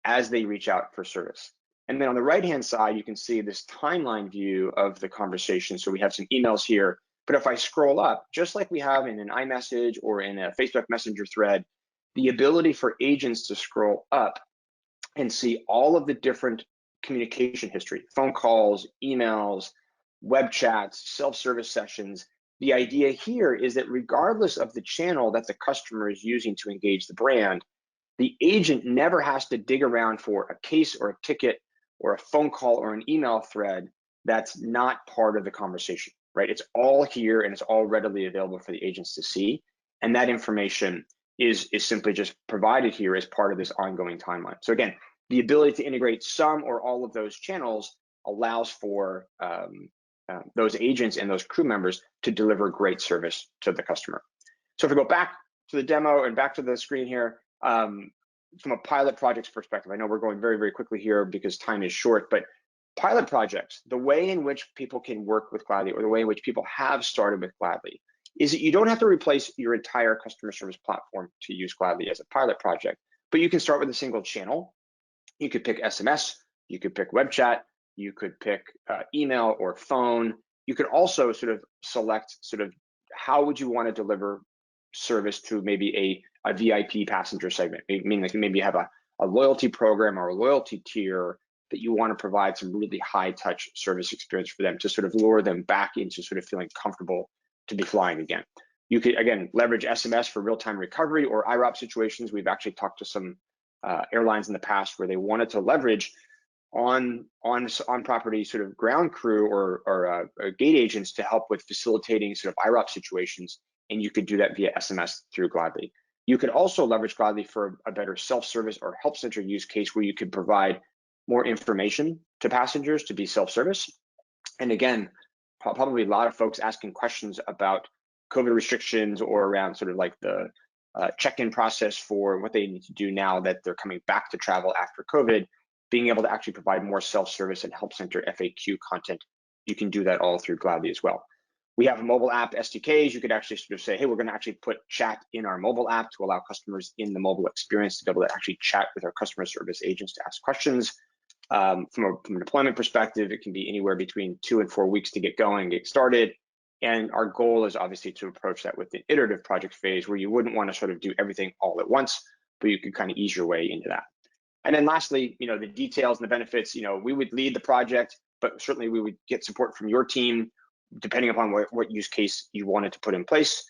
as they reach out for service. And then on the right-hand side, you can see this timeline view of the conversation. So we have some emails here, but if I scroll up, just like we have in an iMessage or in a Facebook Messenger thread, the ability for agents to scroll up and see all of the different communication history, phone calls, emails, web chats, self-service sessions. The idea here is that regardless of the channel that the customer is using to engage the brand, the agent never has to dig around for a case or a ticket or a phone call or an email thread that's not part of the conversation, right? It's all here and it's all readily available for the agents to see. And that information is simply just provided here as part of this ongoing timeline. So again, the ability to integrate some or all of those channels allows for those agents and those crew members to deliver great service to the customer. So if we go back to the demo and back to the screen here, from a pilot projects perspective, I know we're going very, very quickly here because time is short, but pilot projects, the way in which people can work with Gladly or the way in which people have started with Gladly is that you don't have to replace your entire customer service platform to use Gladly as a pilot project, but you can start with a single channel. You could pick SMS, you could pick web chat, you could pick email or phone. You could also sort of select how would you want to deliver service to maybe a VIP passenger segment, meaning like maybe you have a loyalty program or a loyalty tier that you want to provide some really high touch service experience for them to sort of lure them back into sort of feeling comfortable to be flying again. You could, again, leverage SMS for real-time recovery or IROP situations. We've actually talked to some airlines in the past where they wanted to leverage on property sort of ground crew or gate agents to help with facilitating sort of IROP situations, and you could do that via SMS through Gladly. You could also leverage Gladly for a better self-service or help center use case where you could provide more information to passengers to be self-service. And again, probably a lot of folks asking questions about COVID restrictions or around sort of like the check-in process for what they need to do now that they're coming back to travel after COVID, being able to actually provide more self-service and help center FAQ content. You can do that all through Gladly as well. We have mobile app SDKs. You could actually sort of say, hey, we're going to actually put chat in our mobile app to allow customers in the mobile experience to be able to actually chat with our customer service agents to ask questions. From a deployment perspective, it can be anywhere between 2 and 4 weeks to get going, get started. And our goal is obviously to approach that with the iterative project phase where you wouldn't want to sort of do everything all at once, but you could kind of ease your way into that. And then lastly, the details and the benefits, we would lead the project, but certainly we would get support from your team, depending upon what use case you wanted to put in place.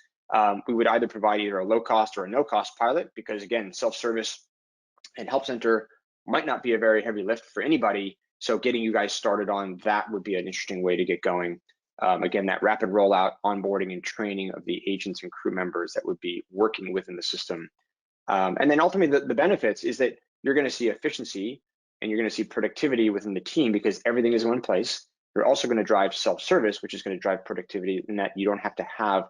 We would either provide either a low cost or a no cost pilot, because again, self-service and help center might not be a very heavy lift for anybody. So getting you guys started on that would be an interesting way to get going. Again, that rapid rollout, onboarding and training of the agents and crew members that would be working within the system. And then ultimately the benefits is that you're going to see efficiency and you're going to see productivity within the team because everything is in one place. You're also going to drive self-service, which is going to drive productivity in that you don't have to have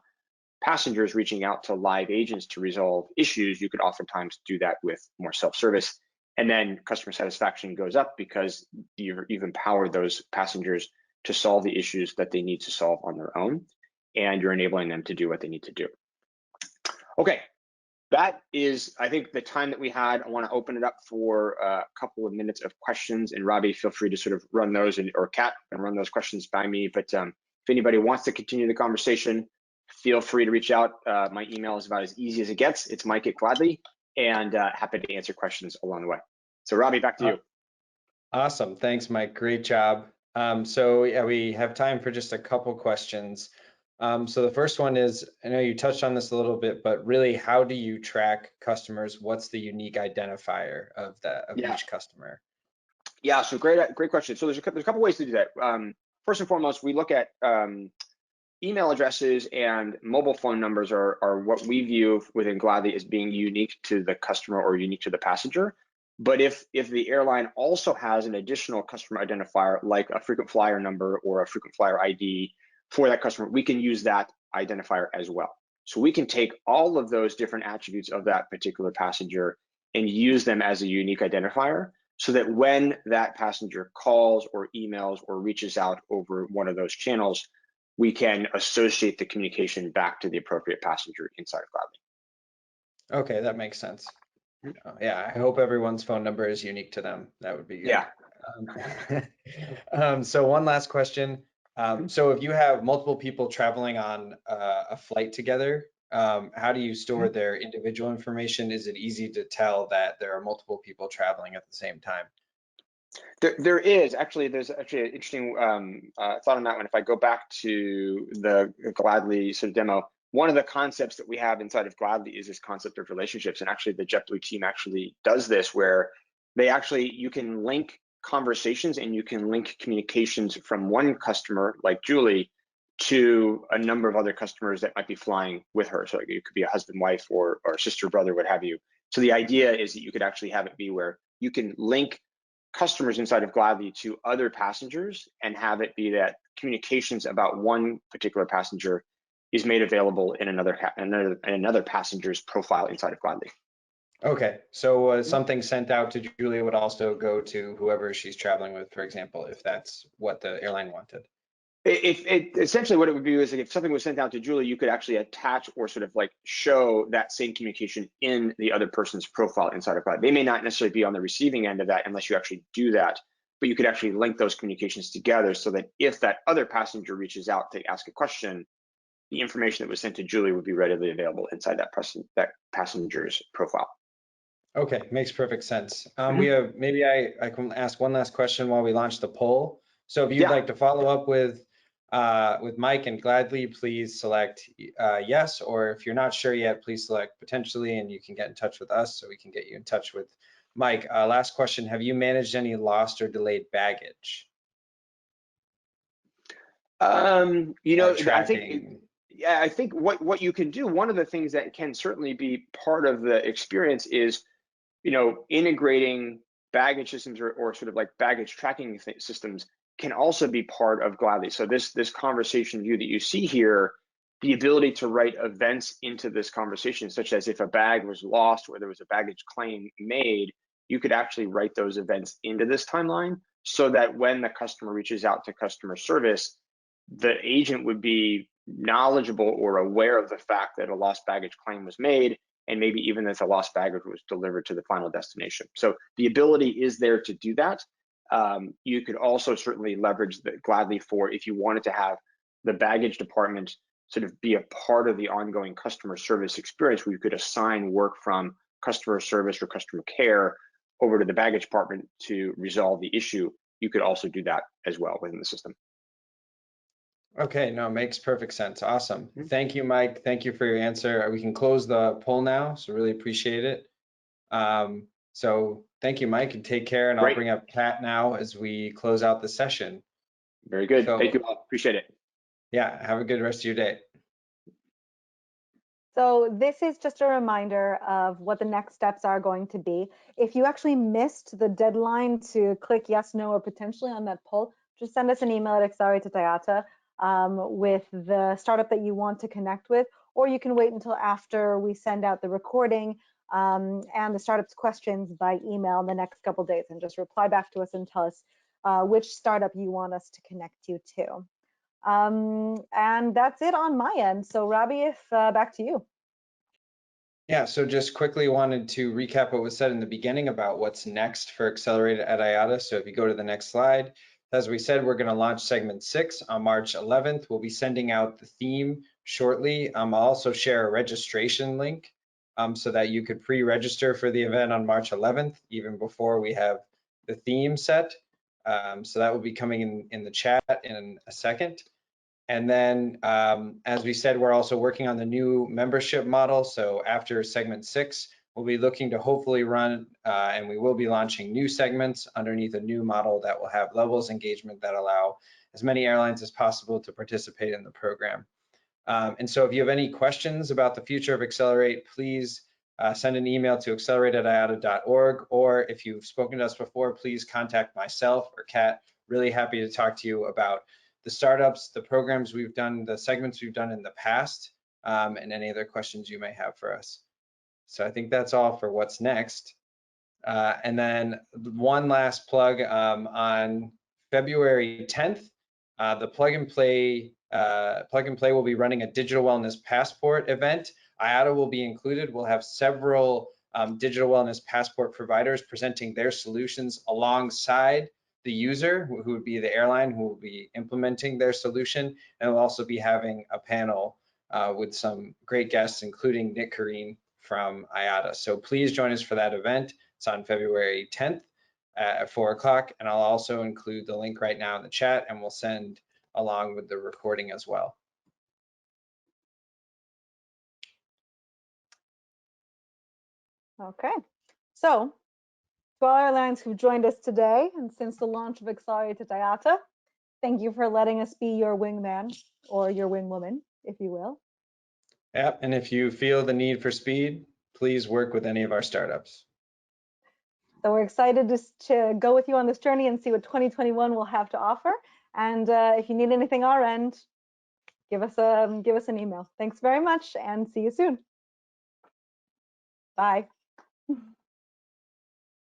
passengers reaching out to live agents to resolve issues. You could oftentimes do that with more self-service. And then customer satisfaction goes up because you've empowered those passengers to solve the issues that they need to solve on their own, and you're enabling them to do what they need to do. Okay, that is, I think, the time that we had. I want to open it up for a couple of minutes of questions, and Robbie, feel free to sort of run those, or Kat, and run those questions by me. But if anybody wants to continue the conversation, feel free to reach out. My email is about as easy as it gets. It's Mike@Gladly, and happy to answer questions along the way. So Robbie, back to you. Awesome, thanks, Mike, great job. So yeah, we have time for just a couple questions. So the first one is, I know you touched on this a little bit, but really, how do you track customers? What's the unique identifier of each customer? Yeah, so great question. So there's a couple ways to do that. First and foremost, we look at email addresses and mobile phone numbers are what we view within Gladly as being unique to the customer or unique to the passenger. But if the airline also has an additional customer identifier, like a frequent flyer number or a frequent flyer ID for that customer, we can use that identifier as well. So we can take all of those different attributes of that particular passenger and use them as a unique identifier, so that when that passenger calls or emails or reaches out over one of those channels, we can associate the communication back to the appropriate passenger inside of Gladly. Okay, that makes sense. Yeah, I hope everyone's phone number is unique to them. That would be good. Yeah. So one last question. So if you have multiple people traveling on a flight together, how do you store their individual information? Is it easy to tell that there are multiple people traveling at the same time? There's actually an interesting thought on that one. If I go back to the Gladly sort of demo, one of the concepts that we have inside of Gladly is this concept of relationships. And actually the JetBlue team actually does this, where you can link conversations and you can link communications from one customer like Julie to a number of other customers that might be flying with her. So it could be a husband, wife, or sister, brother, what have you. So the idea is that you could actually have it be where you can link customers inside of Gladly to other passengers and have it be that communications about one particular passenger is made available in another passenger's profile inside of Gladly. Okay, so something sent out to Julia would also go to whoever she's traveling with, for example, if that's what the airline wanted. Essentially what it would be is, like, if something was sent out to Julie, you could actually attach or sort of like show that same communication in the other person's profile inside of Gladly. They may not necessarily be on the receiving end of that unless you actually do that, but you could actually link those communications together so that if that other passenger reaches out to ask a question, the information that was sent to Julie would be readily available inside that passenger's profile. Okay, makes perfect sense. We have, maybe I can ask one last question while we launch the poll. So if you'd like to follow up with Mike and Gladly, please select yes, or if you're not sure yet, please select potentially, and you can get in touch with us so we can get you in touch with Mike. Last question, have you managed any lost or delayed baggage? I think what you can do, one of the things that can certainly be part of the experience is, integrating baggage systems or sort of like baggage tracking systems can also be part of Gladly. So this conversation view that you see here, the ability to write events into this conversation, such as if a bag was lost or there was a baggage claim made, you could actually write those events into this timeline so that when the customer reaches out to customer service, the agent would be knowledgeable or aware of the fact that a lost baggage claim was made, and maybe even that the lost baggage was delivered to the final destination. So the ability is there to do that. You could also certainly leverage the Gladly for, if you wanted to have the baggage department sort of be a part of the ongoing customer service experience, where you could assign work from customer service or customer care over to the baggage department to resolve the issue. You could also do that as well within the system. Okay, no, makes perfect sense. Awesome. Thank you, Mike. Thank you for your answer. We can close the poll now, so really appreciate it. So thank you, Mike, and take care. And I'll bring up Kat now as we close out the session. Very good. Thank you all. Appreciate it. Yeah, have a good rest of your day. So this is just a reminder of what the next steps are going to be. If you actually missed the deadline to click yes, no, or potentially on that poll, just send us an email at Accelerate@IATA with the startup that you want to connect with, or you can wait until after we send out the recording and the startups questions by email in the next couple days, and just reply back to us and tell us which startup you want us to connect you to. And that's it on my end. So Robbie, if back to you. Yeah, so just quickly wanted to recap what was said in the beginning about what's next for Accelerate at IATA. So if you go to the next slide, as we said, we're going to launch segment 6 on March 11th. We'll be sending out the theme shortly. I'll also share a registration link so that you could pre-register for the event on March 11th, even before we have the theme set. So that will be coming in the chat in a second. And then, as we said, we're also working on the new membership model. So after segment 6, we'll be looking to hopefully run, and we will be launching new segments underneath a new model that will have levels engagement that allow as many airlines as possible to participate in the program. And so if you have any questions about the future of Accelerate, please send an email to accelerate@iata.org, or if you've spoken to us before, please contact myself or Kat. Really happy to talk to you about the startups, the programs we've done, the segments we've done in the past, and any other questions you may have for us. So I think that's all for what's next. And then one last plug, on February 10th, the Plug and Play will be running a digital wellness passport event. IATA will be included. We'll have several digital wellness passport providers presenting their solutions alongside the user, who would be the airline who will be implementing their solution. And we'll also be having a panel with some great guests, including Nick Kareen from IATA. So please join us for that event. It's on February 10th at 4 o'clock. And I'll also include the link right now in the chat, and we'll send along with the recording as well. Okay, so to all airlines who've joined us today and since the launch of Accelerate at IATA, thank you for letting us be your wingman or your wingwoman, if you will. Yep, and if you feel the need for speed, please work with any of our startups. So we're excited to go with you on this journey and see what 2021 will have to offer. And if you need anything our end, give us an email. Thanks very much and see you soon. Bye.